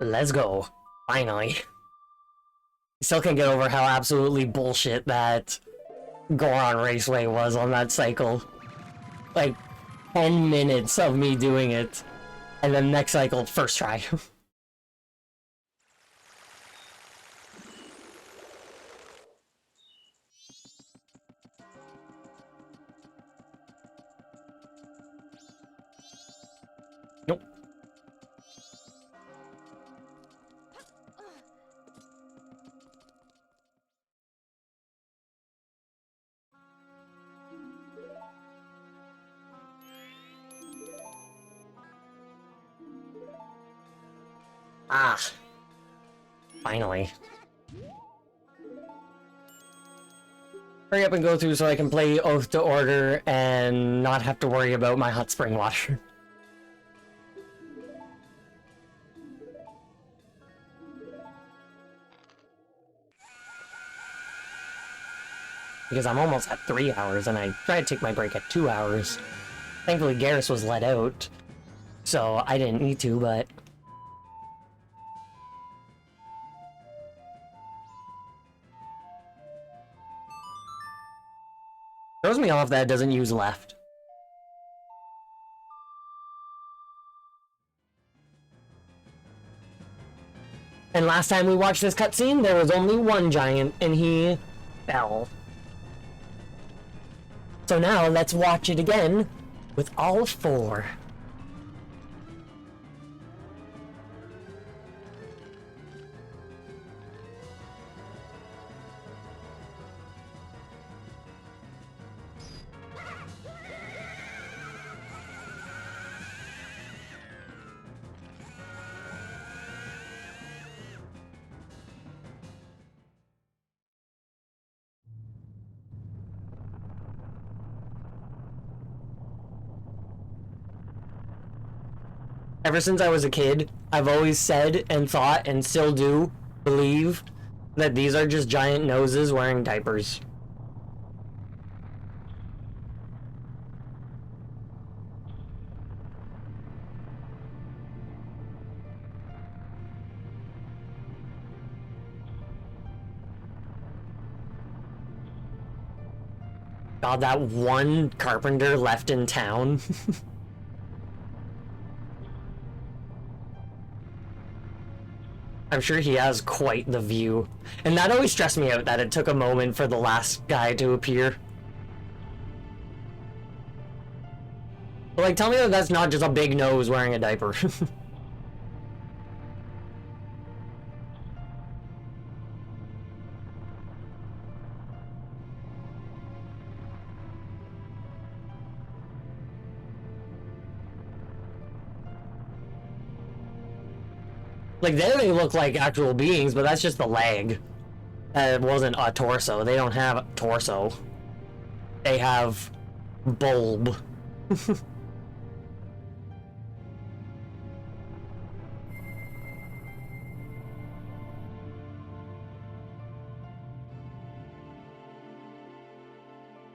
Let's go. Finally. I still can't get over how absolutely bullshit that Goron Raceway was on that cycle. Like, 10 minutes of me doing it, and then next cycle, first try. Nope. Ah. Finally. Hurry up and go through so I can play Oath to Order and not have to worry about my hot spring water. Because I'm almost at 3 hours and I tried to take my break at 2 hours. Thankfully Garrus was let out, so I didn't need to, but... Throws me off that it doesn't use left. And last time we watched this cutscene, there was only one giant, and he fell. So now, let's watch it again with all four. Ever since I was a kid, I've always said and thought and still do believe that these are just giant noses wearing diapers. God, that one carpenter left in town. I'm sure he has quite the view. And that always stressed me out that it took a moment for the last guy to appear. But like, tell me that that's not just a big nose wearing a diaper. Like, there they look like actual beings, but that's just the leg. It wasn't a torso. They don't have a torso. They have bulb.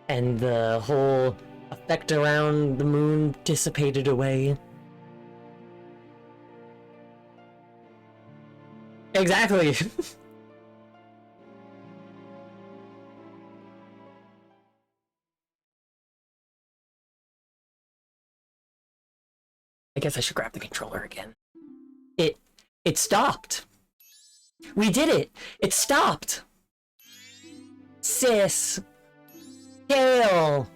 And the whole effect around the moon dissipated away. Exactly. I guess I should grab the controller again. It stopped. We did it. It stopped. Sis. Kale.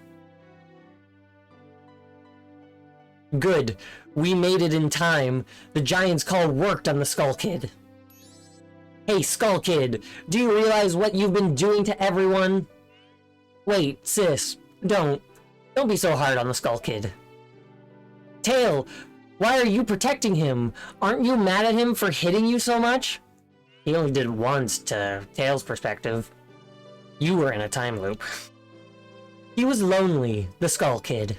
Good. We made it in time. The Giant's call worked on the Skull Kid. Hey, Skull Kid, do you realize what you've been doing to everyone? Wait, sis, don't be so hard on the Skull Kid. Tail, why are you protecting him? Aren't you mad at him for hitting you so much? He only did it once, to Tail's perspective. You were in a time loop. He was lonely, the Skull Kid.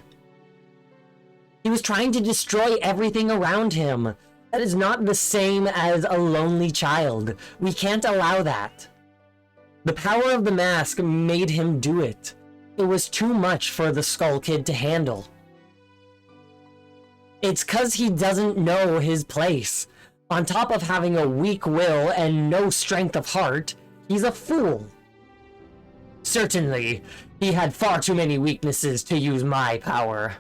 He was trying to destroy everything around him. That is not the same as a lonely child. We can't allow that. The power of the mask made him do it. It was too much for the Skull Kid to handle. It's 'cause he doesn't know his place. On top of having a weak will and no strength of heart, he's a fool. Certainly, he had far too many weaknesses to use my power.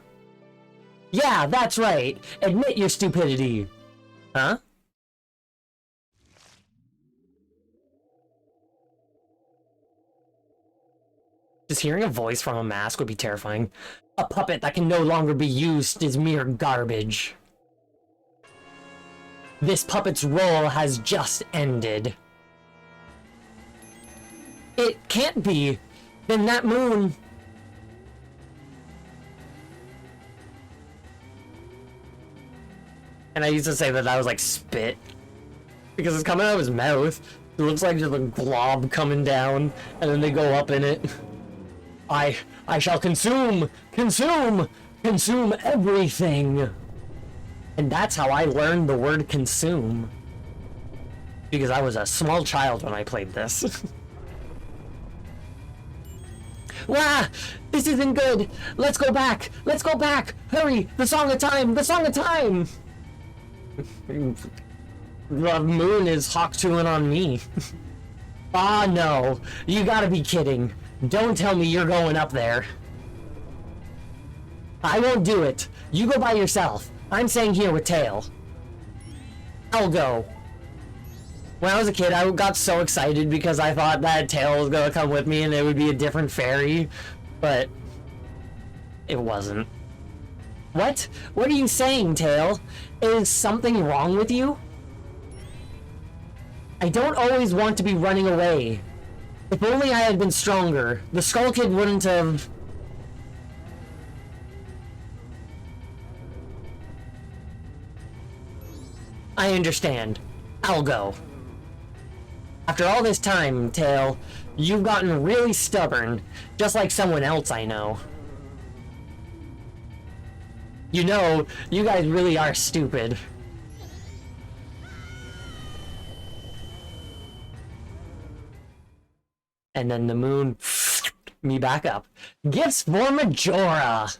Yeah, that's right. Admit your stupidity. Huh? Just hearing a voice from a mask would be terrifying. A puppet that can no longer be used is mere garbage. This puppet's role has just ended. It can't be. Then that moon... And I used to say that was like spit. Because it's coming out of his mouth. It looks like just a glob coming down, and then they go up in it. I shall consume everything. And that's how I learned the word consume. Because I was a small child when I played this. Wah! This isn't good! Let's go back! Let's go back! Hurry! The Song of Time! The Song of Time! The moon is Hawk-tuing on me. Ah, no. You gotta be kidding. Don't tell me you're going up there. I won't do it. You go by yourself. I'm staying here with Tail. I'll go. When I was a kid, I got so excited because I thought that Tail was gonna come with me and it would be a different fairy, but it wasn't. What? What are you saying, Tail? Is something wrong with you? I don't always want to be running away. If only I had been stronger, the Skull Kid wouldn't have... I understand. I'll go. After all this time, Tail, you've gotten really stubborn, just like someone else I know. You know, you guys really are stupid. And then the moon me back up. Gifts for Majora!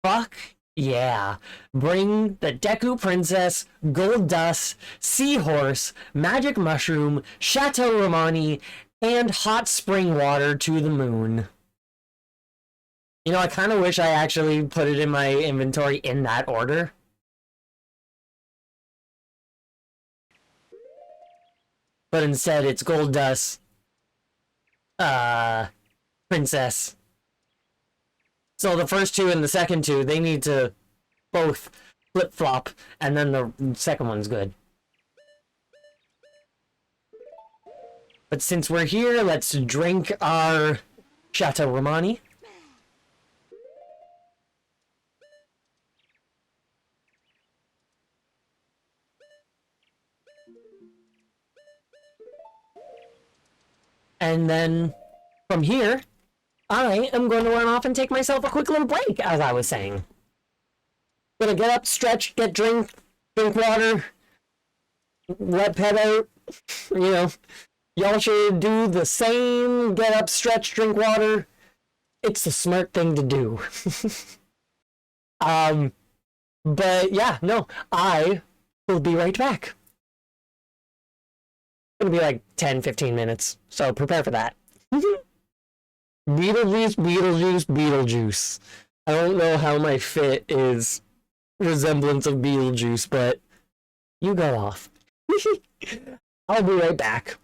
Fuck yeah. Bring the Deku Princess, Gold Dust, Seahorse, Magic Mushroom, Chateau Romani, and Hot Spring Water to the moon. You know, I kind of wish I actually put it in my inventory in that order. But instead, it's Gold Dust, Princess. So the first two and the second two, they need to both flip-flop, and then the second one's good. But since we're here, let's drink our Chateau Romani. And then, from here, I am going to run off and take myself a quick little break, as I was saying. Gonna get up, stretch, get drink water, let pet out, you know. Y'all should do the same, get up, stretch, drink water. It's the smart thing to do. But yeah, no, I will be right back. It'll be like 10-15 minutes, so prepare for that. Beetlejuice, Beetlejuice, Beetlejuice. I don't know how my fit is resemblance of Beetlejuice, but you go off. I'll be right back.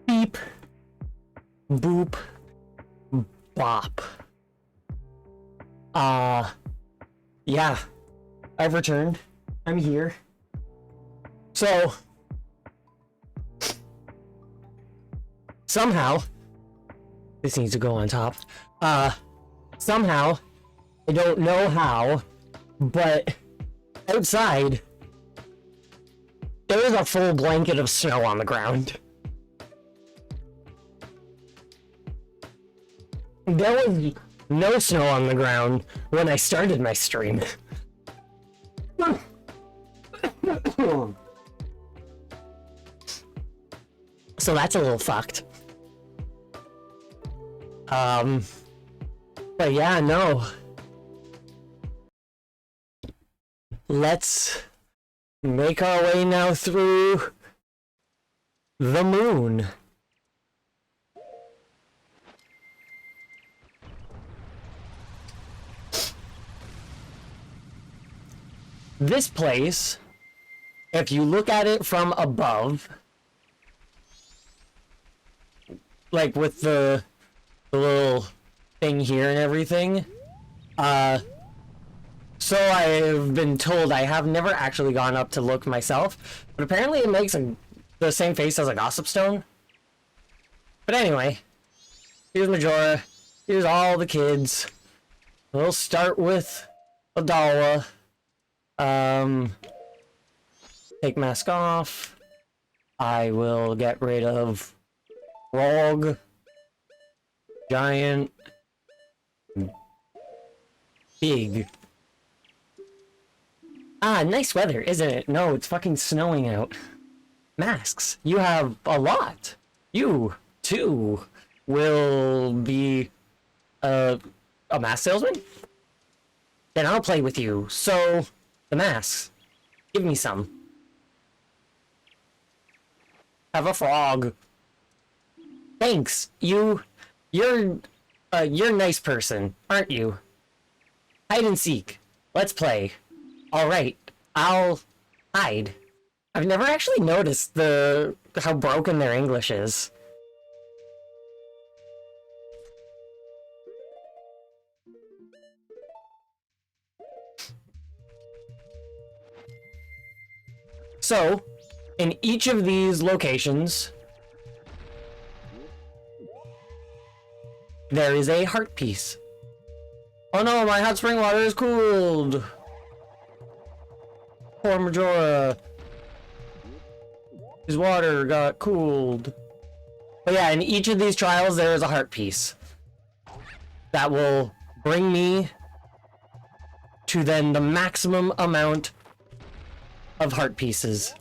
Beep. Boop. Bop. Yeah. I've returned. I'm here. So, somehow, this needs to go on top. Somehow, I don't know how, but outside, there is a full blanket of snow on the ground. There was no snow on the ground when I started my stream. So that's a little fucked. But yeah, no. Let's make our way now through the moon. This place, if you look at it from above, like with the little thing here and everything, so I've been told. I have never actually gone up to look myself, but apparently it makes the same face as a gossip stone. But anyway, here's Majora, here's all the kids. We'll start with Adawa. Take mask off. I will get rid of Frog, Giant, Big. Ah, nice weather, isn't it? No, it's fucking snowing out. Masks. You have a lot. You, too, will be a mask salesman? Then I'll play with you. So, the masks. Give me some. Have a frog. Thanks. You're a nice person, aren't you? Hide and seek. Let's play. Alright, I'll hide. I've never actually noticed how broken their English is. So, in each of these locations, there is a heart piece. Oh no, my hot spring water is cooled! Poor Majora. His water got cooled. But yeah, in each of these trials, there is a heart piece that will bring me to then the maximum amount of heart pieces.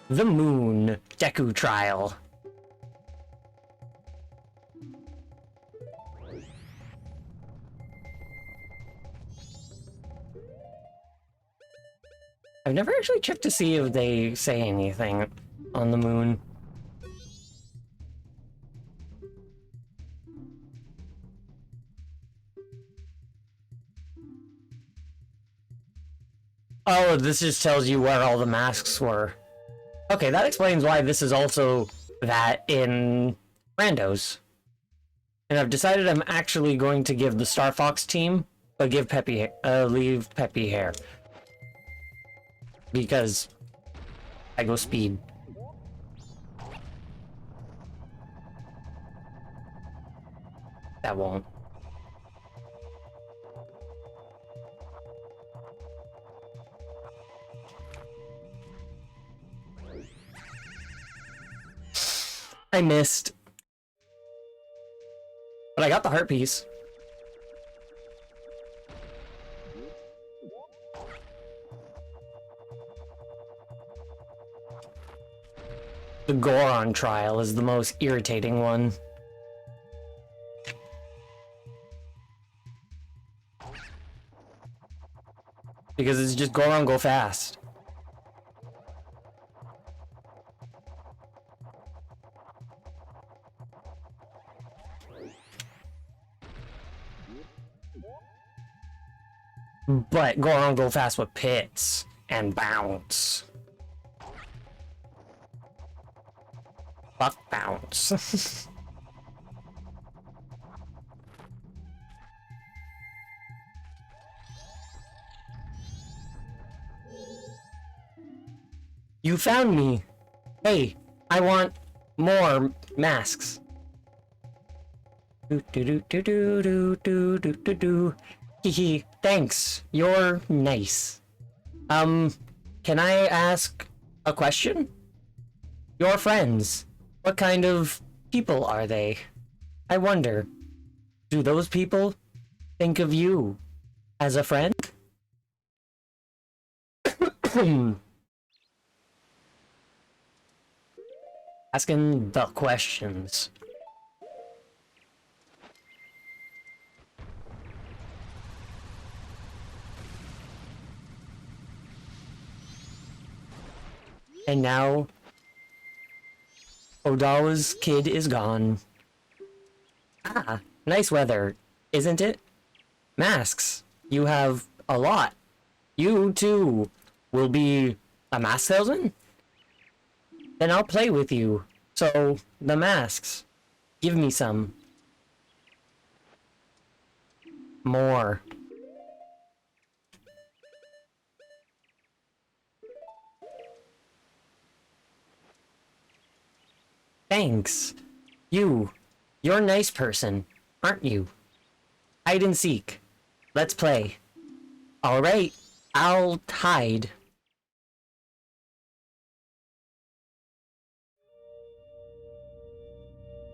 The Moon Deku Trial. I've never actually checked to see if they say anything on the moon. Oh, this just tells you where all the masks were. Okay, that explains why this is also that in Randos. And I've decided I'm actually going to give the Star Fox team leave Peppy hair. Because I go speed. That won't. I missed. But I got the heart piece. The Goron trial is the most irritating one. Because it's just Goron go fast. But Goron go fast with pits and bounce. Fuck bounce. You found me. Hey, I want more masks. Do do do do do do do do do. Hehe. Thanks. You're nice. Can I ask a question? Your friends. What kind of people are they? I wonder. Do those people think of you as a friend? Asking the questions. And now, Odawa's kid is gone. Ah, nice weather, isn't it? Masks. You have a lot. You, too, will be a mask salesman? Then I'll play with you. So, the masks. Give me some. More. Thanks. You're a nice person, aren't you? Hide and seek. Let's play. Alright, I'll hide.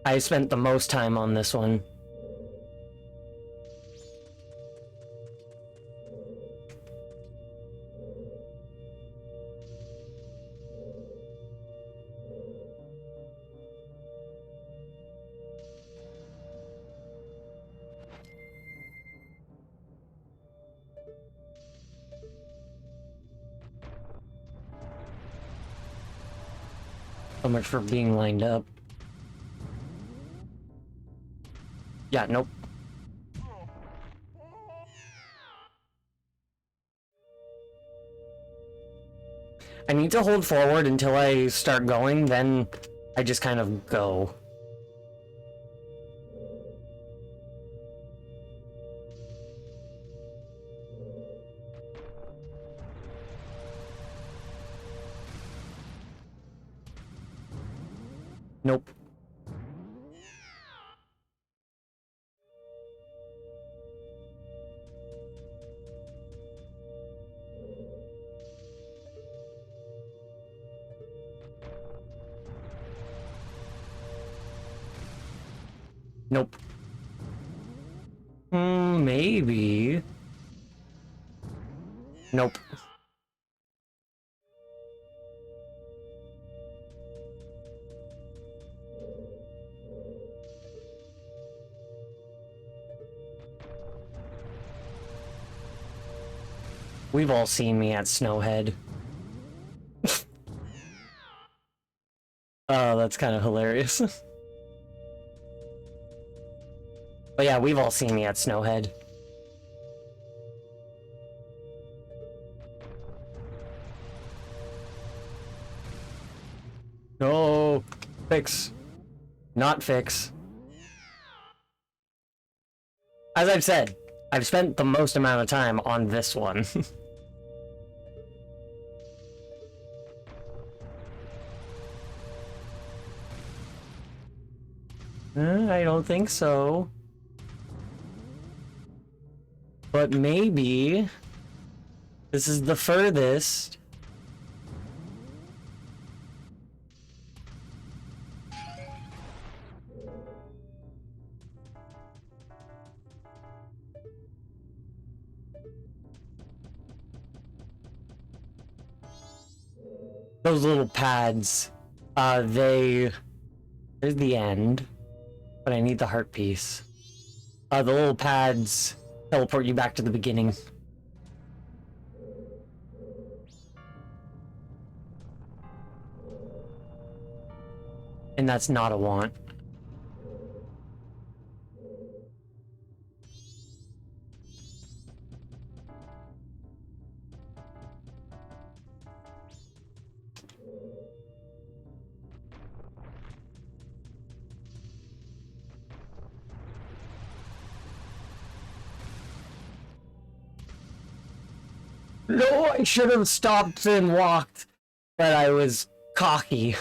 I spent the most time on this one. So much for being lined up. Yeah, nope. I need to hold forward until I start going, then I just kind of go. Nope. Nope. Maybe. Nope. We've all seen me at Snowhead. Oh, that's kind of hilarious. But yeah, we've all seen me at Snowhead. No! Fix. Not fix. As I've said, I've spent the most amount of time on this one. I don't think so. But maybe this is the furthest. Those little pads, there's the end, but I need the heart piece. The little pads teleport you back to the beginning. And that's not a want. No, I should have stopped and walked, but I was cocky.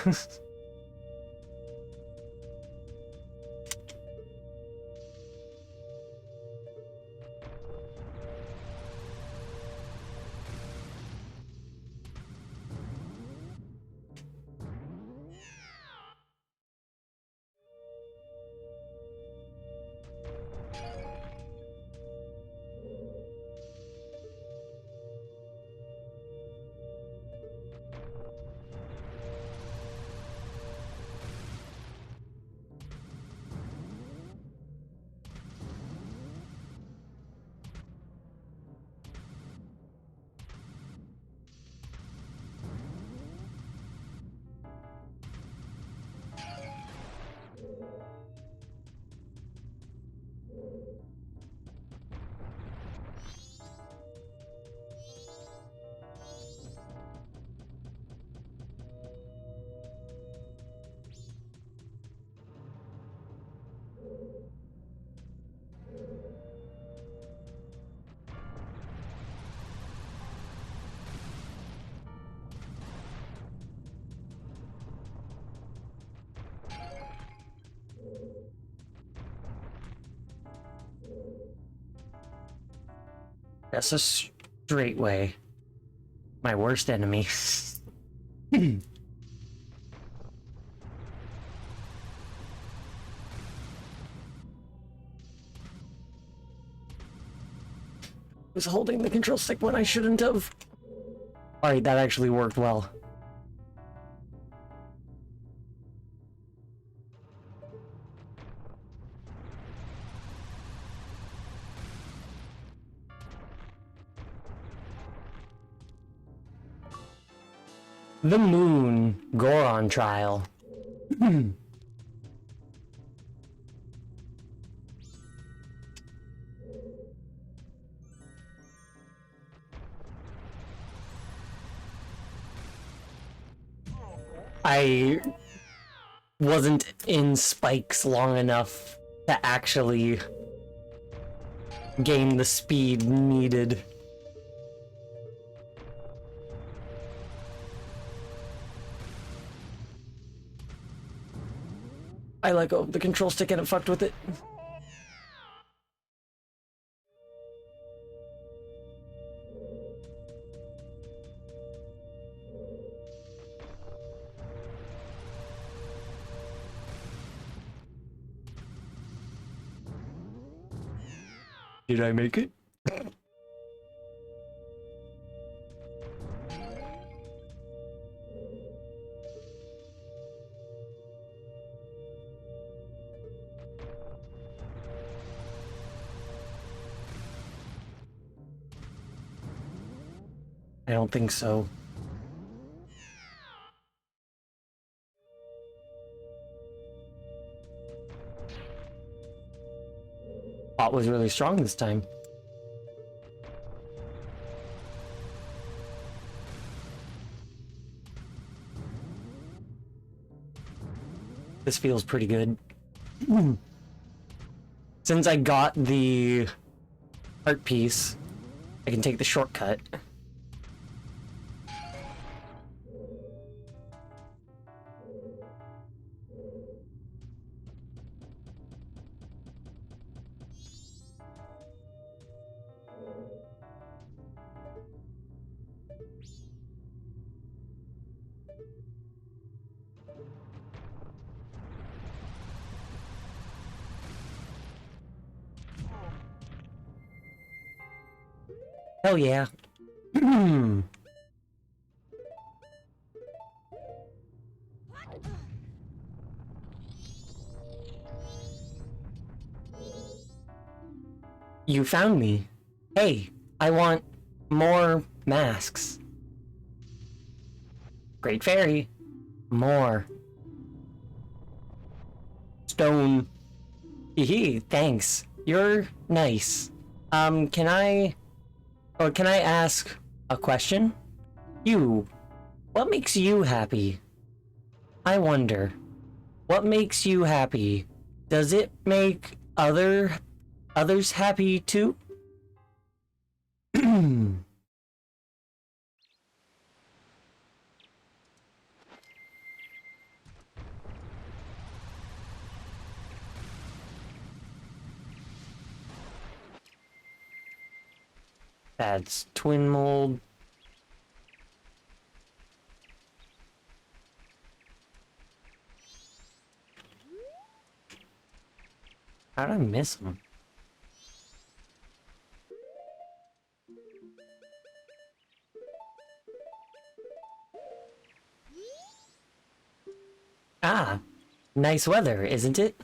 That's a straight way. My worst enemy. Was holding the control stick when I shouldn't have. Alright, that actually worked well. The Moon Goron trial. I wasn't in spikes long enough to actually gain the speed needed. I let go of the control stick and it fucked with it. Did I make it? I don't think so. Bot was really strong this time. This feels pretty good. Since I got the art piece, I can take the shortcut. Hell yeah. You found me. Hey, I want more masks. Great Fairy. More. Stone. Hee, thanks. You're nice. Can I ask a question? You. What makes you happy? I wonder. What makes you happy? Does it make others happy too? That's twin mold. How did I miss him? Ah, nice weather, isn't it?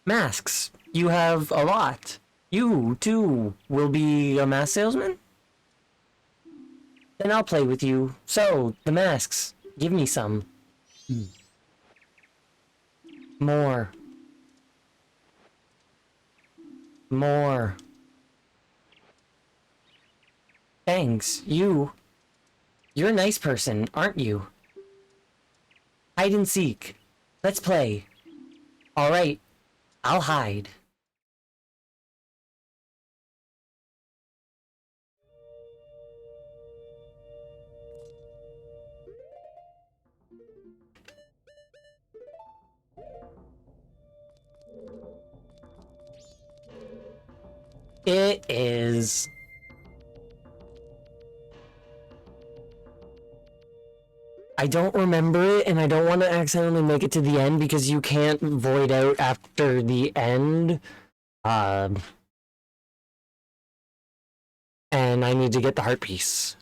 Masks. You have a lot. You, too, will be a mask salesman? Then I'll play with you. So, the masks. Give me some. More. More. Thanks. You're a nice person, aren't you? Hide and seek. Let's play. Alright. I'll hide. It is. I don't remember it, and I don't want to accidentally make it to the end because you can't void out after the end. And I need to get the heart piece.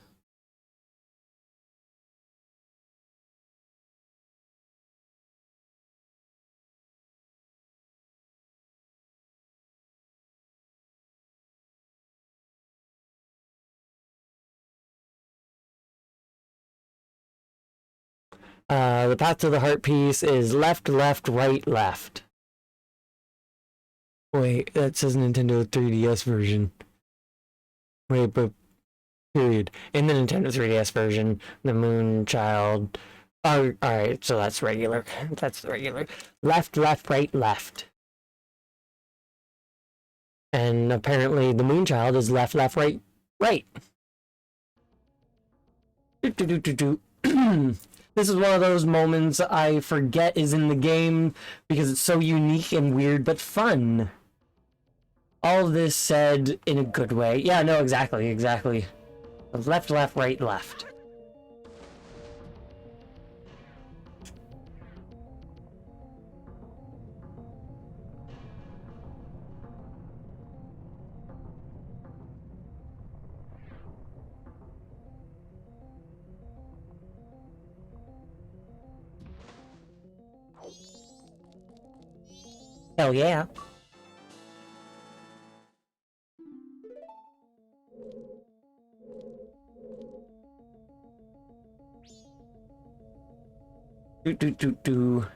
The path to the heart piece is left, left, right, left. Wait, that says Nintendo 3DS version. Wait, but period. In the Nintendo 3DS version, the Moon Child. Oh, alright, so that's regular. That's regular. Left, left, right, left. And apparently the Moon Child is left, left, right, right. This is one of those moments I forget is in the game because it's so unique and weird but fun. All of this said in a good way. Yeah, no, exactly. Left, left, right, left. Hell yeah. Do.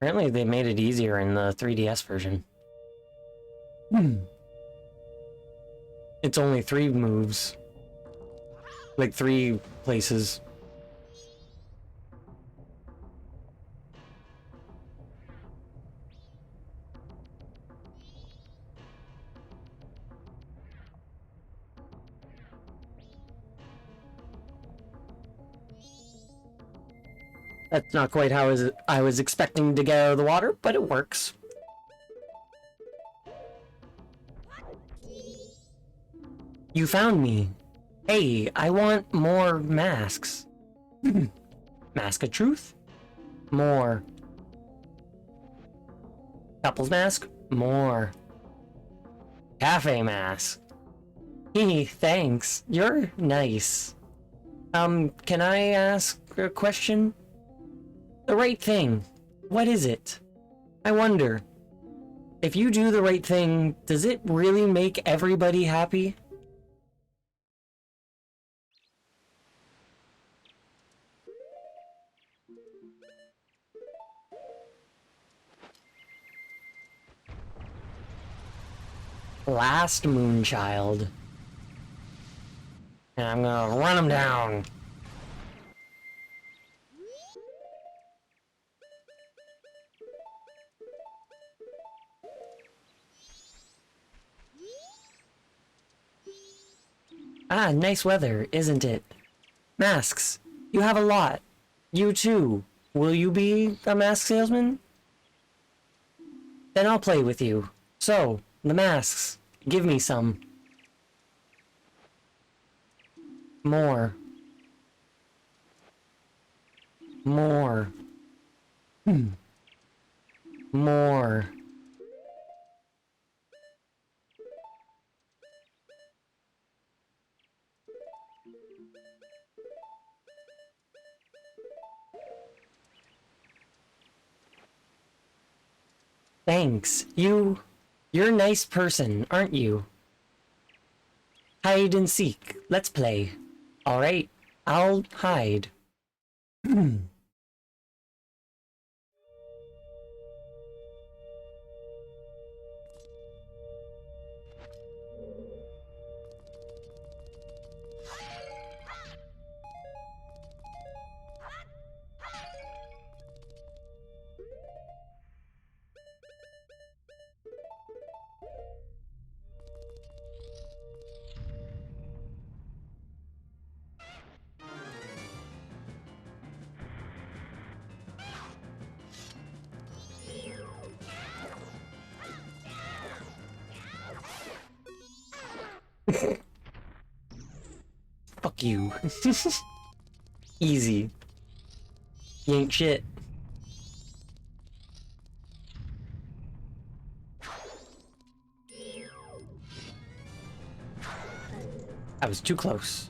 Apparently they made it easier in the 3DS version. It's only 3 moves. Like 3 places. That's not quite how I was expecting to get out of the water, but it works. You found me. Hey, I want more masks. Mask of truth? More. Couples mask? More. Cafe mask. Hee, thanks. You're nice. Can I ask a question? The right thing. What is it? I wonder. If you do the right thing, does it really make everybody happy? Last Moonchild. And I'm gonna run him down. Ah, nice weather, isn't it? Masks. You have a lot. You too. Will you be a mask salesman? Then I'll play with you. So, the masks. Give me some. More. More. More. Thanks. You're a nice person, aren't you? Hide and seek. Let's play. Alright, I'll hide. Fuck you. Easy. You ain't shit. I was too close.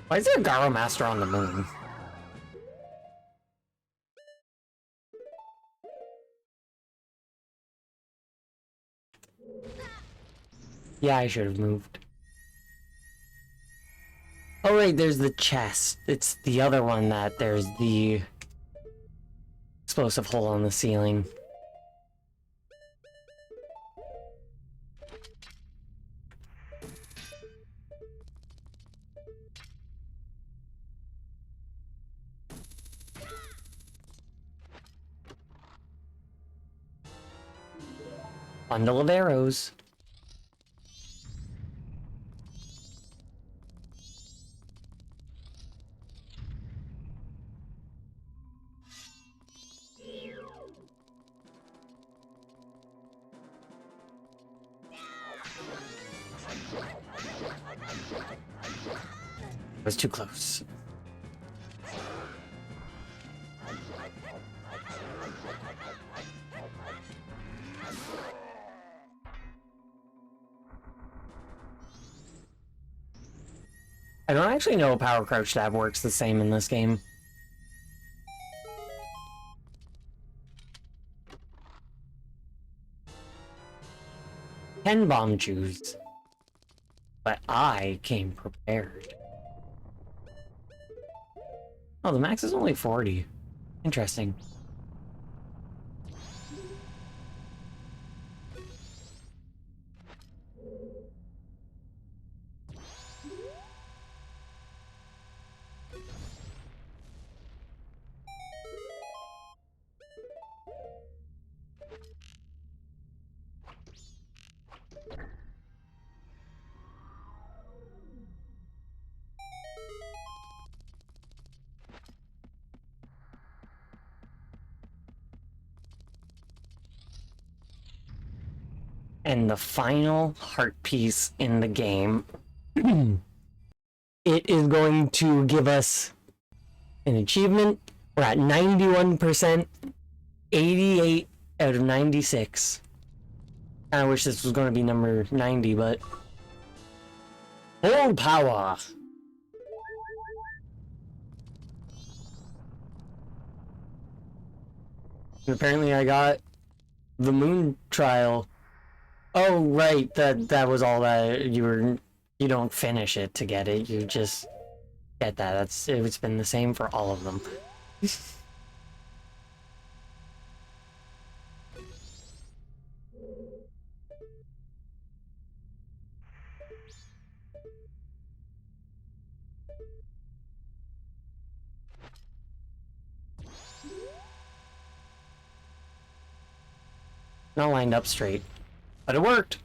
Why is there a Garo Master on the moon? Yeah, I should have moved. Oh right, there's the chest. It's the other one that there's the explosive hole on the ceiling. Bundle of arrows. I was too close. I don't actually know if power crouch stab works the same in this game. Ten bomb juice. But I came prepared. Oh, the max is only 40. Interesting. And the final heart piece in the game, it is going to give us an achievement. We're at 91%, 88 out of 96. I wish this was going to be number 90, but full power. And apparently I got the moon trial. Oh right, that was all that you don't finish it to get it, you just get that. It's been the same for all of them. Not lined up straight, but it worked.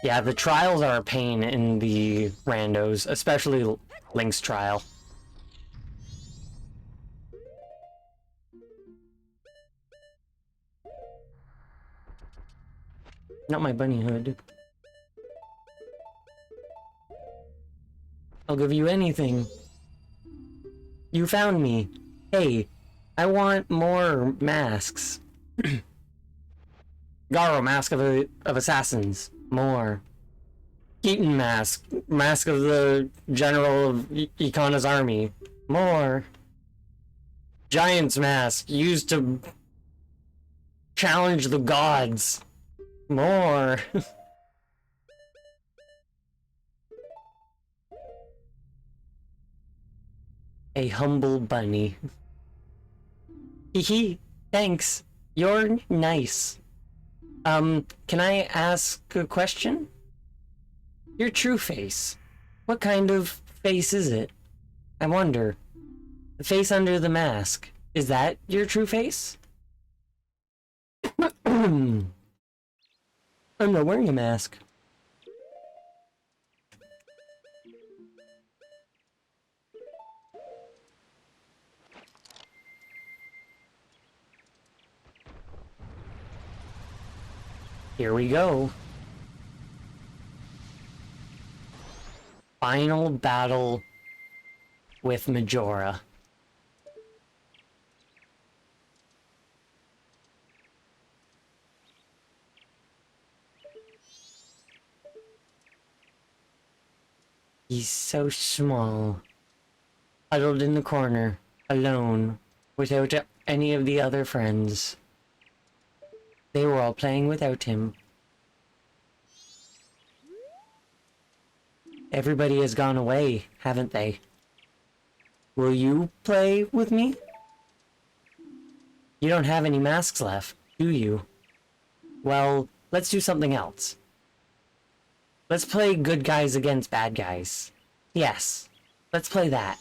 Yeah, the trials are a pain in the randos, especially Link's trial. Not my bunny hood. I'll give you anything. You found me. Hey, I want more masks. Garo, Mask of Assassins. More. Keaton Mask. Mask of the General of Ikana's army. More. Giant's Mask. Used to challenge the gods. More. A humble bunny. Hehe, thanks. You're nice. Can I ask a question? Your true face. What kind of face is it? I wonder. The face under the mask. Is that your true face? I'm not wearing a mask. Here we go. Final battle with Majora. He's so small. Huddled in the corner, alone, without any of the other friends. They were all playing without him. Everybody has gone away, haven't they? Will you play with me? You don't have any masks left, do you? Well, let's do something else. Let's play good guys against bad guys. Yes, let's play that.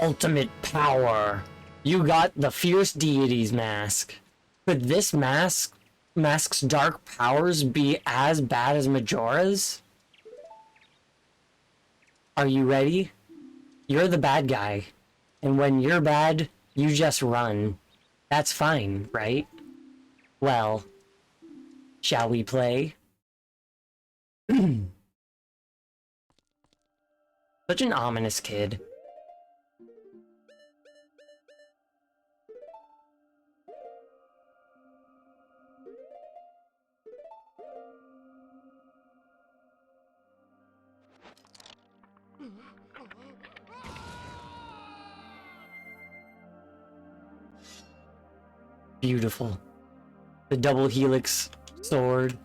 Ultimate power. You got the Fierce Deities mask. Could this mask's dark powers be as bad as Majora's? Are you ready? You're the bad guy. And when you're bad, you just run. That's fine, right? Well, shall we play? Such an ominous kid. Beautiful. The double helix sword,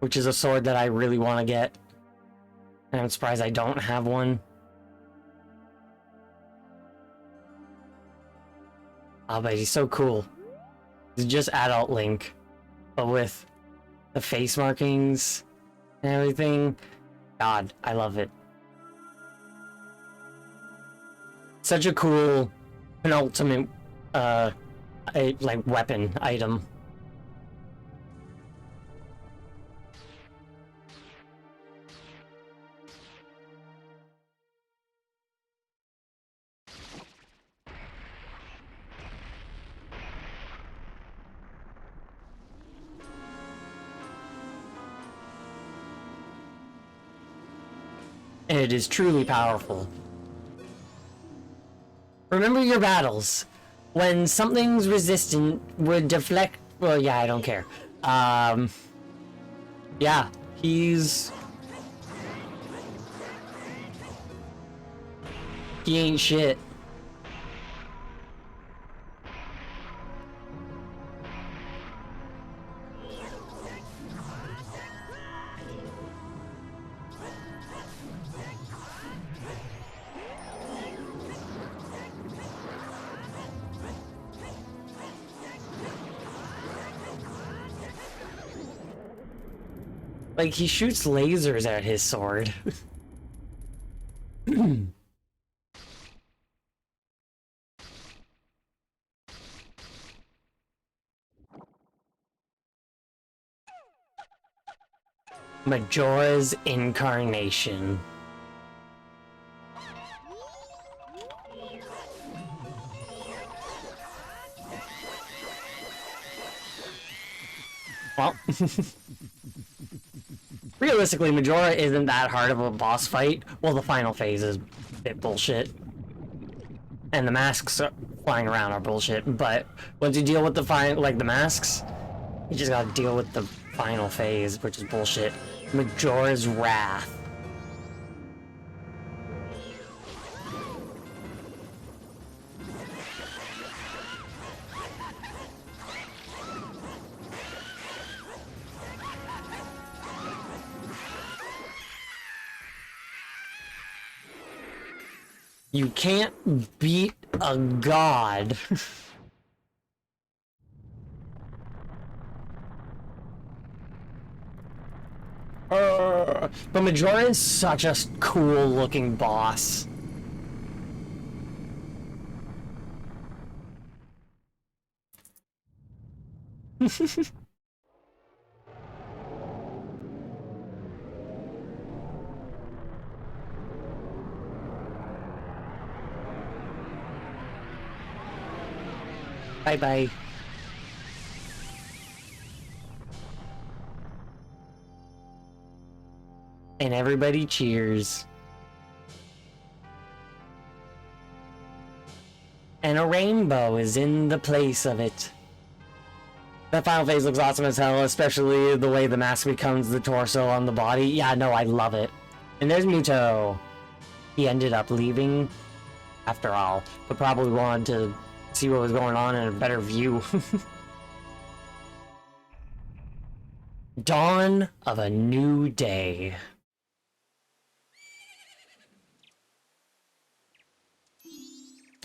which is a sword that I really want to get. And I'm surprised I don't have one. Oh, but he's so cool. He's just adult Link, but with the face markings and everything. God, I love it. Such a cool penultimate, like weapon item. And it is truly powerful. Remember your battles. When something's resistant would deflect... Well, yeah, I don't care. Yeah, he ain't shit. Like, he shoots lasers at his sword. Majora's Incarnation. Well, realistically, Majora isn't that hard of a boss fight. Well, the final phase is a bit bullshit. And the masks flying around are bullshit, but once you deal with the the masks, you just gotta deal with the final phase, which is bullshit. Majora's Wrath. You can't beat a god. But Majora is such a cool looking boss. Bye bye. And everybody cheers. And a rainbow is in the place of it. That final phase looks awesome as hell, especially the way the mask becomes the torso on the body. Yeah, no, I love it. And there's Muto. He ended up leaving after all, but probably wanted to see what was going on in a better view. Dawn of a new day.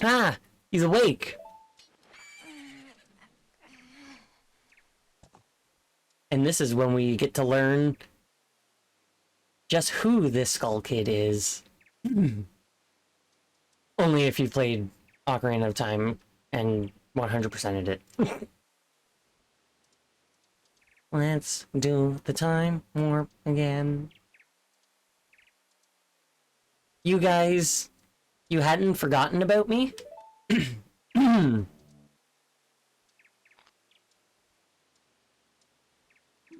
Ah, he's awake. And this is when we get to learn just who this Skull Kid is. Only if you played Ocarina of Time and 100%ed it. Let's do the time warp again. You guys, you hadn't forgotten about me?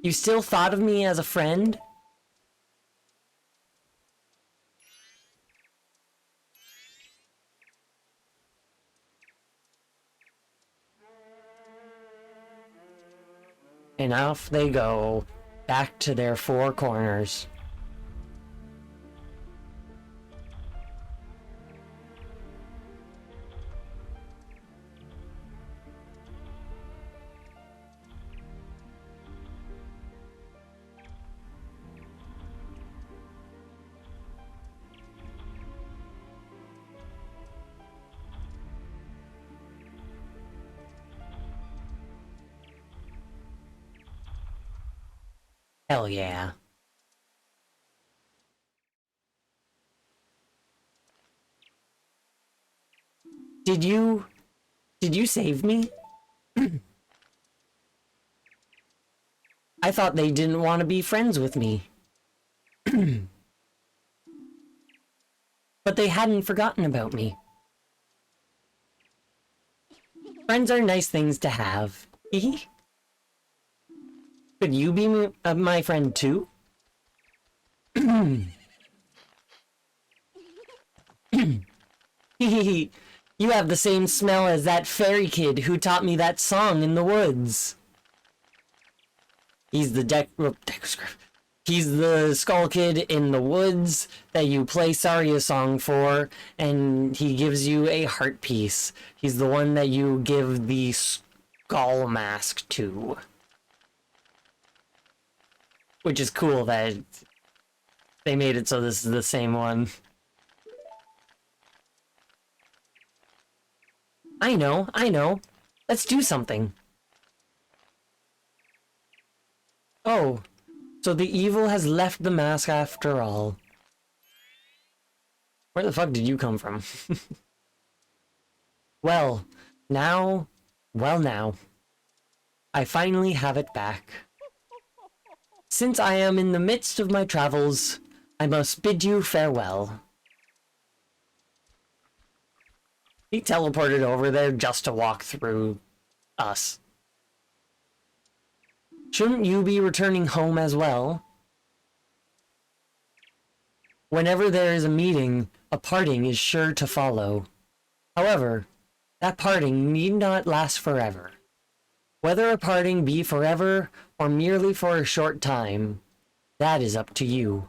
You still thought of me as a friend? And off they go, back to their four corners. Hell yeah. Did you save me? I thought they didn't want to be friends with me. But they hadn't forgotten about me. Friends are nice things to have. Could you be my friend too? You have the same smell as that fairy kid who taught me that song in the woods. He's the He's the Skull Kid in the woods that you play Saria song for, and he gives you a heart piece. He's the one that you give the skull mask to. Which is cool that they made it so this is the same one. I know. Let's do something. Oh, so the evil has left the mask after all. Where the fuck did you come from? Well, now, I finally have it back. Since I am in the midst of my travels, I must bid you farewell. He teleported over there just to walk through us. Shouldn't you be returning home as well? Whenever there is a meeting, a parting is sure to follow. However, that parting need not last forever. Whether a parting be forever or merely for a short time, that is up to you.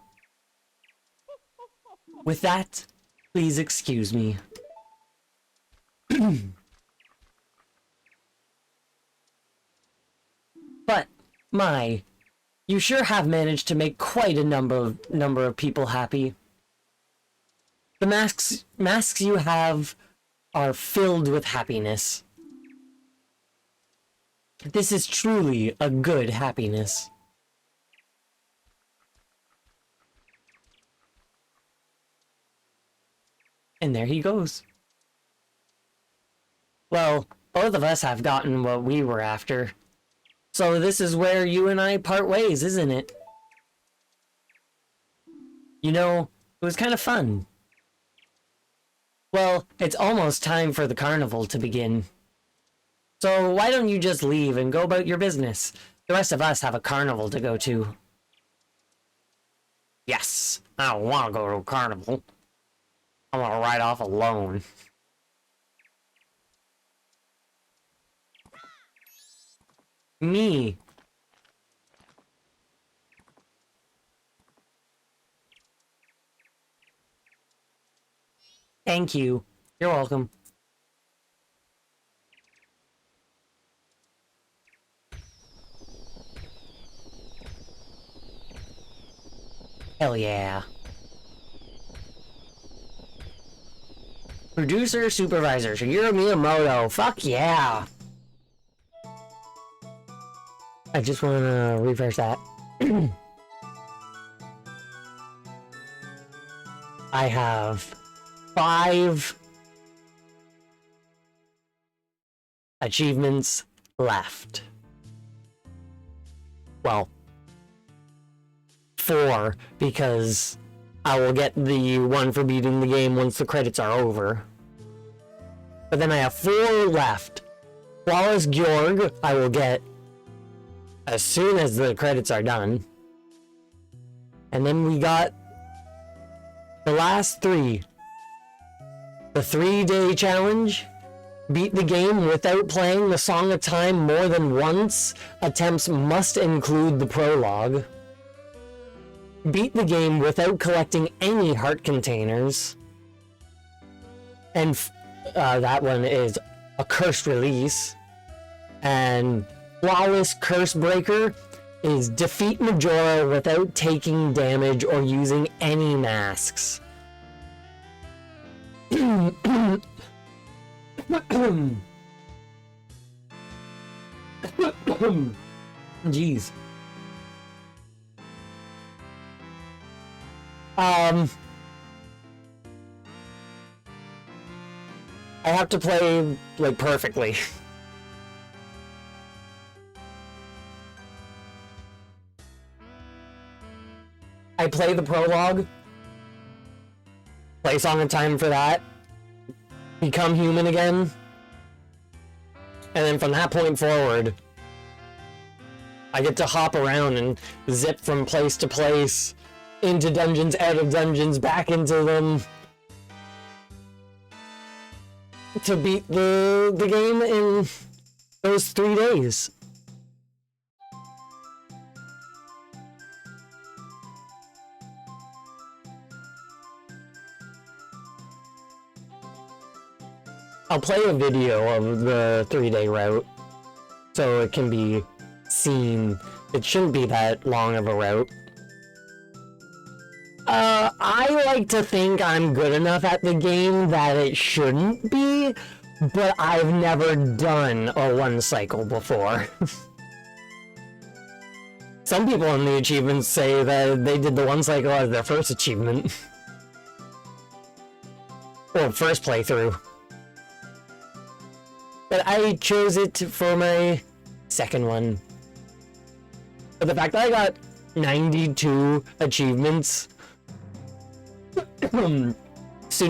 With that, please excuse me. But, my, you sure have managed to make quite a number of people happy. The masks you have are filled with happiness. This is truly a good happiness. And there he goes. Well, both of us have gotten what we were after. So this is where you and I part ways, isn't it? You know, it was kind of fun. Well, it's almost time for the carnival to begin. So why don't you just leave and go about your business? The rest of us have a carnival to go to. Yes, I don't want to go to a carnival. I want to ride off alone. Me. Thank you. You're welcome. Hell yeah. Producer, supervisor, Shigeru Miyamoto. Fuck yeah. I just want to refresh that. I have 5 achievements left. Well, 4, because I will get the one for beating the game once the credits are over. But then I have 4 left. Flawless Georg, I will get as soon as the credits are done. And then we got the last 3. The 3-day challenge. Beat the game without playing the Song of Time more than once. Attempts must include the prologue. Beat the game without collecting any heart containers. And that one is a cursed release. And Flawless Curse Breaker is defeat Majora without taking damage or using any masks. Jeez. I have to play, like, perfectly. I play the prologue, play Song of Time for that, become human again, and then from that point forward, I get to hop around and zip from place to place, into dungeons, out of dungeons, back into them, to beat the game in those 3 days. I'll play a video of the 3-day route so it can be seen. It shouldn't be that long of a route. I like to think I'm good enough at the game that it shouldn't be, but I've never done a 1 cycle before. Some people in the achievements say that they did the 1 cycle as their first achievement. Or first playthrough. But I chose it for my second one. But the fact that I got 92 achievements. Soon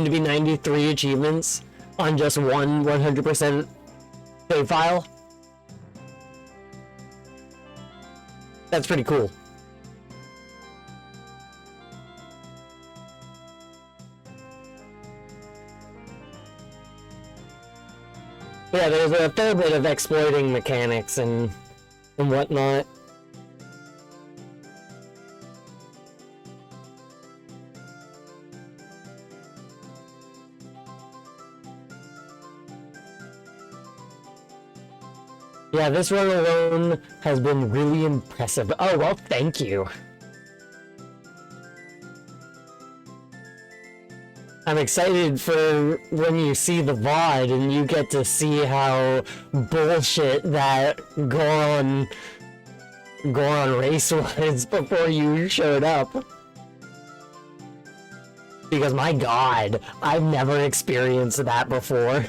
to be 93 achievements on just one 100% save file. That's pretty cool. Yeah, there's a fair bit of exploiting mechanics and whatnot. Yeah, this run alone has been really impressive. Oh, well, thank you. I'm excited for when you see the VOD and you get to see how bullshit that Goron race was before you showed up. Because my god, I've never experienced that before.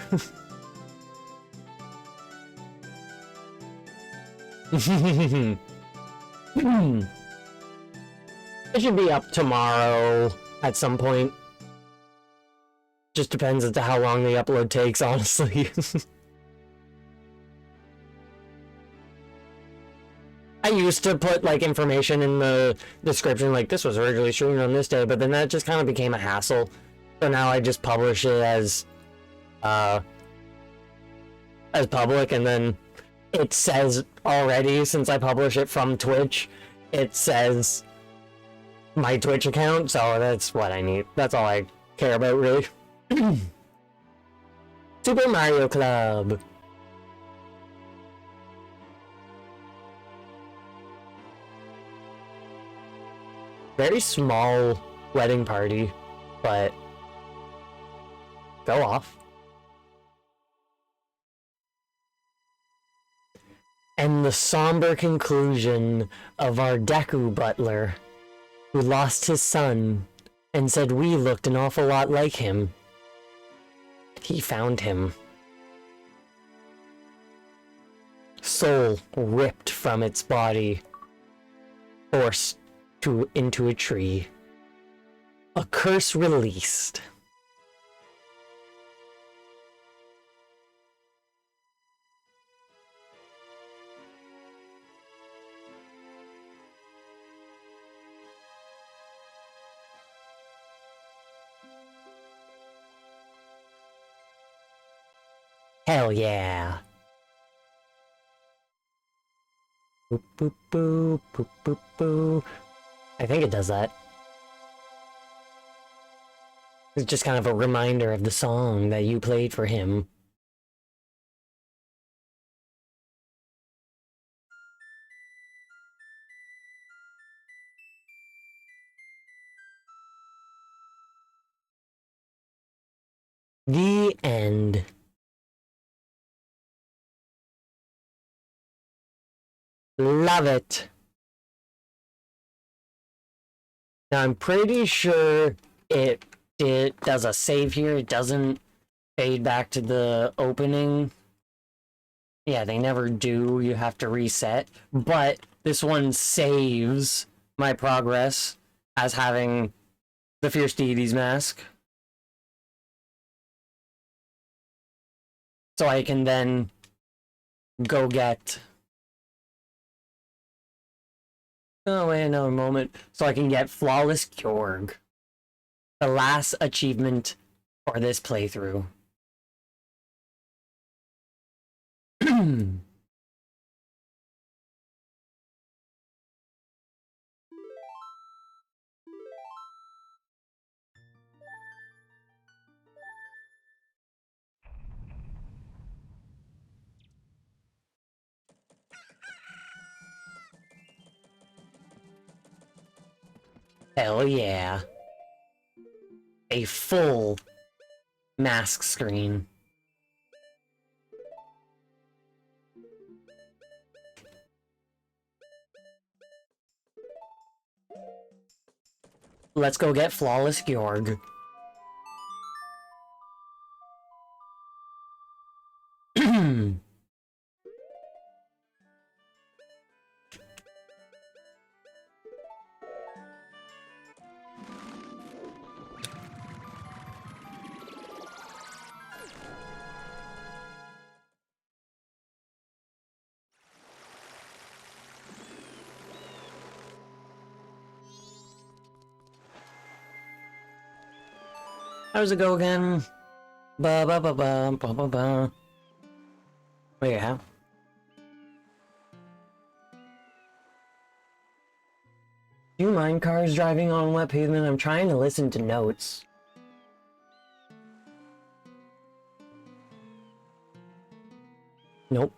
It should be up tomorrow at some point. Just depends as to how long the upload takes, honestly. I used to put like information in the description like this was originally streamed on this day, but then that just kind of became a hassle. So now I just publish it as public, and then it says already, since I publish it from Twitch, it says my Twitch account, so that's what I need. That's all I care about, really. Super Mario Club. Very small wedding party, but go off. And the somber conclusion of our Deku butler, who lost his son and said we looked an awful lot like him. He found him. Soul ripped from its body, forced into a tree. A curse released. Hell yeah. Boop boop boop boop boop boop. I think it does that. It's just kind of a reminder of the song that you played for him. The end. Love it. Now I'm pretty sure it does a save here. It doesn't fade back to the opening. Yeah, they never do. You have to reset. But this one saves my progress as having the Fierce Deities mask. So I can then go get... Oh, wait another moment. So I can get Flawless Kjorg. The last achievement for this playthrough. Hell yeah. A full mask screen. Let's go get Flawless Georg. How's it go again? Ba ba ba ba ba ba ba. Wait, how? Do you mind cars driving on wet pavement? I'm trying to listen to notes. Nope.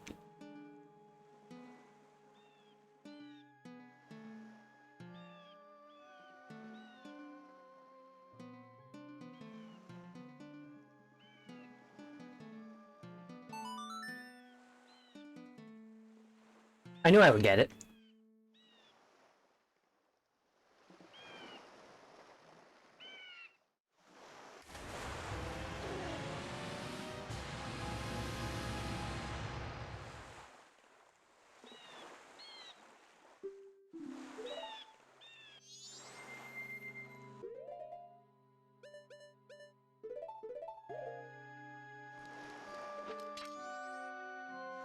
I knew I would get it.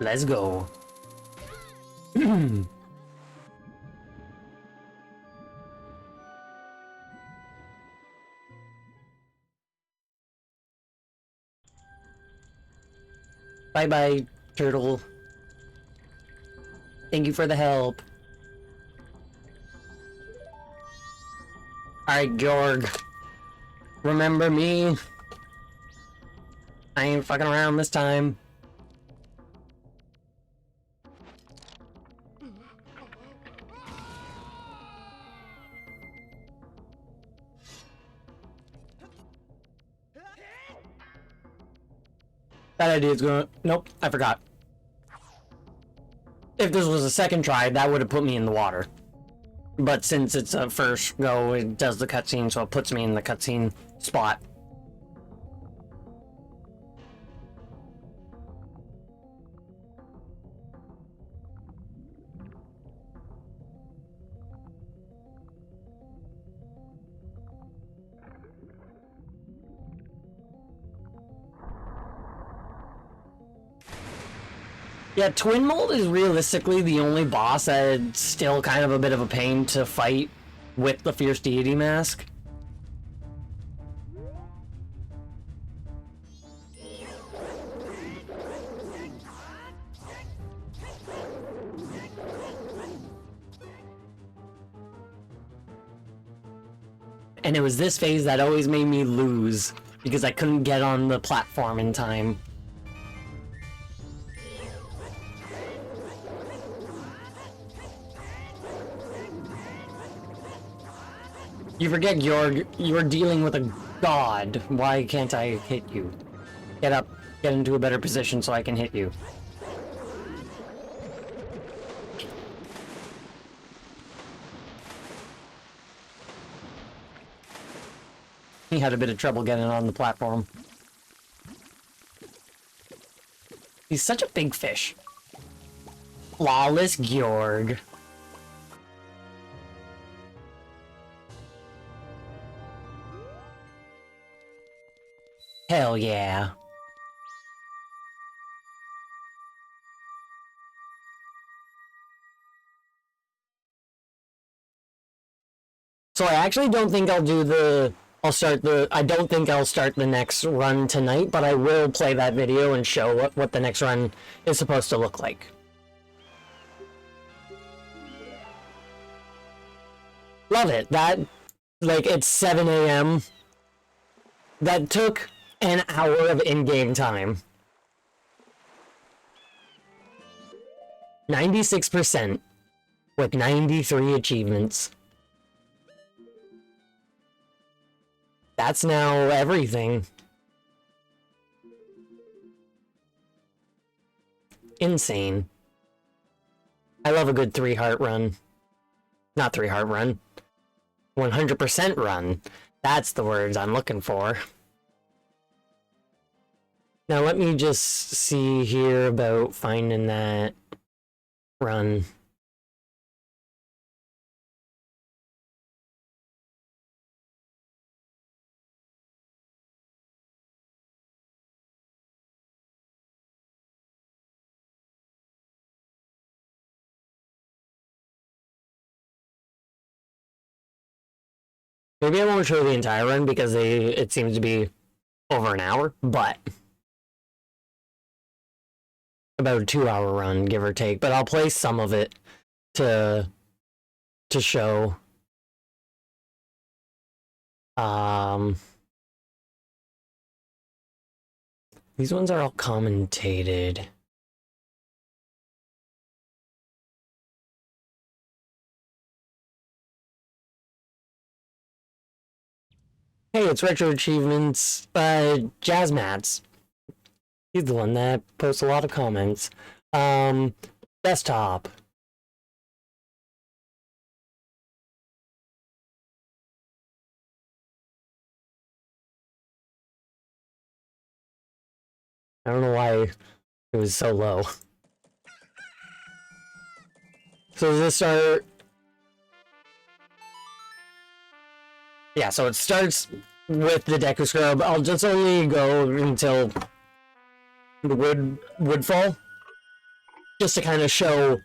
Let's go. Bye-bye, turtle. Thank you for the help. Alright, Georg. Remember me? I ain't fucking around this time. That idea's gonna... Nope, I forgot. If this was a second try, that would have put me in the water. But since it's a first go, it does the cutscene, so it puts me in the cutscene spot. Yeah, Twin Mold is realistically the only boss that's still kind of a bit of a pain to fight with the Fierce Deity mask. And it was this phase that always made me lose, because I couldn't get on the platform in time. You forget you're dealing with a god. Why can't I hit you? Get up, get into a better position so I can hit you. He had a bit of trouble getting on the platform. He's such a big fish. Flawless Georg. Hell yeah. So I actually don't think I'll do the... I don't think I'll start the next run tonight, but I will play that video and show what the next run is supposed to look like. Love it. That, like, it's 7 a.m. That took an hour of in-game time. 96% with 93 achievements. That's now everything. Insane. I love a good 3-heart run. Not 3-heart run. 100% run. That's the words I'm looking for. Now let me just see here about finding that run. Maybe I won't show the entire run because it seems to be over an hour, but about a 2-hour run, give or take. But I'll play some of it to show. These ones are all commentated. Hey, it's Retro Achievements, Jazz Mats. He's the one that posts a lot of comments. Desktop. I don't know why it was so low. So does this start? Yeah, so it starts with the Deku Scrub. I'll just only go until the Woodfall, just to kind of show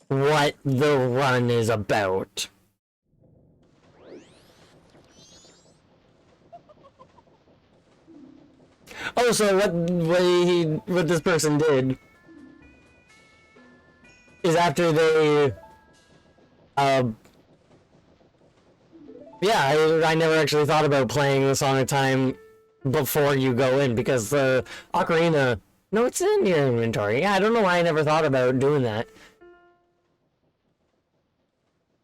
what the run is about. Oh, so what this person did is after they, yeah, I never actually thought about playing the Song of Time before you go in, because the Ocarina, no, it's in your inventory. Yeah, I don't know why I never thought about doing that.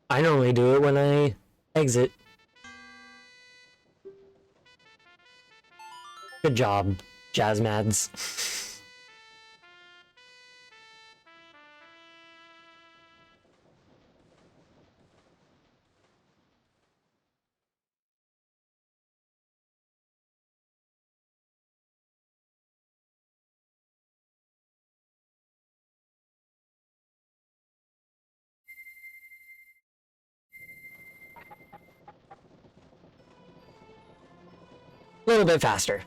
I normally do it when I exit. Good job, Jazzmads. A little bit faster.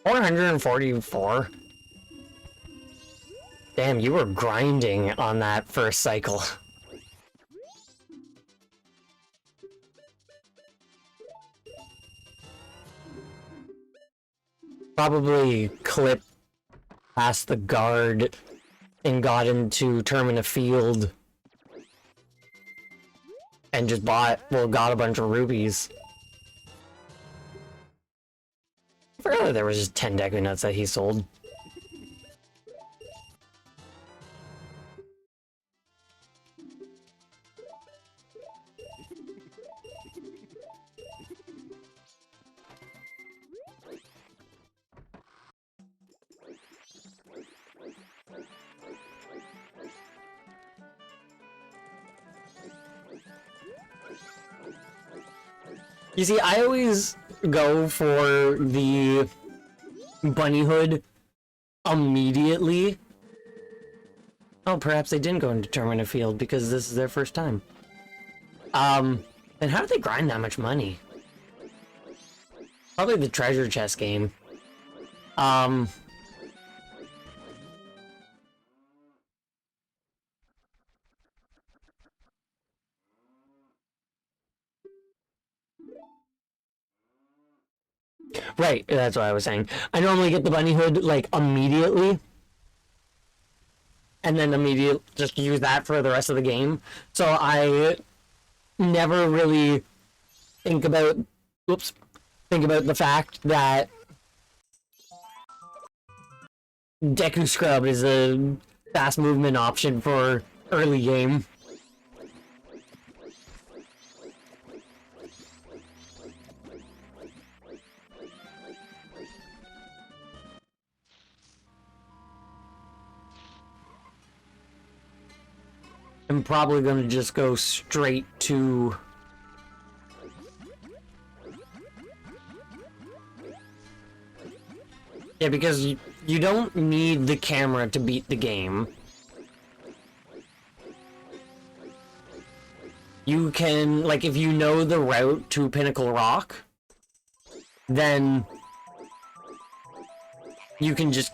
$444. Damn, you were grinding on that first cycle. Probably clipped past the guard and got into Termina Field and just got a bunch of rubies. I forgot that there was just 10 Deku Nuts that he sold. You see, I always go for the bunny hood immediately. Oh, perhaps they didn't go into Termina Field because this is their first time. Then how did they grind that much money? Probably the treasure chest game. Right, that's what I was saying. I normally get the bunny hood, like, immediately. And then immediately just use that for the rest of the game. So I never really think about, the fact that Deku Scrub is a fast movement option for early game. I'm probably gonna just go straight to Yeah, because you don't need the camera to beat the game. You can, like, if you know the route to Pinnacle Rock, then you can just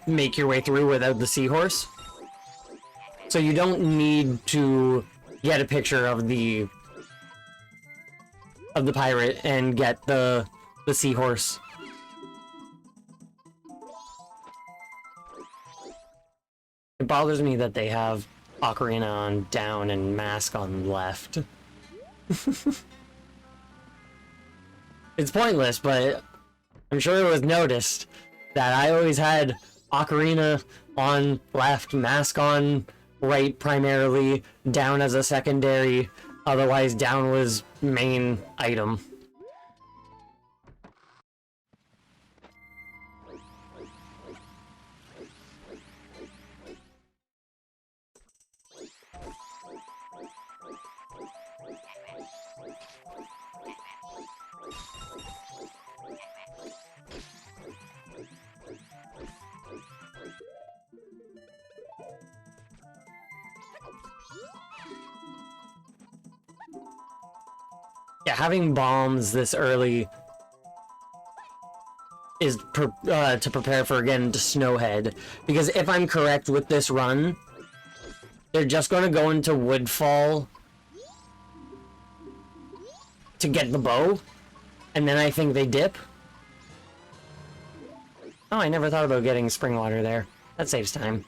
make your way through without the seahorse. So you don't need to get a picture of the pirate and get the seahorse. It bothers me that they have Ocarina on down and Mask on left. It's pointless, but I'm sure it was noticed that I always had Ocarina on left, Mask on right primarily, down as a secondary, otherwise down was main item. Yeah, having bombs this early is to prepare for, again, to Snowhead. Because if I'm correct with this run, they're just going to go into Woodfall to get the bow, and then I think they dip. Oh, I never thought about getting spring water there. That saves time.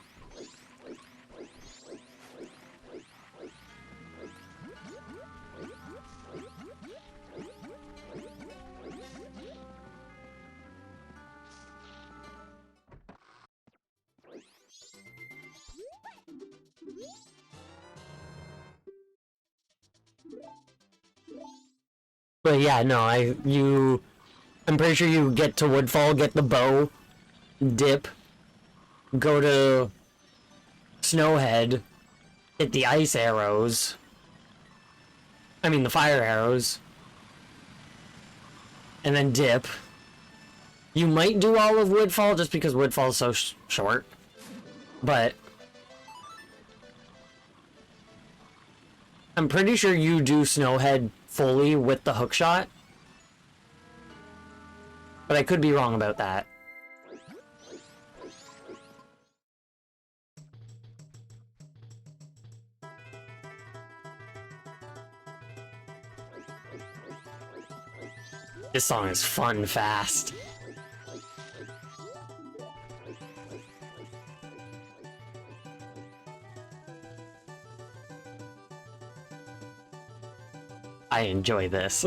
But yeah, no, I'm pretty sure you get to Woodfall, get the bow, dip, go to Snowhead, hit the ice arrows. I mean the fire arrows. And then dip. You might do all of Woodfall just because Woodfall is so short. But I'm pretty sure you do Snowhead fully with the hookshot. But I could be wrong about that. This song is fun fast. I enjoy this.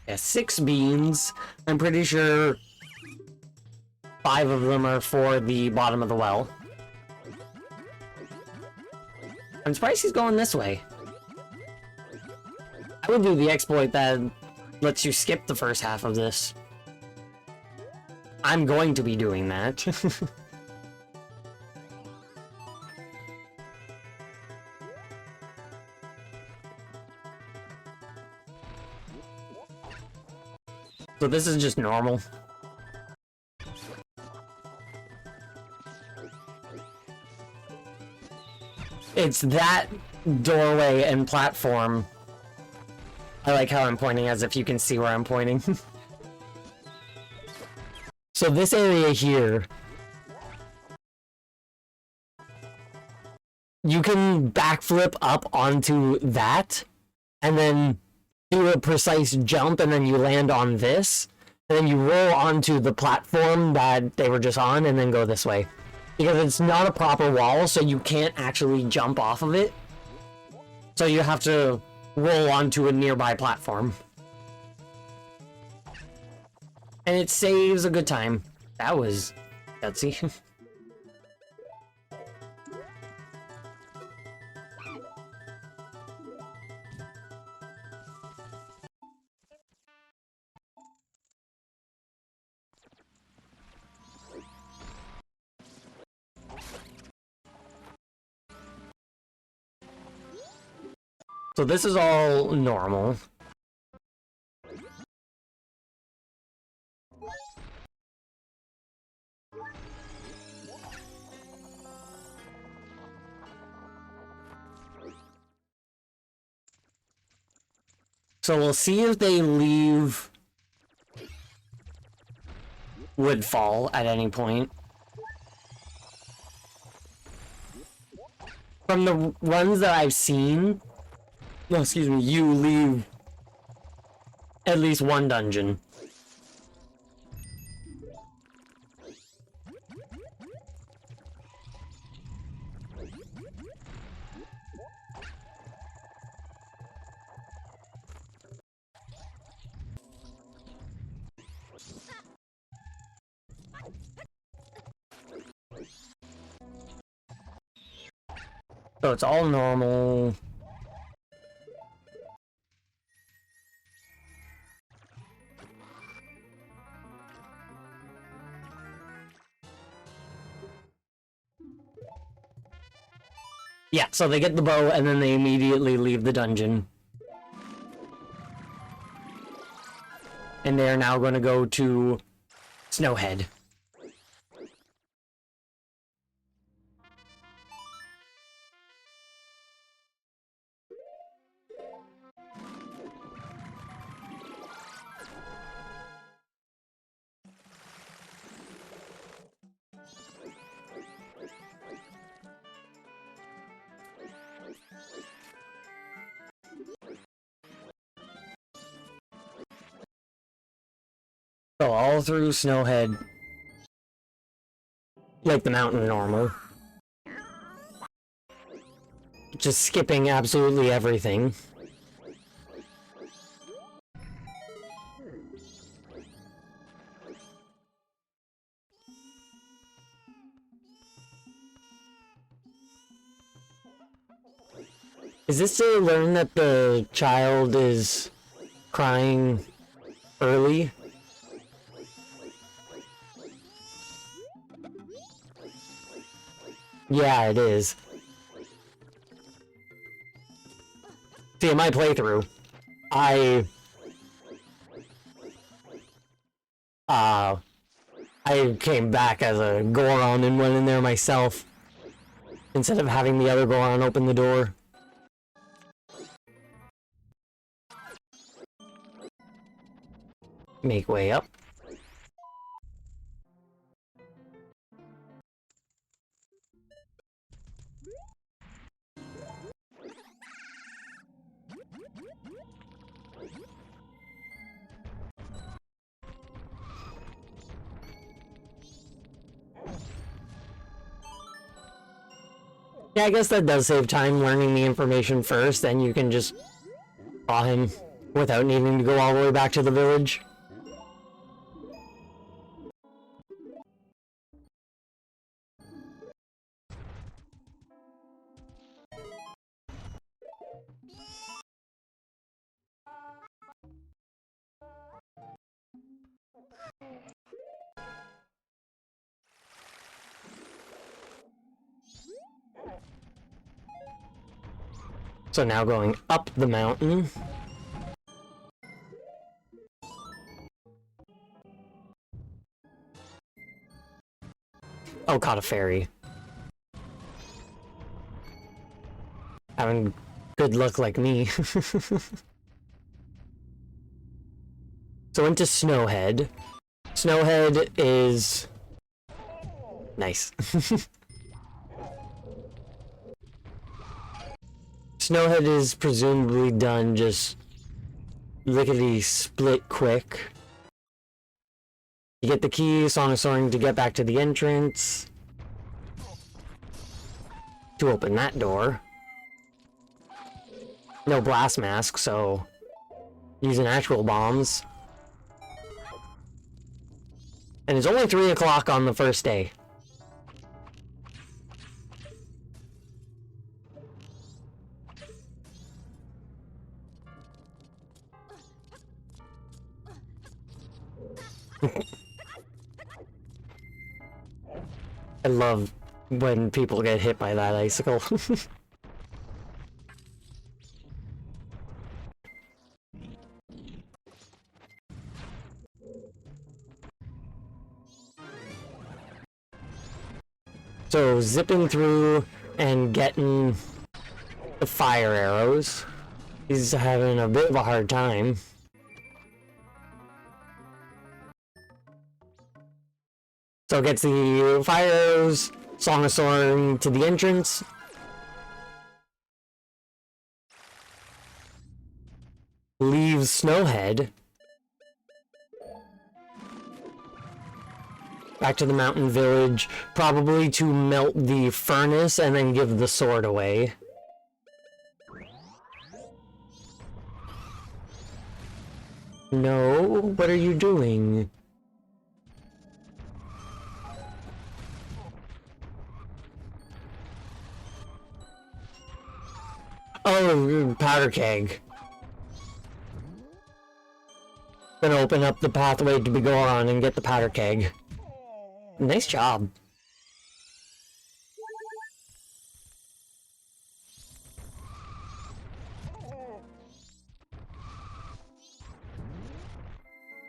Yeah, 6 beans. I'm pretty sure 5 of them are for the bottom of the well. I'm surprised he's going this way. I would do the exploit that lets you skip the first half of this. I'm going to be doing that. So this is just normal. It's that doorway and platform. I like how I'm pointing as if you can see where I'm pointing. So this area here, you can backflip up onto that, and then do a precise jump, and then you land on this, and then you roll onto the platform that they were just on, and then go this way. Because it's not a proper wall, so you can't actually jump off of it. So you have to roll onto a nearby platform. And it saves a good time. That was gutsy. So this is all normal. So we'll see if they leave Woodfall at any point. From the ones that I've seen, no, excuse me, you leave at least one dungeon. So it's all normal. Yeah, so they get the bow and then they immediately leave the dungeon. And they're now going to go to Snowhead. So all through Snowhead, like the mountain normal. Just skipping absolutely everything. Is this to learn that the child is crying early? Yeah, it is. See, in my playthrough, I came back as a Goron and went in there myself, instead of having the other Goron open the door. Make way up. Yeah, I guess that does save time learning the information first, then you can just draw him without needing to go all the way back to the village. So now going up the mountain. Oh, caught a fairy. Having good luck like me. So into Snowhead. Snowhead is... nice. Snowhead is presumably done just lickety split quick. You get the key, Song of Soaring, to get back to the entrance. To open that door. No blast mask, so using actual bombs. And it's only 3 o'clock on the first day. I love when people get hit by that icicle. So, zipping through and getting the fire arrows. He's having a bit of a hard time. So gets the fire arrows, Song of Soaring to the entrance. Leaves Snowhead. Back to the mountain village, probably to melt the furnace and then give the sword away. No, what are you doing? Oh, powder keg. Gonna open up the pathway to go on and get the powder keg. Nice job.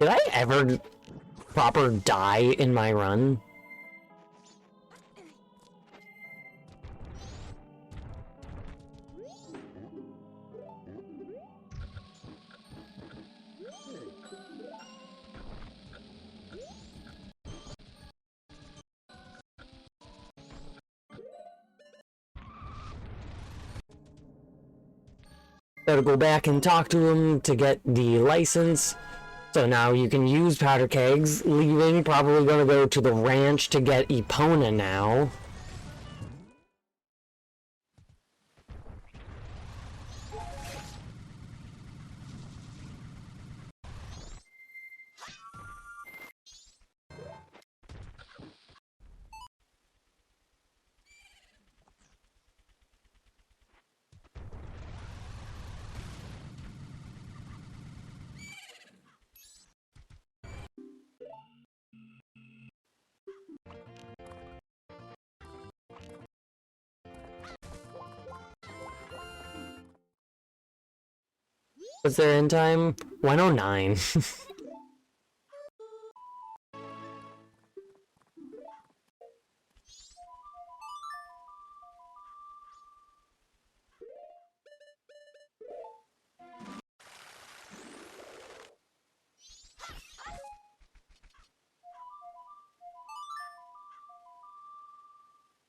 Did I ever proper die in my run? Gotta go back and talk to him to get the license. So now you can use powder kegs. Leaving, probably gonna go to the ranch to get Epona now. What's their end time? 109.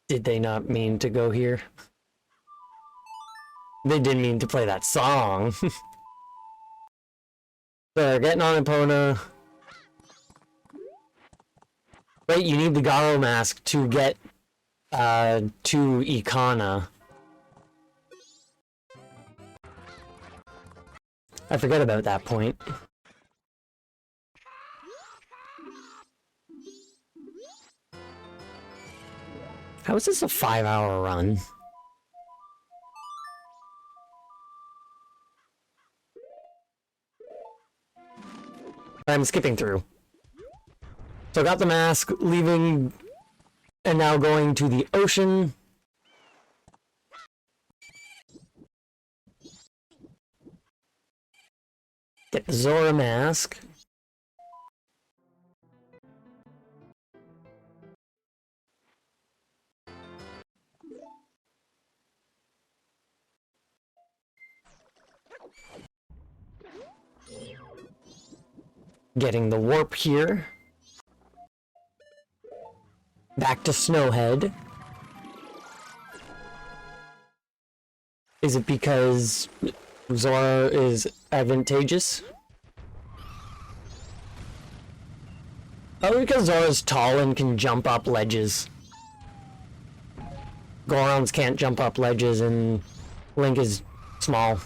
Did they not mean to go here? They didn't mean to play that song. They're getting on Epona. Wait, you need the Garo mask to get to Ikana. I forget about that point. How is this a 5-hour run? I'm skipping through. So I got the mask, leaving, and now going to the ocean. Get the Zora mask. Getting the warp here. Back to Snowhead. Is it because Zora is advantageous? Probably because Zora's tall and can jump up ledges. Gorons can't jump up ledges and Link is small.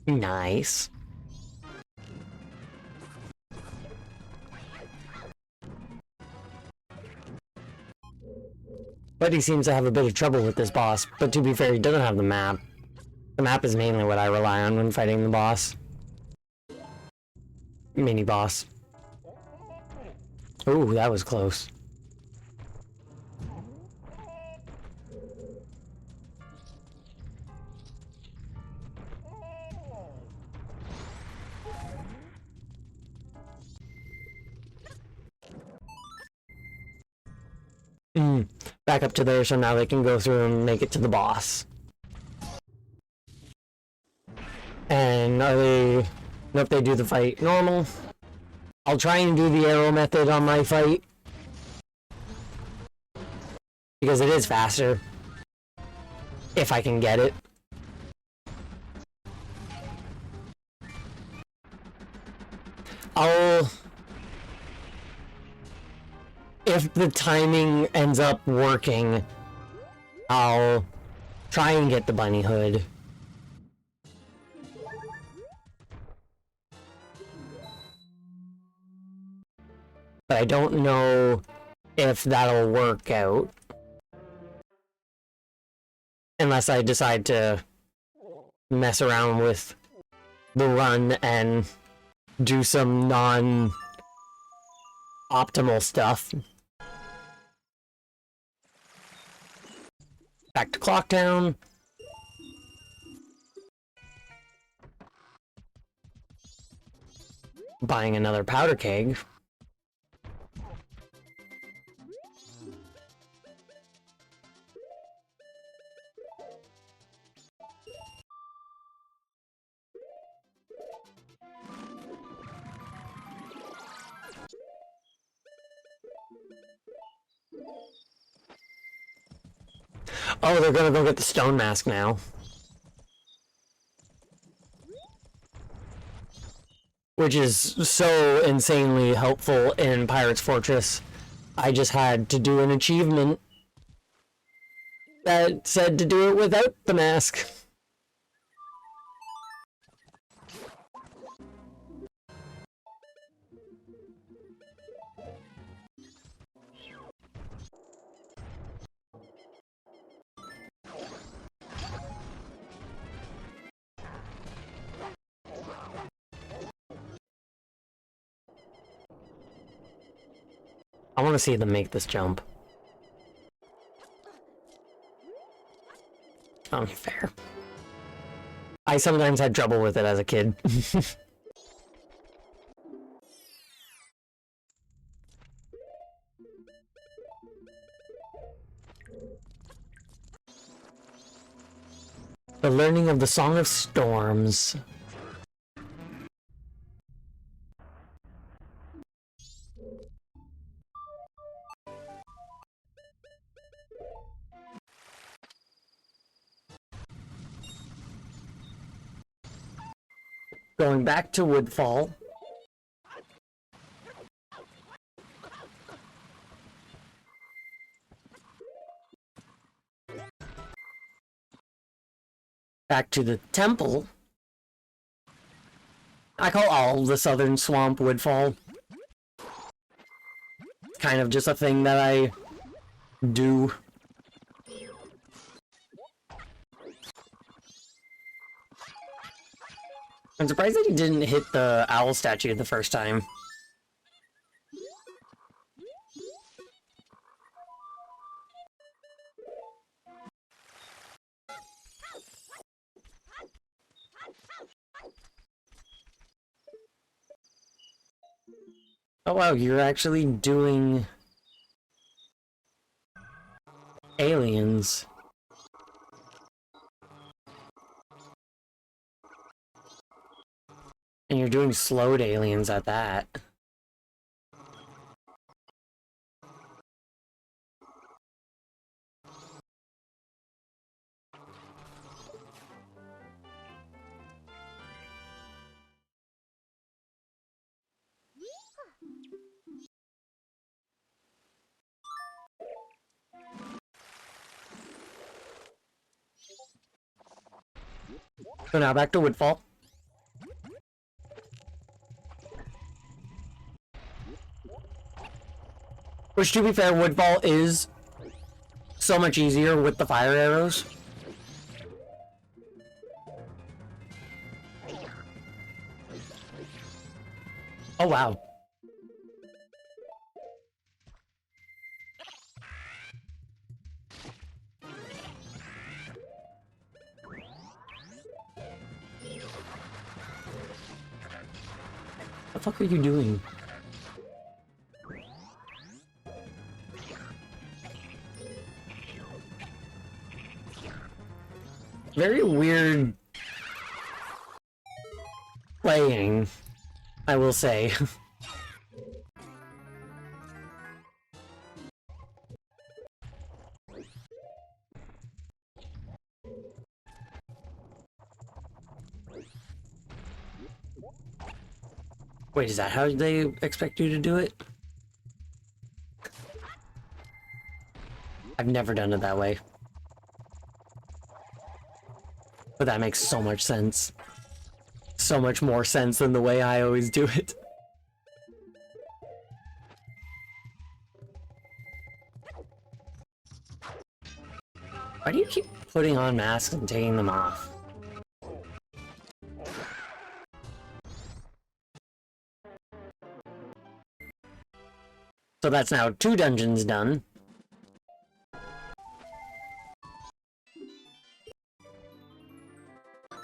Nice. But he seems to have a bit of trouble with this boss, but to be fair, he doesn't have the map. The map is mainly what I rely on when fighting the boss. Mini-boss. Ooh, that was close. Back up to there, so now they can go through and make it to the boss. And are they... Nope, they do the fight normal. I'll try and do the arrow method on my fight, because it is faster. If I can get it. If the timing ends up working, I'll try and get the bunny hood. But I don't know if that'll work out. Unless I decide to mess around with the run and do some non-optimal stuff. Back to Clocktown. Buying another powder keg. Oh, they're gonna go get the stone mask now. Which is so insanely helpful in Pirate's Fortress. I just had to do an achievement that said to do it without the mask. I want to see them make this jump. Unfair. I sometimes had trouble with it as a kid. The learning of the Song of Storms. Going back to Woodfall. Back to the temple. I call all the southern swamp Woodfall. Kind of just a thing that I do. I'm surprised that he didn't hit the owl statue the first time. Oh wow, you're actually doing aliens. And you're doing slowed aliens at that. So now back to Woodfall. Which, to be fair, Woodfall is so much easier with the fire arrows. Oh, wow. What the fuck are you doing? Very weird playing, I will say. Wait, is that how they expect you to do it? I've never done it that way. But that makes so much sense. So much more sense than the way I always do it. Why do you keep putting on masks and taking them off? So that's now 2 dungeons done.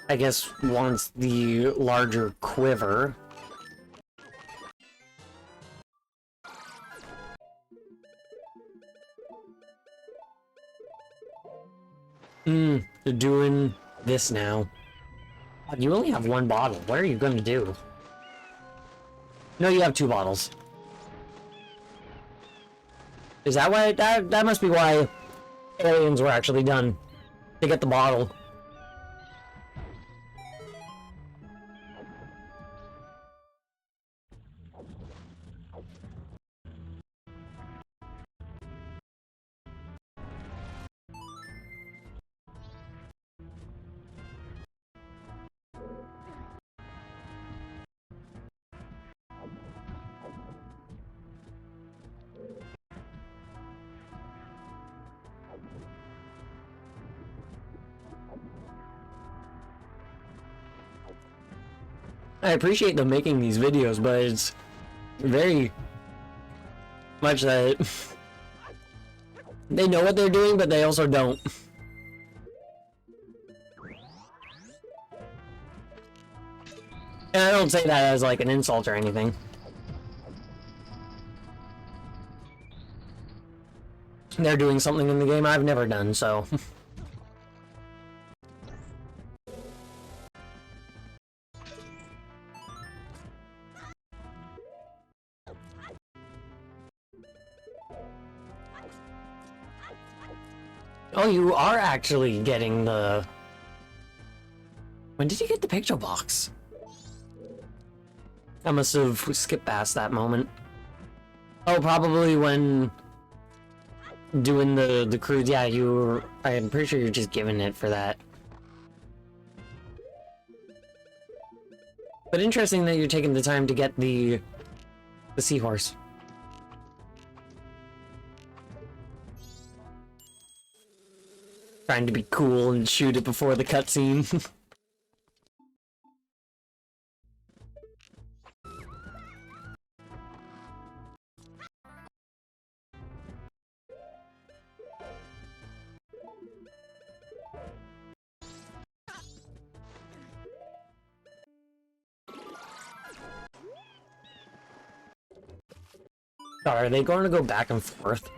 I guess wants the larger quiver. They're doing this now. You only have 1 bottle. What are you gonna do? No, you have 2 bottles. Is that why? That must be why aliens were actually done. To get the bottle. I appreciate them making these videos, but it's very much that they know what they're doing, but they also don't. And I don't say that as like an insult or anything. They're doing something in the game I've never done, so... Oh, you are actually getting the... When did you get the picture box? I must have skipped past that moment. Oh, probably when... doing the cruise. Yeah, you were... I'm pretty sure you're just giving it for that. But interesting that you're taking the time to get the seahorse. Trying to be cool and shoot it before the cutscene. Are they going to go back and forth?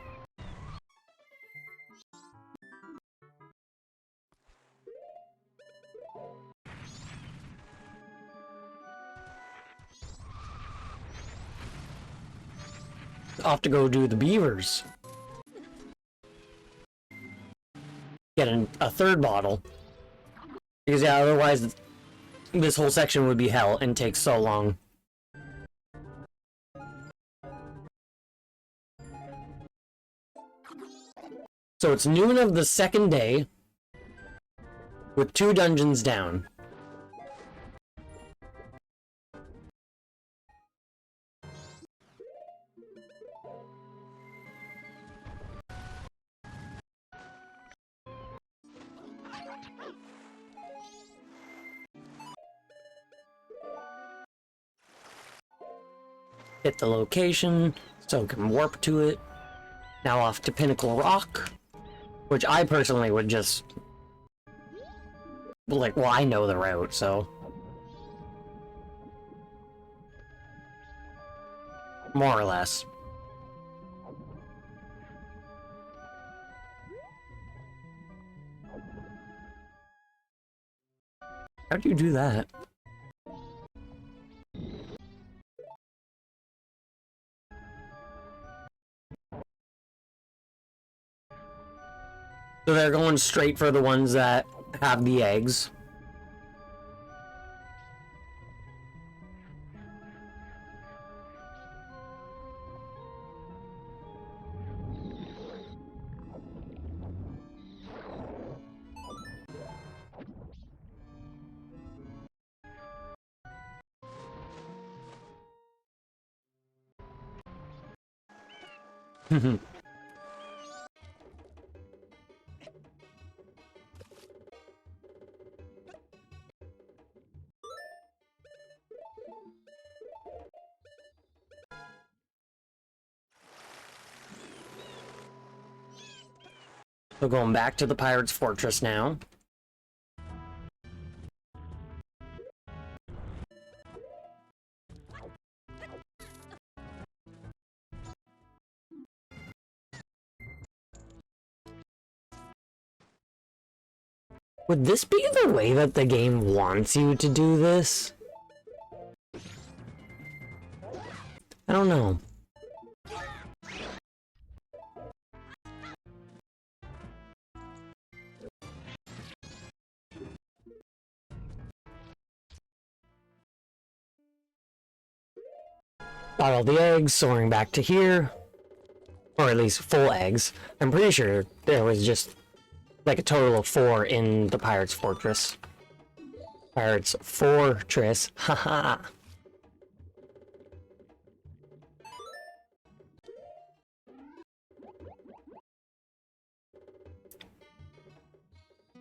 Off to go do the beavers. Get a 3rd bottle. Because yeah, otherwise this whole section would be hell and take so long. So it's noon of the 2nd day, with 2 dungeons down. Hit the location, so it can warp to it. Now off to Pinnacle Rock, which I personally would just... like, well, I know the route, so... more or less. How do you do that? So they're going straight for the ones that have the eggs. So going back to the Pirate's Fortress now. Would this be the way that the game wants you to do this? I don't know. Got all the eggs, soaring back to here. Or at least full eggs. I'm pretty sure there was just like a total of 4 in the Pirate's Fortress. Pirate's Fortress, haha.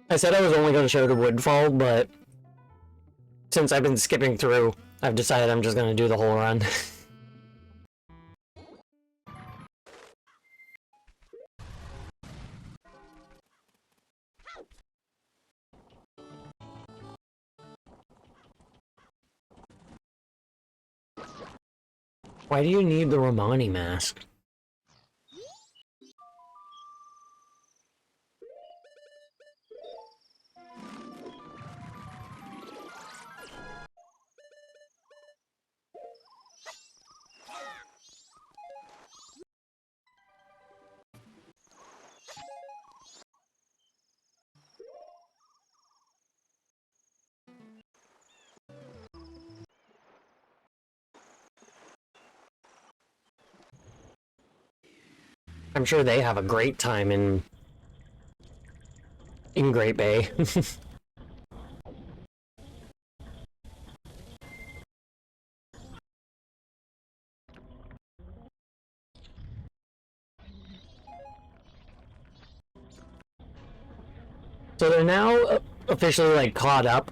I said I was only going to show the Woodfall, but since I've been skipping through, I've decided I'm just going to do the whole run. Why do you need the Romani mask? I'm sure they have a great time in Great Bay. So they're now officially like caught up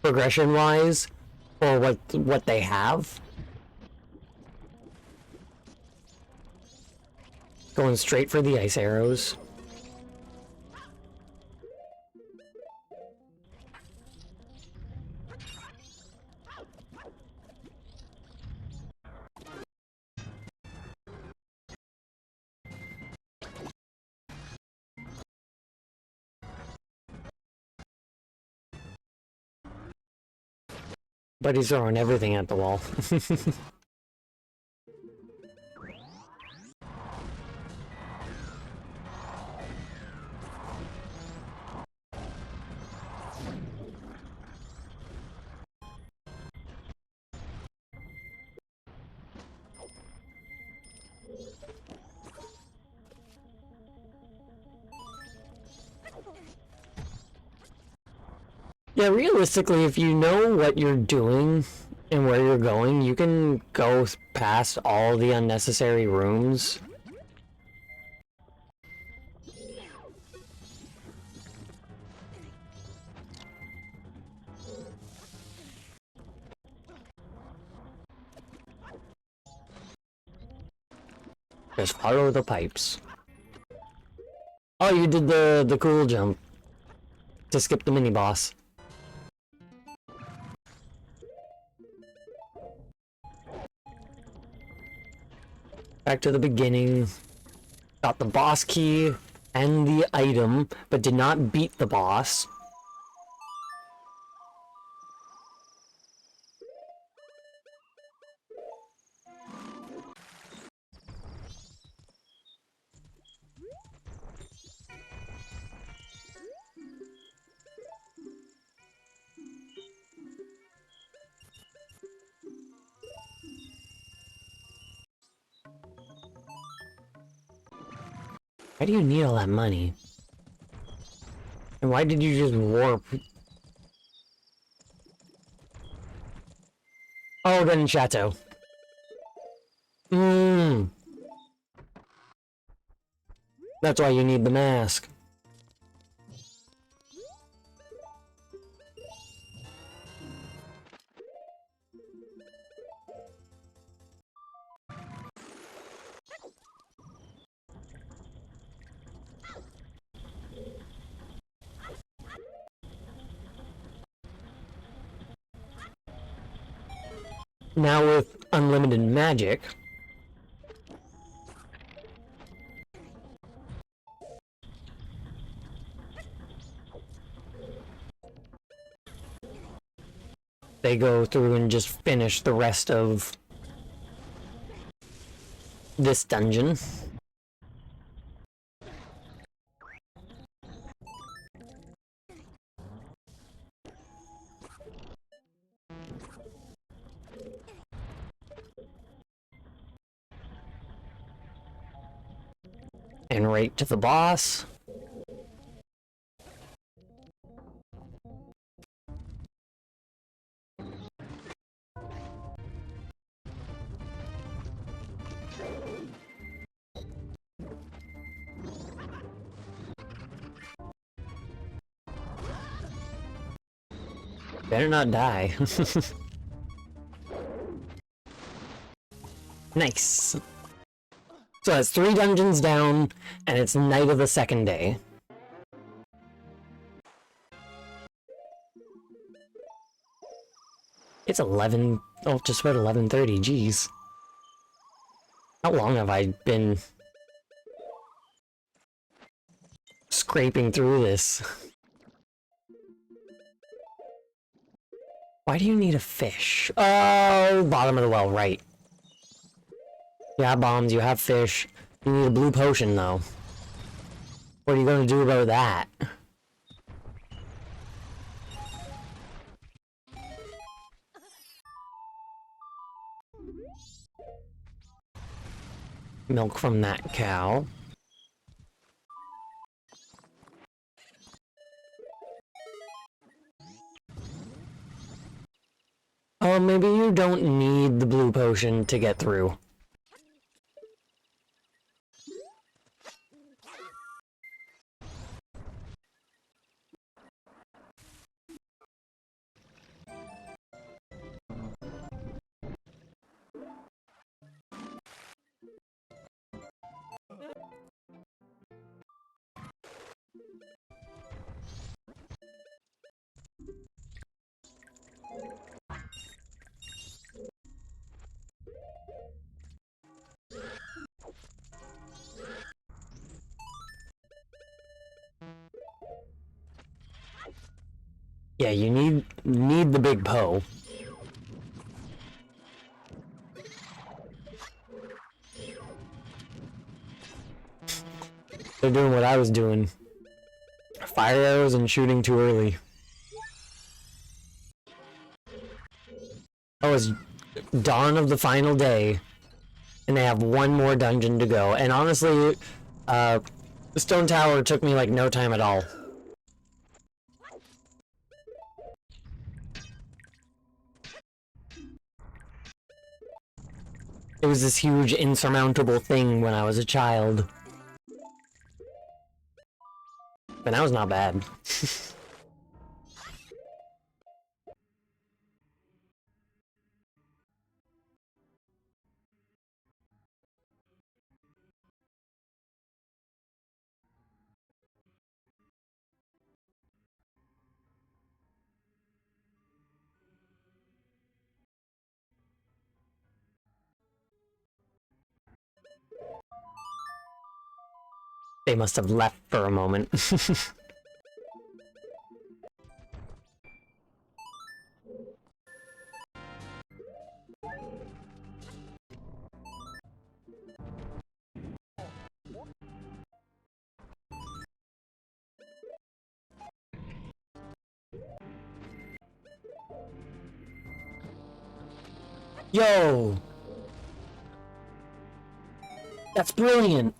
progression-wise for what they have. Going straight for the ice arrows. But he's throwing everything at the wall. Yeah, realistically, if you know what you're doing and where you're going, you can go past all the unnecessary rooms. Just follow the pipes. Oh, you did the cool jump to skip the mini boss. Back to the beginning. Got the boss key and the item, but did not beat the boss. Why do you need all that money? And why did you just warp? Oh, then Chateau. That's why you need the mask. Now with unlimited magic, they go through and just finish the rest of this dungeon. And right to the boss. Better not die. Nice. So that's 3 dungeons down, and it's night of the second day. It's 11... oh, just about 11:30, jeez. How long have I been scraping through this? Why do you need a fish? Oh, bottom of the well, right. Yeah, bombs, you have fish. You need a blue potion, though. What are you gonna do about that? Milk from that cow. Oh, maybe you don't need the blue potion to get through. Yeah, you need the big Poe. They're doing what I was doing. Fire arrows and shooting too early. Oh, it's dawn of the final day. And they have one more dungeon to go. And honestly, the Stone Tower took me like no time at all. It was this huge insurmountable thing when I was a child. But that was not bad. They must have left for a moment. Yo! That's brilliant!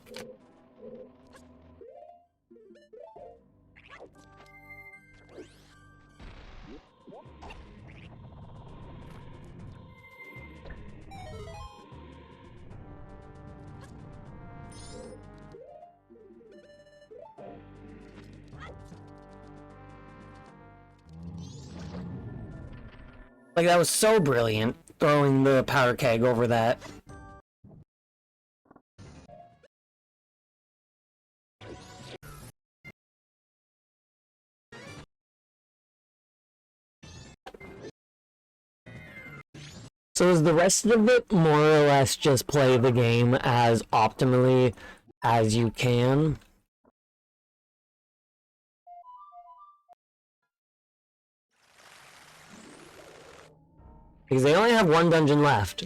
Like, that was so brilliant, throwing the power keg over that. So is the rest of it more or less just play the game as optimally as you can? Because they only have one dungeon left.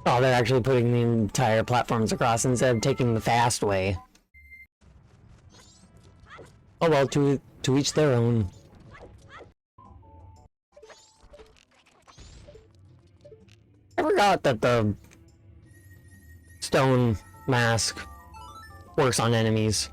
Oh, they're actually putting the entire platforms across instead of taking the fast way. Oh well, to each their own. I forgot that the stone mask works on enemies.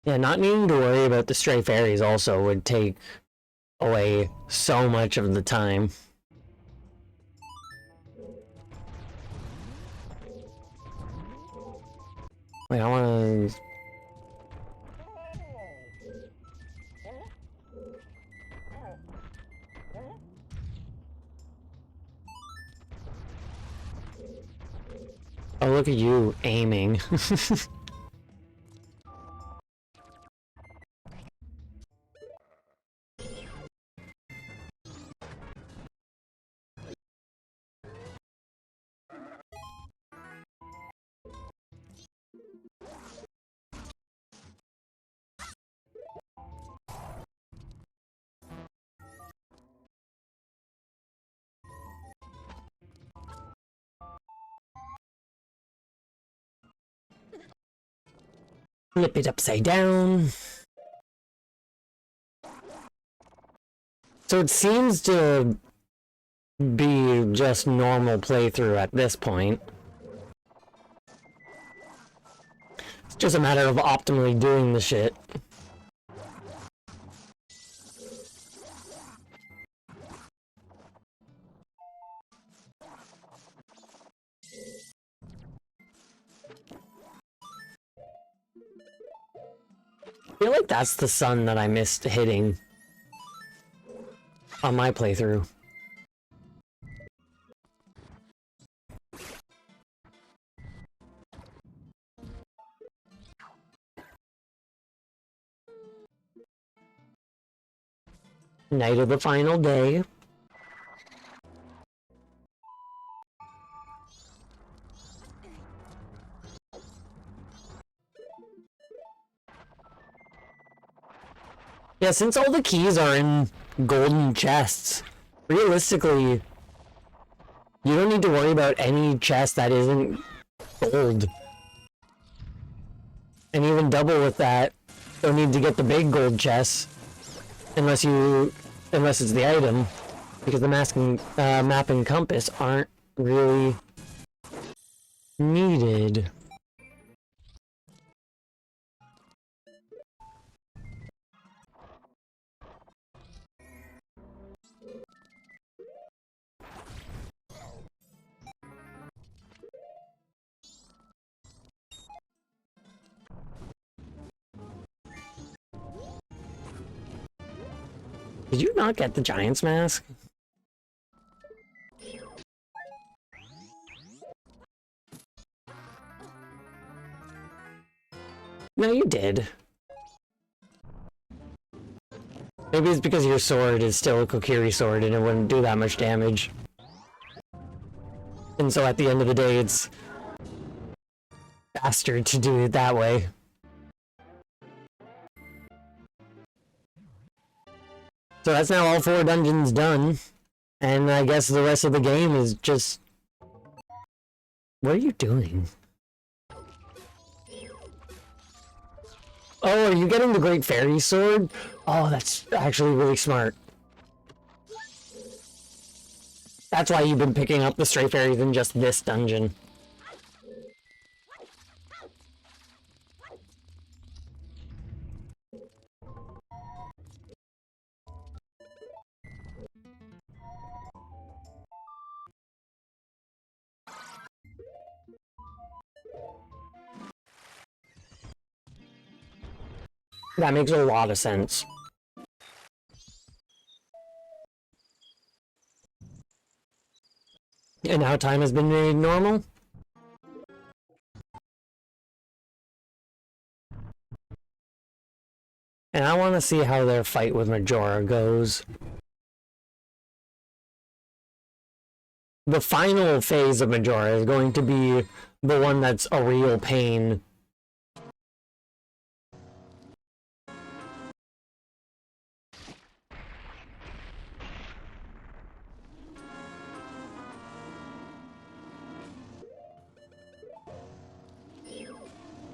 Yeah, not needing to worry about the stray fairies also would take away so much of the time. Wait, I wanna... Oh, look at you aiming. Flip it upside down. So it seems to be just normal playthrough at this point. It's just a matter of optimally doing the shit. I feel like that's the sun that I missed hitting on my playthrough. Night of the final day. Yeah, since all the keys are in golden chests, realistically, You don't need to worry about any chest that isn't gold. And even double with that, don't need to get the big gold chests. Unless it's the item. Because the map and compass aren't really needed. Did you not get the Giant's Mask? No, you did. Maybe it's because your sword is still a Kokiri sword and it wouldn't do that much damage. And so at the end of the day, it's faster to do it that way. So that's now all 4 dungeons done. And I guess the rest of the game is just... What are you doing? Oh, are you getting the Great Fairy Sword? Oh, that's actually really smart. That's why you've been picking up the Stray Fairies in just this dungeon. That makes a lot of sense. And now time has been made normal? And I want to see how their fight with Majora goes. The final phase of Majora is going to be the one that's a real pain.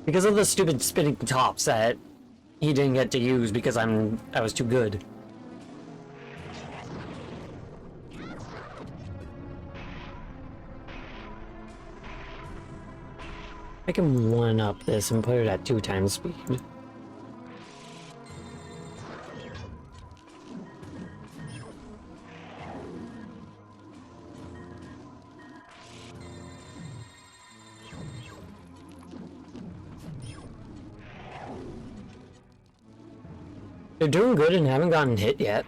Because of the stupid spinning tops that he didn't get to use because I was too good. I can one-up this and put it at 2 times speed. They're doing good and haven't gotten hit yet.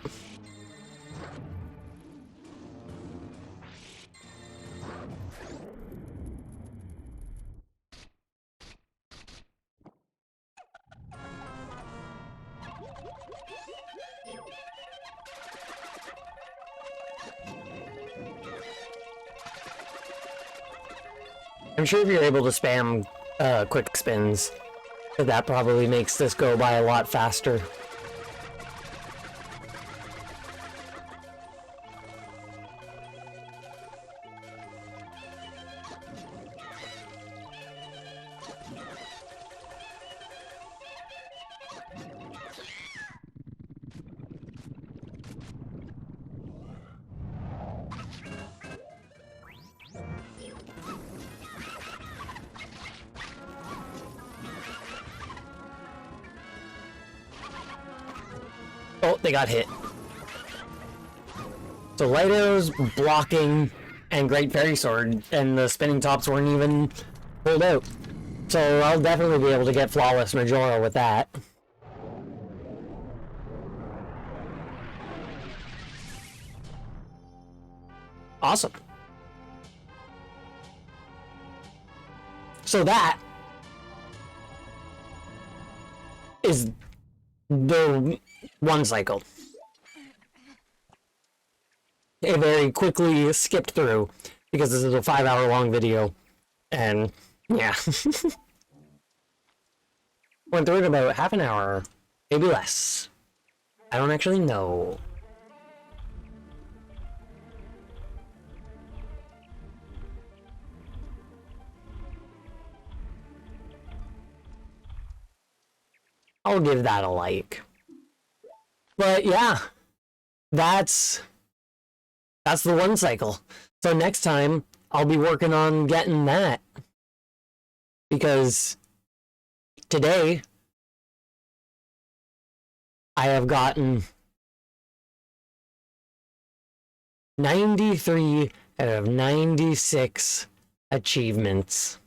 I'm sure if you're able to spam quick spins, that probably makes this go by a lot faster. Oh, they got hit. So Light Arrows, blocking, and Great Fairy Sword, and the spinning tops weren't even pulled out. So I'll definitely be able to get Flawless Majora with that. Awesome. So that is the one cycle. It very quickly skipped through because this is a 5-hour long video, and yeah. Went through it about half an hour, maybe less. I don't actually know. I'll give that a like. But yeah, that's the one cycle. So next time I'll be working on getting that, because today I have gotten 93 out of 96 achievements.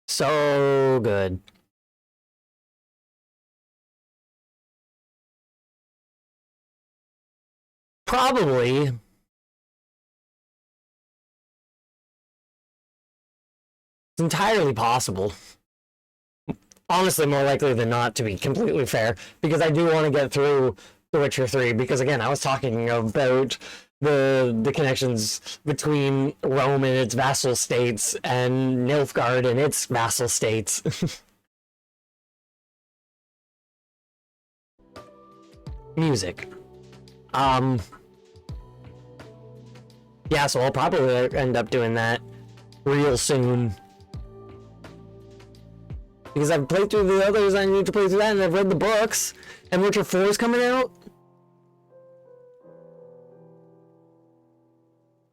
So good. Probably. It's entirely possible. Honestly, more likely than not, to be completely fair, because I do want to get through The Witcher 3, because again, I was talking about the connections between Rome and its vassal states and Nilfgaard and its vassal states. Music. Yeah, so I'll probably end up doing that real soon. Because I've played through the others, I need to play through that, and I've read the books. And Witcher 4 is coming out.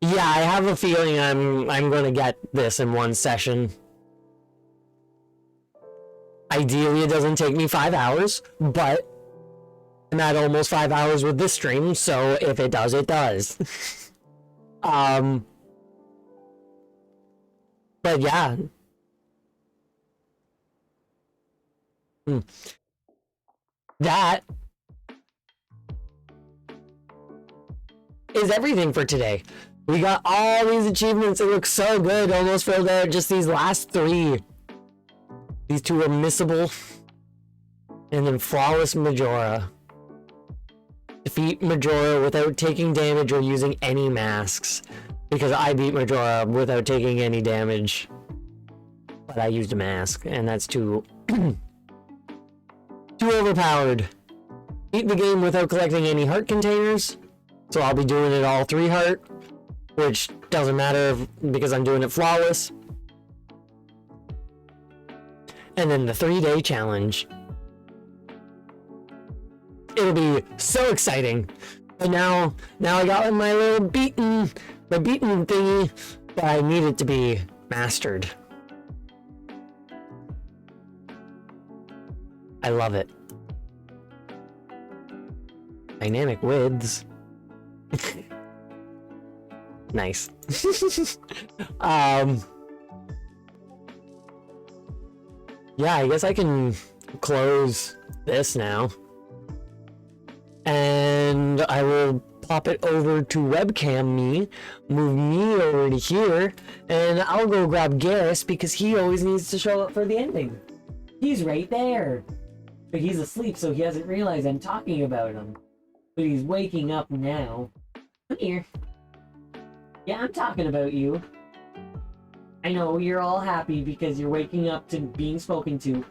Yeah, I have a feeling I'm gonna get this in one session. Ideally, it doesn't take me 5 hours, but I'm at almost 5 hours with this stream, so if it does, it does. But yeah. That is everything for today. We got all these achievements. It looks so good. Almost filled out just these last 3. These 2 are missable. And then Flawless Majora. Defeat Majora without taking damage or using any masks. Because I beat Majora without taking any damage. But I used a mask, and that's too... too overpowered. Beat the game without collecting any heart containers. So I'll be doing it all 3 heart. Which doesn't matter because I'm doing it flawless. And then the 3-day challenge. It'll be so exciting. But now I got my little beaten thingy, but I need it to be mastered. I love it. Dynamic widths. Nice. Yeah, I guess I can close this now. And I will pop it over to webcam me, move me over to here, and I'll go grab Garrus because he always needs to show up for the ending. He's right there. But he's asleep, so he hasn't realized I'm talking about him. But he's waking up now. Come here. Yeah, I'm talking about you. I know, you're all happy because you're waking up to being spoken to.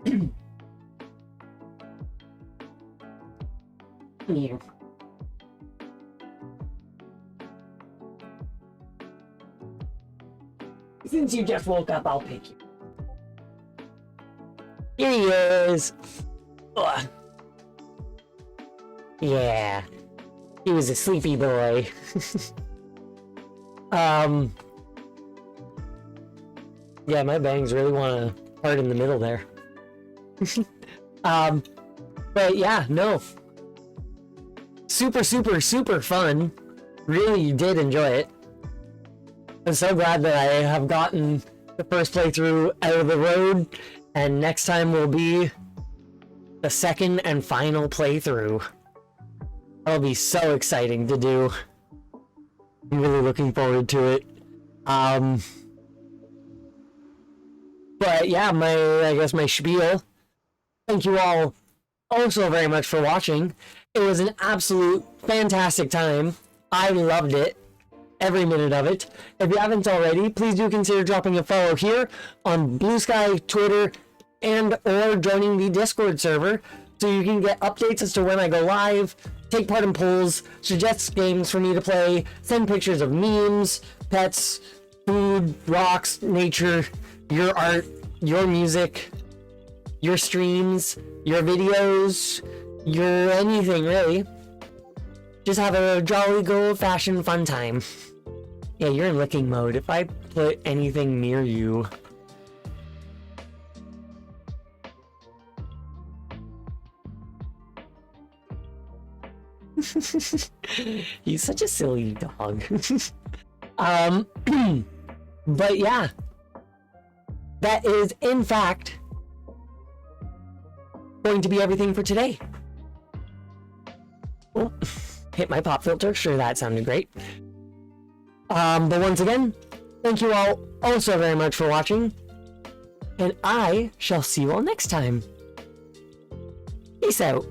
Come here. Since you just woke up, I'll pick you. Here he is. Ugh. Yeah. He was a sleepy boy. Yeah, my bangs really want to part in the middle there. But yeah, no. Super fun. Really did enjoy it. I'm so glad that I have gotten the first playthrough out of the road, and next time will be the second and final playthrough. That'll be so exciting to do. I'm really looking forward to it. But yeah, I guess my spiel. Thank you all so very much for watching. It was an absolute fantastic time. I loved it. Every minute of it. If you haven't already, please do consider dropping a follow here on Blue Sky, Twitter, and or joining the Discord server so you can get updates as to when I go live, take part in polls, suggest games for me to play, send pictures of memes, pets, food, rocks, nature, your art, your music, your streams, your videos, your anything really. Just have a jolly good old-fashioned fun time. Yeah, you're in licking mode. If I put anything near you... He's such a silly dog. But yeah. That is, in fact, going to be everything for today. Oh, hit my pop filter. Sure, that sounded great. But once again, thank you all so very much for watching. And I shall see you all next time. Peace out.